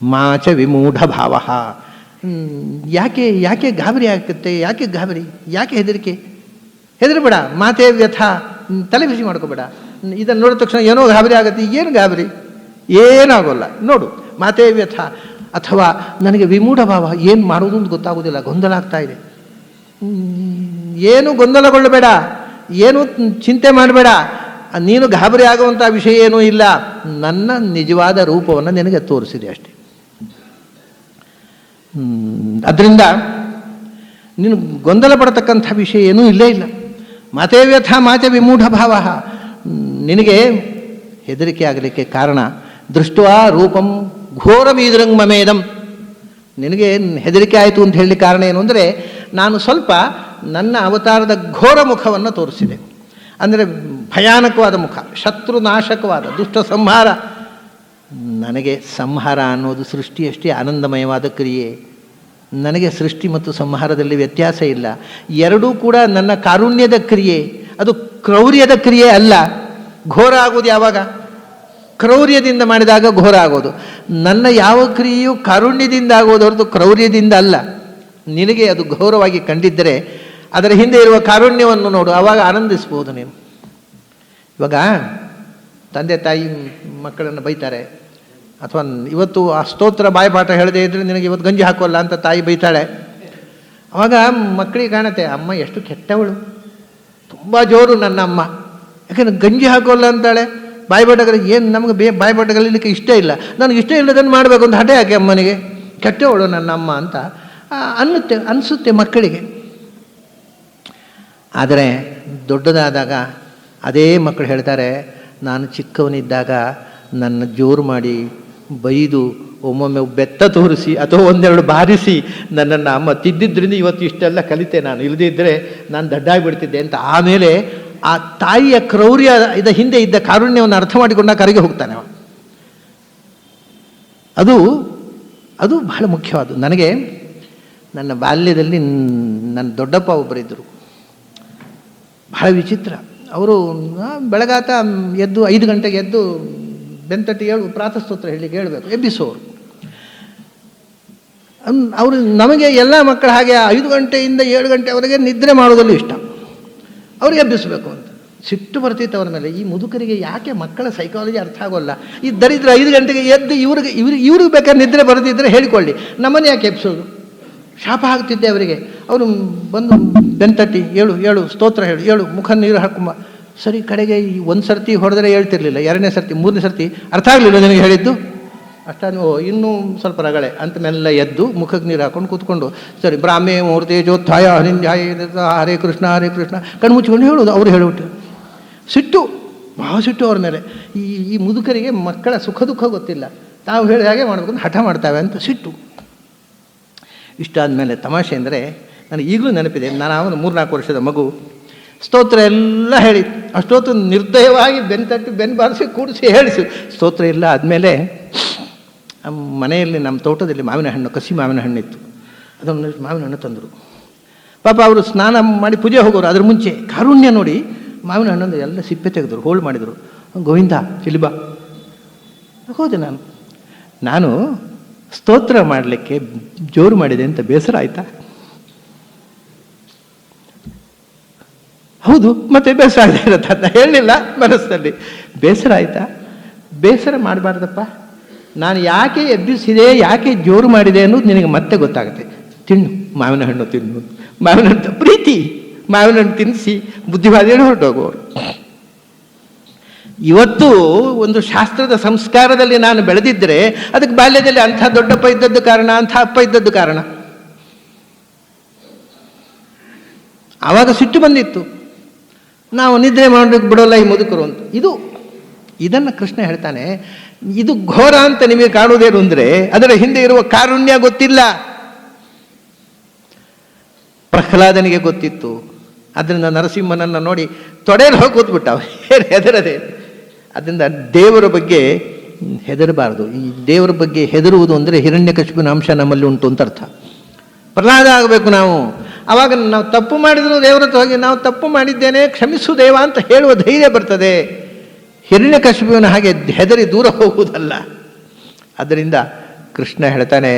ಮಾಚ ವಿಮೂಢ ಭಾವ. ಯಾಕೆ ಗಾಬರಿ ಆಗುತ್ತೆ? ಯಾಕೆ ಹೆದರಿಕೆ? ಹೆದರಬೇಡ. ಮಾತೇ ವ್ಯಥಾ, ತಲೆ ಬಿಸಿ ಮಾಡ್ಕೋಬೇಡ. ಇದನ್ನು ನೋಡಿದ ತಕ್ಷಣ ಏನೋ ಗಾಬರಿ ಆಗುತ್ತೆ. ಏನು ಗಾಬರಿ? ಏನಾಗೋಲ್ಲ. ನೋಡು, ಮಾತೇ ವ್ಯಥ. ಅಥವಾ ನನಗೆ ವಿಮೂಢ ಭಾವ, ಏನು ಮಾಡೋದು ಅಂತ ಗೊತ್ತಾಗೋದಿಲ್ಲ, ಗೊಂದಲ ಆಗ್ತಾ ಇದೆ. ಏನು ಗೊಂದಲಗೊಳ್ಳಬೇಡ, ಏನು ಚಿಂತೆ ಮಾಡಬೇಡ. ನೀನು ಗಾಬರಿ ಆಗುವಂಥ ವಿಷಯ ಏನೂ ಇಲ್ಲ. ನನ್ನ ನಿಜವಾದ ರೂಪವನ್ನು ನಿನಗೆ ತೋರಿಸಿದೆ ಅಷ್ಟೇ. ಅದರಿಂದ ನೀನು ಗೊಂದಲ ಪಡತಕ್ಕಂಥ ವಿಷಯ ಏನೂ ಇಲ್ಲೇ ಇಲ್ಲ. ಮಾತೇ ವ್ಯಥ ಮಾತೆ ವಿಮೂಢ ಭಾವ. ನಿನಗೆ ಹೆದರಿಕೆ ಆಗಲಿಕ್ಕೆ ಕಾರಣ ದೃಷ್ಟ್ವಾ ರೂಪಂ ಘೋರಮೀದೃಂಗ್ ಮಮೇದಂ. ನಿನಗೆ ಹೆದರಿಕೆ ಆಯಿತು ಅಂತ ಹೇಳಲಿಕ್ಕೆ ಕಾರಣ ಏನು ಅಂದರೆ, ನಾನು ಸ್ವಲ್ಪ ನನ್ನ ಅವತಾರದ ಘೋರ ಮುಖವನ್ನು ತೋರಿಸಿದೆ. ಅಂದರೆ ಭಯಾನಕವಾದ ಮುಖ, ಶತ್ರುನಾಶಕವಾದ ದುಷ್ಟ ಸಂಹಾರ. ನನಗೆ ಸಂಹಾರ ಅನ್ನೋದು ಸೃಷ್ಟಿಯಷ್ಟೇ ಆನಂದಮಯವಾದ ಕ್ರಿಯೆ. ನನಗೆ ಸೃಷ್ಟಿ ಮತ್ತು ಸಂಹಾರದಲ್ಲಿ ವ್ಯತ್ಯಾಸ ಇಲ್ಲ. ಎರಡೂ ಕೂಡ ನನ್ನ ಕಾರುಣ್ಯದ ಕ್ರಿಯೆ, ಅದು ಕ್ರೌರ್ಯದ ಕ್ರಿಯೆ ಅಲ್ಲ. ಘೋರ ಆಗೋದು ಯಾವಾಗ? ಕ್ರೌರ್ಯದಿಂದ ಮಾಡಿದಾಗ ಘೋರ ಆಗೋದು. ನನ್ನ ಯಾವ ಕ್ರಿಯೆಯೂ ಕಾರುಣ್ಯದಿಂದ ಆಗೋದು ಹೊರತು ಕ್ರೌರ್ಯದಿಂದ ಅಲ್ಲ. ನಿನಗೆ ಅದು ಘೋರವಾಗಿ ಕಂಡಿದ್ದರೆ ಅದರ ಹಿಂದೆ ಇರುವ ಕಾರುಣ್ಯವನ್ನು ನೋಡು, ಆವಾಗ ಆನಂದಿಸ್ಬೋದು ನೀನು. ಇವಾಗ ತಂದೆ ತಾಯಿ ಮಕ್ಕಳನ್ನು ಬೈತಾರೆ, ಅಥವಾ ಇವತ್ತು ಆ ಸ್ತೋತ್ರ ಬಾಯಿಪಾಠ ಹೇಳದೇ ಇದ್ದರೆ ನಿನಗೆ ಇವತ್ತು ಗಂಜಿ ಹಾಕೋಲ್ಲ ಅಂತ ತಾಯಿ ಬೈತಾಳೆ. ಆವಾಗ ಮಕ್ಕಳಿಗೆ ಕಾಣುತ್ತೆ, ಅಮ್ಮ ಎಷ್ಟು ಕೆಟ್ಟವಳು, ತುಂಬ ಜೋರು ನನ್ನ ಅಮ್ಮ, ಯಾಕೆಂದ್ರೆ ಗಂಜಿ ಹಾಕೋಲ್ಲ ಅಂತಾಳೆ. ಬಾಯಿಪಾಠಗಳು ಏನು ನಮಗೆ ಬಾಯಿಪಾಠ ಕಲೀಲಿಕ್ಕೆ ಇಷ್ಟ ಇಲ್ಲ, ನನಗೆ ಇಷ್ಟ ಇಲ್ಲದನ್ನು ಮಾಡಬೇಕು ಅಂತ ಹಠ ಯಾಕೆ ಅಮ್ಮನಿಗೆ, ಕೆಟ್ಟವಳು ನನ್ನ ಅಮ್ಮ ಅಂತ ಅನಿಸುತ್ತೆ ಮಕ್ಕಳಿಗೆ. ಆದರೆ ದೊಡ್ಡದಾದಾಗ ಅದೇ ಮಕ್ಕಳು ಹೇಳ್ತಾರೆ, ನಾನು ಚಿಕ್ಕವನಿದ್ದಾಗ ನನ್ನ ಜೋರು ಮಾಡಿ ಬೈದು ಒಮ್ಮೊಮ್ಮೆ ಬೆತ್ತ ತೋರಿಸಿ ಅಥವಾ ಒಂದೆರಡು ಬಾರಿಸಿ ನನ್ನನ್ನು ಅಮ್ಮ ತಿದ್ದಿದ್ದರಿಂದ ಇವತ್ತು ಇಷ್ಟೆಲ್ಲ ಕಲಿತೆ, ನಾನು ಇಲ್ಲದಿದ್ದರೆ ನಾನು ದಡ್ಡಾಗಿಬಿಡ್ತಿದ್ದೆ ಅಂತ. ಆಮೇಲೆ ಆ ತಾಯಿಯ ಕ್ರೌರ್ಯ ಹಿಂದೆ ಇದ್ದ ಕಾರುಣ್ಯವನ್ನು ಅರ್ಥ ಮಾಡಿಕೊಂಡ ಕರೆಗೆ ಹೋಗ್ತಾನೆ ಅವ. ಅದು ಬಹಳ ಮುಖ್ಯವಾದ್ದು. ನನಗೆ ನನ್ನ ಬಾಲ್ಯದಲ್ಲಿ ನನ್ನ ದೊಡ್ಡಪ್ಪ ಒಬ್ಬರಿದ್ದರು, ಬಹಳ ವಿಚಿತ್ರ. ಅವರು ಬೆಳಗಾತ ಎದ್ದು 5 ಗಂಟೆಗೆ ಎದ್ದು ಬೆಂತಟ್ಟಿ ಪ್ರಾತಃಸ್ತೋತ್ರ ಹೇಳಲಿಕ್ಕೆ ಹೇಳಬೇಕು, ಎಬ್ಬಿಸೋರು. ಅವರು ನಮಗೆ ಎಲ್ಲ ಮಕ್ಕಳ ಹಾಗೆ 5 ಗಂಟೆಯಿಂದ 7 ಗಂಟೆವರೆಗೆ ನಿದ್ರೆ ಮಾಡೋದಲ್ಲೂ ಇಷ್ಟ, ಅವ್ರಿಗೆ ಎಬ್ಬಿಸಬೇಕು ಅಂತ. ಸಿಟ್ಟು ಬರ್ತಿತ್ತು ಅವ್ರ ಮೇಲೆ. ಈ ಮುದುಕರಿಗೆ ಯಾಕೆ ಮಕ್ಕಳ ಸೈಕಾಲಜಿ ಅರ್ಥ ಆಗೋಲ್ಲ. ಈ ದರಿದ್ರ 5 ಗಂಟೆಗೆ ಎದ್ದು ಇವ್ರಿಗೆ ಬೇಕಾದ್ರೆ ನಿದ್ರೆ ಬರೆದಿದ್ದರೆ ಹೇಳಿಕೊಳ್ಳಿ, ನಮ್ಮನ್ನು ಯಾಕೆ ಎಬ್ಸೋದು? ಶಾಪ ಆಗ್ತಿದ್ದೆ ಅವರಿಗೆ. ಅವರು ಬಂದು ಬೆಂತಟ್ಟಿ ಏಳು ಸ್ತೋತ್ರ ಹೇಳು ಮುಖ ನೀರು ಹಾಕುಂಬ. ಸರಿ, ಕಡೆಗೆ ಈ 1 ಸರ್ತಿ ಹೊಡೆದರೆ ಹೇಳ್ತಿರ್ಲಿಲ್ಲ, 2ನೇ ಸರ್ತಿ 3ನೇ ಸರ್ತಿ ಅರ್ಥ ಆಗಲಿಲ್ಲ ನನಗೆ ಹೇಳಿದ್ದು. ಅಷ್ಟಾನು ಇನ್ನೂ ಸ್ವಲ್ಪ ರಗಳೆ ಅಂತ ಮೆಲ್ಲ ಎದ್ದು ಮುಖಕ್ಕೆ ನೀರು ಹಾಕೊಂಡು ಕೂತ್ಕೊಂಡು, ಸರಿ ಬ್ರಾಹ್ಮೇ ಮೂರ್ತಿ ಜೋತ್ಥಾಯ ಹರಿಂಧ್ಯಾಯ ಹರೇ ಕೃಷ್ಣ ಕಣ್ಮುಚ್ಕೊಂಡು ಹೇಳೋದು. ಅವರು ಹೇಳಿಬಿಟ್ಟು ಸಿಟ್ಟು, ಬಹಳ ಸಿಟ್ಟು ಅವ್ರ ಮೇಲೆ. ಈ ಮುದುಕರಿಗೆ ಮಕ್ಕಳ ಸುಖ ದುಃಖ ಗೊತ್ತಿಲ್ಲ, ತಾವು ಹೇಳಿದ ಹಾಗೆ ಮಾಡಬೇಕು ಅಂತ ಹಠ ಮಾಡ್ತಾವೆ ಅಂತ ಸಿಟ್ಟು. ಇಷ್ಟಾದಮೇಲೆ ತಮಾಷೆ ಅಂದರೆ, ನನಗೆ ಈಗಲೂ ನೆನಪಿದೆ, ನಾನು ಅವನು 3-4 ವರ್ಷದ ಮಗು, ಸ್ತೋತ್ರ ಎಲ್ಲ ಹೇಳಿ ಅಷ್ಟೊತ್ತು ನಿರ್ದಯವಾಗಿ ಬೆನ್ನು ಬಾರಿಸಿ ಕೂಡಿಸಿ ಹೇಳಿಸಿ ಸ್ತೋತ್ರ ಎಲ್ಲ ಆದಮೇಲೆ ಮನೆಯಲ್ಲಿ ನಮ್ಮ ತೋಟದಲ್ಲಿ ಮಾವಿನ ಹಣ್ಣು, ಕಸಿ ಮಾವಿನ ಹಣ್ಣಿತ್ತು. ಅದನ್ನು ಮಾವಿನ ಹಣ್ಣು ತಂದರು. ಪಾಪ ಅವರು ಸ್ನಾನ ಮಾಡಿ ಪೂಜೆ ಹೋಗೋರು. ಅದ್ರ ಮುಂಚೆ ಕಾರುಣ್ಯ ನೋಡಿ ಮಾವಿನ ಹಣ್ಣನ್ನು ಎಲ್ಲ ಸಿಪ್ಪೆ ತೆಗೆದರು, ಹೋಳು ಮಾಡಿದರು. ಗೋವಿಂದ ಚಿಲಿಬಾ ಹೋದೆ. ನಾನು ಸ್ತೋತ್ರ ಮಾಡಲಿಕ್ಕೆ ಜೋರು ಮಾಡಿದೆ ಅಂತ ಬೇಸರ ಆಯಿತಾ? ಹೌದು, ಮತ್ತೆ ಬೇಸರ ಆಗದೆ ಇರತ್ತ ಅಂತ ಹೇಳಲಿಲ್ಲ ಮನಸ್ಸಲ್ಲಿ. ಬೇಸರ ಆಯಿತಾ? ಬೇಸರ ಮಾಡಬಾರ್ದಪ್ಪ. ನಾನು ಯಾಕೆ ಎಬ್ಬಿಸಿದೆ, ಯಾಕೆ ಜೋರು ಮಾಡಿದೆ ಅನ್ನೋದು ನಿನಗೆ ಮತ್ತೆ ಗೊತ್ತಾಗುತ್ತೆ. ತಿನ್ನು ಮಾವಿನ ಹಣ್ಣು, ತಿನ್ನು ಮಾವಿನ ಹಣ್ಣು, ಪ್ರೀತಿ ಮಾವಿನ ಹಣ್ಣು ತಿನ್ನಿಸಿ ಬುದ್ಧಿವಾದಿಗಳು ಹೊರಟೋಗುವವರು. ಇವತ್ತು ಒಂದು ಶಾಸ್ತ್ರದ ಸಂಸ್ಕಾರದಲ್ಲಿ ನಾನು ಬೆಳೆದಿದ್ದರೆ ಅದಕ್ಕೆ ಬಾಲ್ಯದಲ್ಲಿ ಅಂಥ ದೊಡ್ಡಪ್ಪ ಇದ್ದದ್ದು ಕಾರಣ, ಅಂಥ ಅಪ್ಪ ಇದ್ದದ್ದು ಕಾರಣ. ಆವಾಗ ಸಿಟ್ಟು ಬಂದಿತ್ತು, ನಾವು ನಿದ್ರೆ ಮಾಡಲಿಕ್ಕೆ ಬಿಡೋಲ್ಲ ಈ ಮುದುಕರು ಅಂತ. ಇದನ್ನು ಕೃಷ್ಣ ಹೇಳ್ತಾನೆ. ಇದು ಘೋರ ಅಂತ ನಿಮಗೆ ಕಾಣುವುದೇನು ಅಂದರೆ ಅದರ ಹಿಂದೆ ಇರುವ ಕಾರುಣ್ಯ ಗೊತ್ತಿಲ್ಲ. ಪ್ರಹ್ಲಾದನಿಗೆ ಗೊತ್ತಿತ್ತು. ಅದರಿಂದ ನರಸಿಂಹನನ್ನು ನೋಡಿ ತೊಡೆಯಲ್ಲಿ ಹೋಗಿ ಕೂತ್ಬಿಟ್ಟ, ಹೆದರದೆ. ಅದರಿಂದ ದೇವರ ಬಗ್ಗೆ ಹೆದರಬಾರದು. ಈ ದೇವರ ಬಗ್ಗೆ ಹೆದರುವುದು ಅಂದರೆ ಹಿರಣ್ಯಕಶಿಪುವಿನ ಅಂಶ ನಮ್ಮಲ್ಲಿ ಉಂಟು ಅಂತ ಅರ್ಥ. ಪ್ರಹ್ಲಾದ ಆಗಬೇಕು ನಾವು. ಆವಾಗ ನಾವು ತಪ್ಪು ಮಾಡಿದ್ರು ದೇವರ ಹತ್ರ ಹೋಗಿ ನಾವು ತಪ್ಪು ಮಾಡಿದ್ದೇನೆ ಕ್ಷಮಿಸು ದೇವ ಅಂತ ಹೇಳುವ ಧೈರ್ಯ ಬರ್ತದೆ. ಹಿರಣ್ಯಕಶಿಪುವಿನ ಹಾಗೆ ಹೆದರಿ ದೂರ ಹೋಗುವುದಲ್ಲ. ಅದರಿಂದ ಕೃಷ್ಣ ಹೇಳ್ತಾನೆ,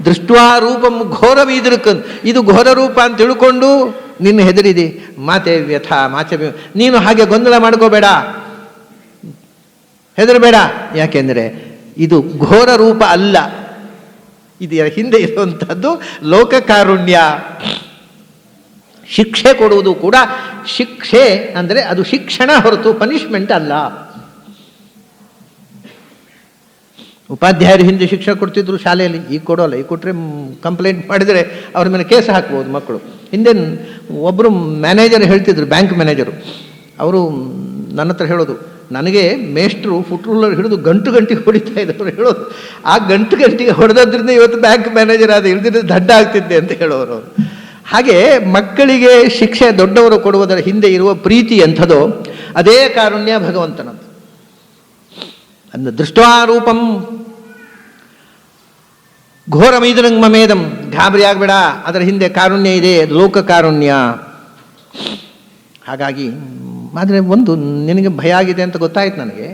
ದೃಷ್ಟ್ವಾ ರೂಪಂ ಘೋರವೀದೃಕ್, ಇದು ಘೋರ ರೂಪ ಅಂತ ತಿಳ್ಕೊಂಡು ನಿನ್ನ ಹೆದರಿದಿ. ಮಾತೆ ವ್ಯಥ ಮಾಚೆ, ನೀನು ಹಾಗೆ ಗೊಂದಲ ಮಾಡ್ಕೋಬೇಡ, ಹೆದರಬೇಡ. ಯಾಕೆಂದರೆ ಇದು ಘೋರ ರೂಪ ಅಲ್ಲ, ಇದರ ಹಿಂದೆ ಇರುವಂಥದ್ದು ಲೋಕಕಾರುಣ್ಯ. ಶಿಕ್ಷೆ ಕೊಡುವುದು ಕೂಡ ಶಿಕ್ಷೆ ಅಂದರೆ ಅದು ಶಿಕ್ಷಣ ಹೊರತು ಪನಿಷ್ಮೆಂಟ್ ಅಲ್ಲ. ಉಪಾಧ್ಯಾಯರು ಹಿಂದೆ ಶಿಕ್ಷೆ ಕೊಡ್ತಿದ್ರು ಶಾಲೆಯಲ್ಲಿ, ಈಗ ಕೊಡೋಲ್ಲ. ಈಗ ಕೊಟ್ಟರೆ ಕಂಪ್ಲೇಂಟ್ ಮಾಡಿದರೆ ಅವ್ರ ಮೇಲೆ ಕೇಸ್ ಹಾಕ್ಬೋದು ಮಕ್ಕಳು. ಹಿಂದೆ ಒಬ್ಬರು ಮ್ಯಾನೇಜರ್ ಹೇಳ್ತಿದ್ರು, ಬ್ಯಾಂಕ್ ಮ್ಯಾನೇಜರು. ಅವರು ನನ್ನ ಹತ್ರ ಹೇಳೋದು, ನನಗೆ ಮೇಷ್ಟ್ರು ಫುಟ್ ರೂಲರ್ ಹಿಡಿದು ಗಂಟಿಗೆ ಹೊಡಿತಾ ಇದ್ದವರು ಹೇಳೋದು. ಆ ಗಂಟಿಗೆ ಹೊಡೆದ್ರಿಂದ ಇವತ್ತು ಬ್ಯಾಂಕ್ ಮ್ಯಾನೇಜರ್ ಆದ, ಇಲ್ದಿದ್ರೆ ದಡ್ಡ ಆಗ್ತಿದ್ದೆ ಅಂತ ಹೇಳೋರು ಅವರು. ಹಾಗೆ ಮಕ್ಕಳಿಗೆ ಶಿಕ್ಷೆ ದೊಡ್ಡವರು ಕೊಡುವುದರ ಹಿಂದೆ ಇರುವ ಪ್ರೀತಿ ಎಂಥದೋ ಅದೇ ಕಾರುಣ್ಯ ಭಗವಂತನದ್ದು. ಅಂದ ದೃಷ್ಟ್ವಾರೂಪಂ ಘೋರಮೈದರಂಗ್ ಮಮೇದಂ, ಗಾಬರಿ ಆಗಬೇಡ, ಅದರ ಹಿಂದೆ ಕಾರುಣ್ಯ ಇದೆ, ಲೋಕ ಕಾರುಣ್ಯ. ಹಾಗಾಗಿ ಆದರೆ ಒಂದು ನಿನಗೆ ಭಯ ಆಗಿದೆ ಅಂತ ಗೊತ್ತಾಯ್ತು ನನಗೆ.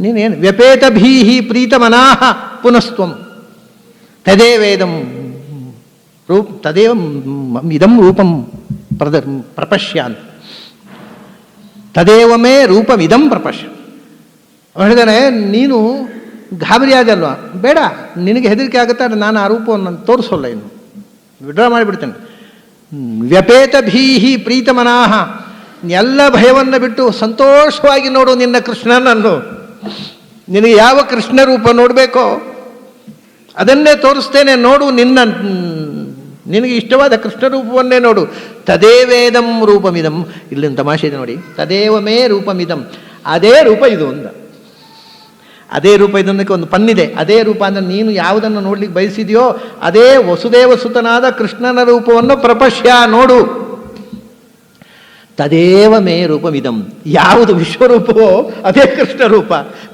ನೀನೇನು ವ್ಯಪೇತ ಭೀಹಿ ಪ್ರೀತಮನಾಹ ಪುನಸ್ತ್ವಂ ತದೇವೇದಂ ತದೇವ ಇದಂ ರೂಪಂ ಪ್ರಪಶ್ಯಾನ್ ತದೇವ ಮೇ ರೂಪಂ ಇದಂ ಪ್ರಪಶ್ಯ. ಹೇಳಿದಾನೆ, ನೀನು ಗಾಬರಿ ಆದಲ್ವಾ, ಬೇಡ, ನಿನಗೆ ಹೆದರಿಕೆ ಆಗುತ್ತೆ, ನಾನು ಆ ರೂಪವನ್ನು ತೋರಿಸೋಲ್ಲ, ಇನ್ನು ವಿಡ್ರಾ ಮಾಡಿಬಿಡ್ತೇನೆ. ವ್ಯಪೇತ ಭೀಹಿ ಪ್ರೀತಮನಾಹ, ಎಲ್ಲ ಭಯವನ್ನು ಬಿಟ್ಟು ಸಂತೋಷವಾಗಿ ನೋಡು ನಿನ್ನ ಕೃಷ್ಣನನ್ನು. ನಿನಗೆ ಯಾವ ಕೃಷ್ಣ ರೂಪ ನೋಡಬೇಕೋ ಅದನ್ನೇ ತೋರಿಸ್ತೇನೆ, ನೋಡು, ನಿನಗೆ ಇಷ್ಟವಾದ ಕೃಷ್ಣ ರೂಪವನ್ನೇ ನೋಡು. ತದೇವೇದಂ ರೂಪಮಿದಂ. ಇಲ್ಲಿನ ತಮಾಷೆ ಇದೆ ನೋಡಿ, ತದೇವ ಮೇ ರೂಪಮಿದಂ, ಅದೇ ರೂಪ ಇದು ಅಂದ. ಅದೇ ರೂಪ ಇದನ್ನಕ್ಕೆ ಒಂದು ಪನ್ನಿದೆ. ಅದೇ ರೂಪ ಅಂದರೆ ನೀನು ಯಾವುದನ್ನು ನೋಡ್ಲಿಕ್ಕೆ ಬಯಸಿದೆಯೋ ಅದೇ ವಸುದೇವ ಸುತನಾದ ಕೃಷ್ಣನ ರೂಪವನ್ನು ಪ್ರಪಶ್ಯ ನೋಡು. ತದೇವ ಮೇ ರೂಪಮಿದಂ, ಯಾವುದು ವಿಶ್ವರೂಪವೋ ಅದೇ ಕೃಷ್ಣ ರೂಪ,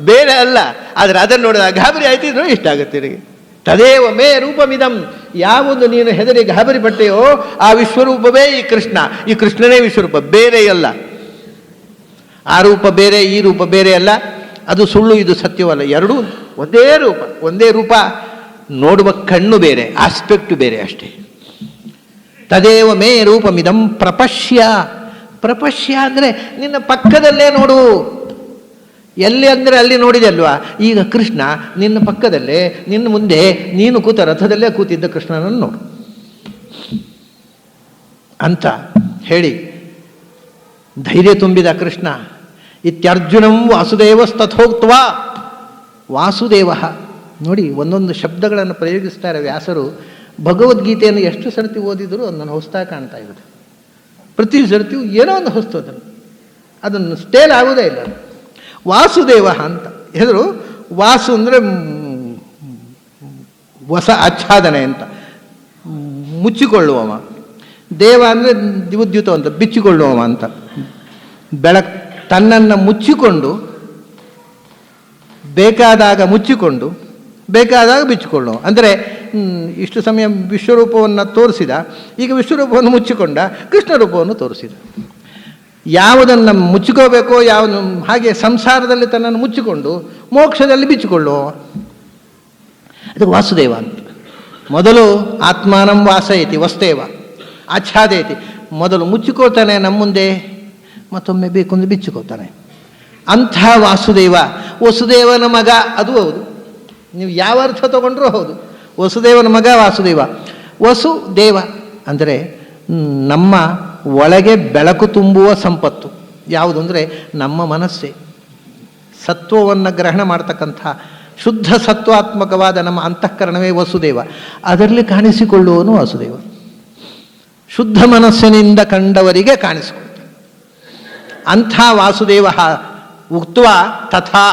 ಬೇರೆ ಅಲ್ಲ. ಆದರೆ ಅದನ್ನು ನೋಡಿದಾಗ ಗಾಬರಿ ಆಯ್ತಿದ್ರು ಇಷ್ಟ ಆಗುತ್ತೆ ನಿನಗೆ. ತದೇವ ಮೇ ರೂಪಮಿದಂ, ಯಾವುದು ನೀನು ಹೆದರಿ ಗಾಬರಿ ಪಟ್ಟೆಯೋ ಆ ವಿಶ್ವರೂಪವೇ ಈ ಕೃಷ್ಣ. ಈ ಕೃಷ್ಣನೇ ವಿಶ್ವರೂಪ, ಬೇರೆ ಅಲ್ಲ. ಆ ರೂಪ ಬೇರೆ, ಈ ರೂಪ ಬೇರೆ ಅಲ್ಲ. ಅದು ಸುಳ್ಳು, ಇದು ಸತ್ಯವಲ್ಲ. ಎರಡೂ ಒಂದೇ ರೂಪ. ಒಂದೇ ರೂಪ, ನೋಡುವ ಕಣ್ಣು ಬೇರೆ, ಆಸ್ಪೆಕ್ಟ್ ಬೇರೆ ಅಷ್ಟೇ. ತದೇವ ಮೇ ರೂಪಮಿದಂ ಪ್ರಪಶ್ಯ. ಪ್ರಪಶ್ಯ ಅಂದರೆ ನಿನ್ನ ಪಕ್ಕದಲ್ಲೇ ನೋಡು. ಎಲ್ಲಿ ಅಂದರೆ ಅಲ್ಲಿ ನೋಡಿದೆ ಅಲ್ವಾ. ಈಗ ಕೃಷ್ಣ ನಿನ್ನ ಪಕ್ಕದಲ್ಲೇ, ನಿನ್ನ ಮುಂದೆ ನೀನು ಕೂತ ರಥದಲ್ಲೇ ಕೂತಿದ್ದ ಕೃಷ್ಣನನ್ನು ನೋಡು ಅಂತ ಹೇಳಿ ಧೈರ್ಯ ತುಂಬಿದ ಕೃಷ್ಣ. ಇತ್ಯರ್ಜುನಂ ವಾಸುದೇವಸ್ತಥೋಕ್ತ್ವ. ವಾಸುದೇವ ನೋಡಿ, ಒಂದೊಂದು ಶಬ್ದಗಳನ್ನು ಪ್ರಯೋಗಿಸ್ತಾರೆ ವ್ಯಾಸರು. ಭಗವದ್ಗೀತೆಯನ್ನು ಎಷ್ಟು ಸರ್ತಿ ಓದಿದರೂ ಅದನ್ನು ಹೊಸ್ತಾ ಕಾಣ್ತಾ ಇರುತ್ತೆ. ಪ್ರತಿ ಸರ್ತಿಯೂ ಏನೋ ಒಂದು ಹೊಸ್ತು, ಅದನ್ನು ಸ್ಟೇಲ್ ಆಗೋದೇ ಇಲ್ಲ. ವಾಸುದೇವ ಅಂತ ಹೆದರು. ವಾಸು ಅಂದರೆ ಹೊಸ ಆಚ್ಛಾದನೆ ಅಂತ, ಮುಚ್ಚಿಕೊಳ್ಳುವವ. ದೇವ ಅಂದರೆ ದಿವದ್ಯುತ ಅಂತ, ಬಿಚ್ಚಿಕೊಳ್ಳುವವ ಅಂತ. ತನ್ನನ್ನು ಮುಚ್ಚಿಕೊಂಡು, ಬೇಕಾದಾಗ ಮುಚ್ಚಿಕೊಂಡು, ಬೇಕಾದಾಗ ಬಿಚ್ಚಿಕೊಳ್ಳುವ. ಅಂದರೆ ಇಷ್ಟು ಸಮಯ ವಿಶ್ವರೂಪವನ್ನು ತೋರಿಸಿದ, ಈಗ ವಿಶ್ವರೂಪವನ್ನು ಮುಚ್ಚಿಕೊಂಡ, ಕೃಷ್ಣ ರೂಪವನ್ನು ತೋರಿಸಿದ. ಯಾವುದನ್ನು ಮುಚ್ಚಿಕೋಬೇಕೋ ಯಾವುದು, ಹಾಗೆ ಸಂಸಾರದಲ್ಲಿ ತನ್ನನ್ನು ಮುಚ್ಚಿಕೊಂಡು ಮೋಕ್ಷದಲ್ಲಿ ಬಿಚ್ಚಿಕೊಳ್ಳುವ. ಅದು ವಾಸುದೇವ ಅಂತ. ಮೊದಲು ಆತ್ಮಾನಂ ವಾಸಯತಿ ವಸ್ತೇವ ಆಚ್ಛಾದಯತಿ. ಮೊದಲು ಮುಚ್ಚಿಕೋತಾನೆ ನಮ್ಮ ಮುಂದೆ, ಮತ್ತೊಮ್ಮೆ ಬೇಕು ಅಂದರೆ ಬಿಚ್ಚಿಕೋತಾನೆ. ಅಂಥ ವಾಸುದೇವ. ವಸುದೇವನ ಮಗ ಅದು ಹೌದು, ನೀವು ಯಾವ ಅರ್ಥ ತಗೊಂಡ್ರೂ ಹೌದು. ವಸುದೇವನ ಮಗ ವಾಸುದೇವ. ವಸುದೇವ ಅಂದರೆ ನಮ್ಮ ಒಳಗೆ ಬೆಳಕು ತುಂಬುವ ಸಂಪತ್ತು. ಯಾವುದು ಅಂದರೆ ನಮ್ಮ ಮನಸ್ಸೇ. ಸತ್ವವನ್ನು ಗ್ರಹಣ ಮಾಡ್ತಕ್ಕಂಥ ಶುದ್ಧ ಸತ್ವಾತ್ಮಕವಾದ ನಮ್ಮ ಅಂತಃಕರಣವೇ ವಸುದೇವ. ಅದರಲ್ಲಿ ಕಾಣಿಸಿಕೊಳ್ಳುವನು ವಾಸುದೇವ. ಶುದ್ಧ ಮನಸ್ಸಿನಿಂದ ಕಂಡವರಿಗೆ ಕಾಣಿಸಿಕೊಳ್ಳುತ್ತಾನೆ. ಅಂಥ ವಾಸುದೇವ ಉಕ್ತ್ವ ತಥಾ,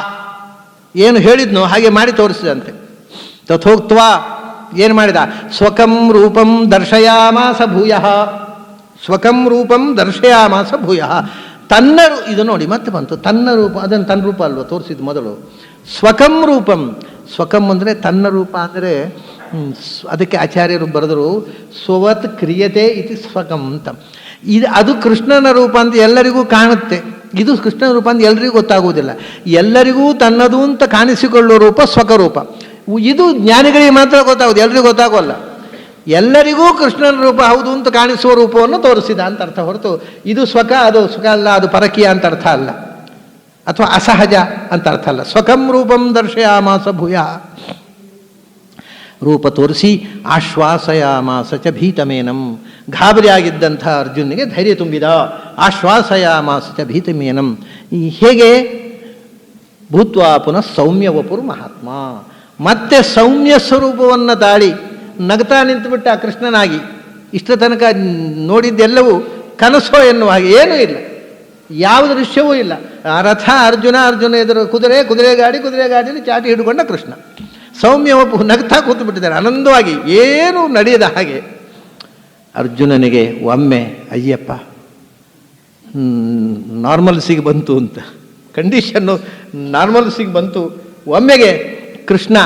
ಏನು ಹೇಳಿದ್ನೋ ಹಾಗೆ ಮಾಡಿ ತೋರಿಸಿದಂತೆ. ತಥೋಕ್ತ್ವ ಏನು ಮಾಡಿದ? ಸ್ವಕಂ ರೂಪಂ ದರ್ಶಯಾಮಾಸ ಭೂಯಃ. ಸ್ವಕಂ ರೂಪಂ ದರ್ಶಯಾಮಾಸ ಭೂಯಃ. ತನ್ನ ಇದು ನೋಡಿ ಮತ್ತೆ ಬಂತು, ತನ್ನ ರೂಪ. ಅದನ್ನು ತನ್ನ ರೂಪ ಅಲ್ವ ತೋರಿಸಿದ್ದು ಮೊದಲು. ಸ್ವಕಂ ರೂಪಂ. ಸ್ವಕಂ ಅಂದರೆ ತನ್ನ ರೂಪ. ಅಂದರೆ ಅದಕ್ಕೆ ಆಚಾರ್ಯರು ಬರೆದರು, ಸ್ವವತ್ ಕ್ರಿಯತೆ ಇತಿ ಸ್ವಕಂ ಅಂತ. ಅದು ಕೃಷ್ಣನ ರೂಪ ಅಂತ ಎಲ್ಲರಿಗೂ ಕಾಣುತ್ತೆ. ಇದು ಕೃಷ್ಣನ ರೂಪ ಅಂತ ಎಲ್ಲರಿಗೂ ಗೊತ್ತಾಗುವುದಿಲ್ಲ. ಎಲ್ಲರಿಗೂ ತನ್ನದು ಅಂತ ಕಾಣಿಸಿಕೊಳ್ಳುವ ರೂಪ ಸ್ವಕರೂಪ. ಇದು ಜ್ಞಾನಿಗಳಿಗೆ ಮಾತ್ರ ಗೊತ್ತಾಗೋದು, ಎಲ್ಲರಿಗೂ ಗೊತ್ತಾಗೋಲ್ಲ. ಎಲ್ಲರಿಗೂ ಕೃಷ್ಣನ ರೂಪ ಹೌದು ಅಂತ ಕಾಣಿಸುವ ರೂಪವನ್ನು ತೋರಿಸಿದ ಅಂತ ಅರ್ಥ ಹೊರತು ಇದು ಸ್ವಕ, ಅದು ಸುಖ ಅಲ್ಲ, ಅದು ಪರಕೀಯ ಅಂತ ಅರ್ಥ ಅಲ್ಲ, ಅಥವಾ ಅಸಹಜ ಅಂತ ಅರ್ಥ ಅಲ್ಲ. ಸ್ವಕಂ ರೂಪಂ ದರ್ಶಯಾಮಾಸ ಭೂಯ. ರೂಪ ತೋರಿಸಿ ಆಶ್ವಾಸಯಾಮಾಸ ಚ ಭೀತಮೇನಂ. ಗಾಬರಿಯಾಗಿದ್ದಂಥ ಅರ್ಜುನಿಗೆ ಧೈರ್ಯ ತುಂಬಿದ. ಆಶ್ವಾಸಯಾಮಾಸ ಚ ಭೀತಮೇನಂ. ಹೇಗೆ? ಭೂತ್ವಾ ಪುನಃ ಸೌಮ್ಯ ವಪುರ್ ಮಹಾತ್ಮ. ಮತ್ತೆ ಸೌಮ್ಯ ಸ್ವರೂಪವನ್ನು ತಾಳಿ ನಗ್ತಾ ನಿಂತುಬಿಟ್ಟ ಕೃಷ್ಣನಾಗಿ. ಇಷ್ಟ ತನಕ ನೋಡಿದ್ದೆಲ್ಲವೂ ಕನಸೋ ಎನ್ನುವ ಹಾಗೆ ಏನೂ ಇಲ್ಲ, ಯಾವ ದೃಶ್ಯವೂ ಇಲ್ಲ. ಆ ರಥ ಅರ್ಜುನ, ಅರ್ಜುನ ಎದುರು ಕುದುರೆ ಗಾಡಿಯಲ್ಲಿ ಚಾಟಿ ಹಿಡ್ಕೊಂಡ ಕೃಷ್ಣ. ಸೌಮ್ಯ ವಪು ನಗ್ತಾ ಕೂತು ಬಿಟ್ಟಿದ್ದಾರೆ ಆನಂದವಾಗಿ, ಏನೂ ನಡೆಯದ ಹಾಗೆ. ಅರ್ಜುನನಿಗೆ ಒಮ್ಮೆ ಅಯ್ಯಪ್ಪ ನಾರ್ಮಲ್ಸಿಗೆ ಬಂತು ಅಂತ, ಕಂಡೀಷನ್ನು ನಾರ್ಮಲ್ಸಿಗೆ ಬಂತು. ಒಮ್ಮೆಗೆ ಕೃಷ್ಣ,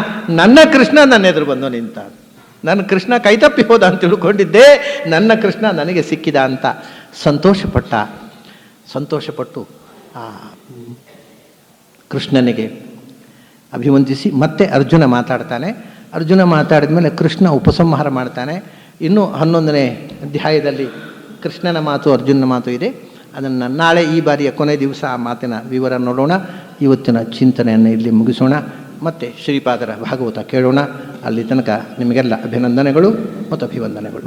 ನನ್ನ ಕೃಷ್ಣ ನನ್ನ ಎದುರು ಬಂದು ನಿಂತ. ನನ್ನ ಕೃಷ್ಣ ಕೈತಪ್ಪಿ ಹೋದ ಅಂತ ತಿಳ್ಕೊಂಡಿದ್ದೆ, ನನ್ನ ಕೃಷ್ಣ ನನಗೆ ಸಿಕ್ಕಿದ ಅಂತ ಸಂತೋಷಪಟ್ಟು ಆ ಕೃಷ್ಣನಿಗೆ ಅಭಿವಂದಿಸಿ ಮತ್ತೆ ಅರ್ಜುನ ಮಾತಾಡ್ತಾನೆ. ಅರ್ಜುನ ಮಾತಾಡಿದ ಮೇಲೆ ಕೃಷ್ಣ ಉಪಸಂಹಾರ ಮಾಡ್ತಾನೆ. ಇನ್ನೂ 11ನೇ ಅಧ್ಯಾಯದಲ್ಲಿ ಕೃಷ್ಣನ ಮಾತು, ಅರ್ಜುನನ ಮಾತು ಇದೆ. ಅದನ್ನು ನಾಳೆ, ಈ ಬಾರಿಯ ಕೊನೆ ದಿವಸ ಆ ಮಾತಿನ ವಿವರ ನೋಡೋಣ. ಇವತ್ತಿನ ಚಿಂತನೆಯನ್ನು ಇಲ್ಲಿ ಮುಗಿಸೋಣ. ಮತ್ತೆ ಶ್ರೀಪಾದರ ಭಾಗವತ ಕೇಳೋಣ. ಅಲ್ಲಿ ತನಕ ನಿಮಗೆಲ್ಲ ಅಭಿನಂದನೆಗಳು ಮತ್ತು ಅಭಿವಂದನೆಗಳು.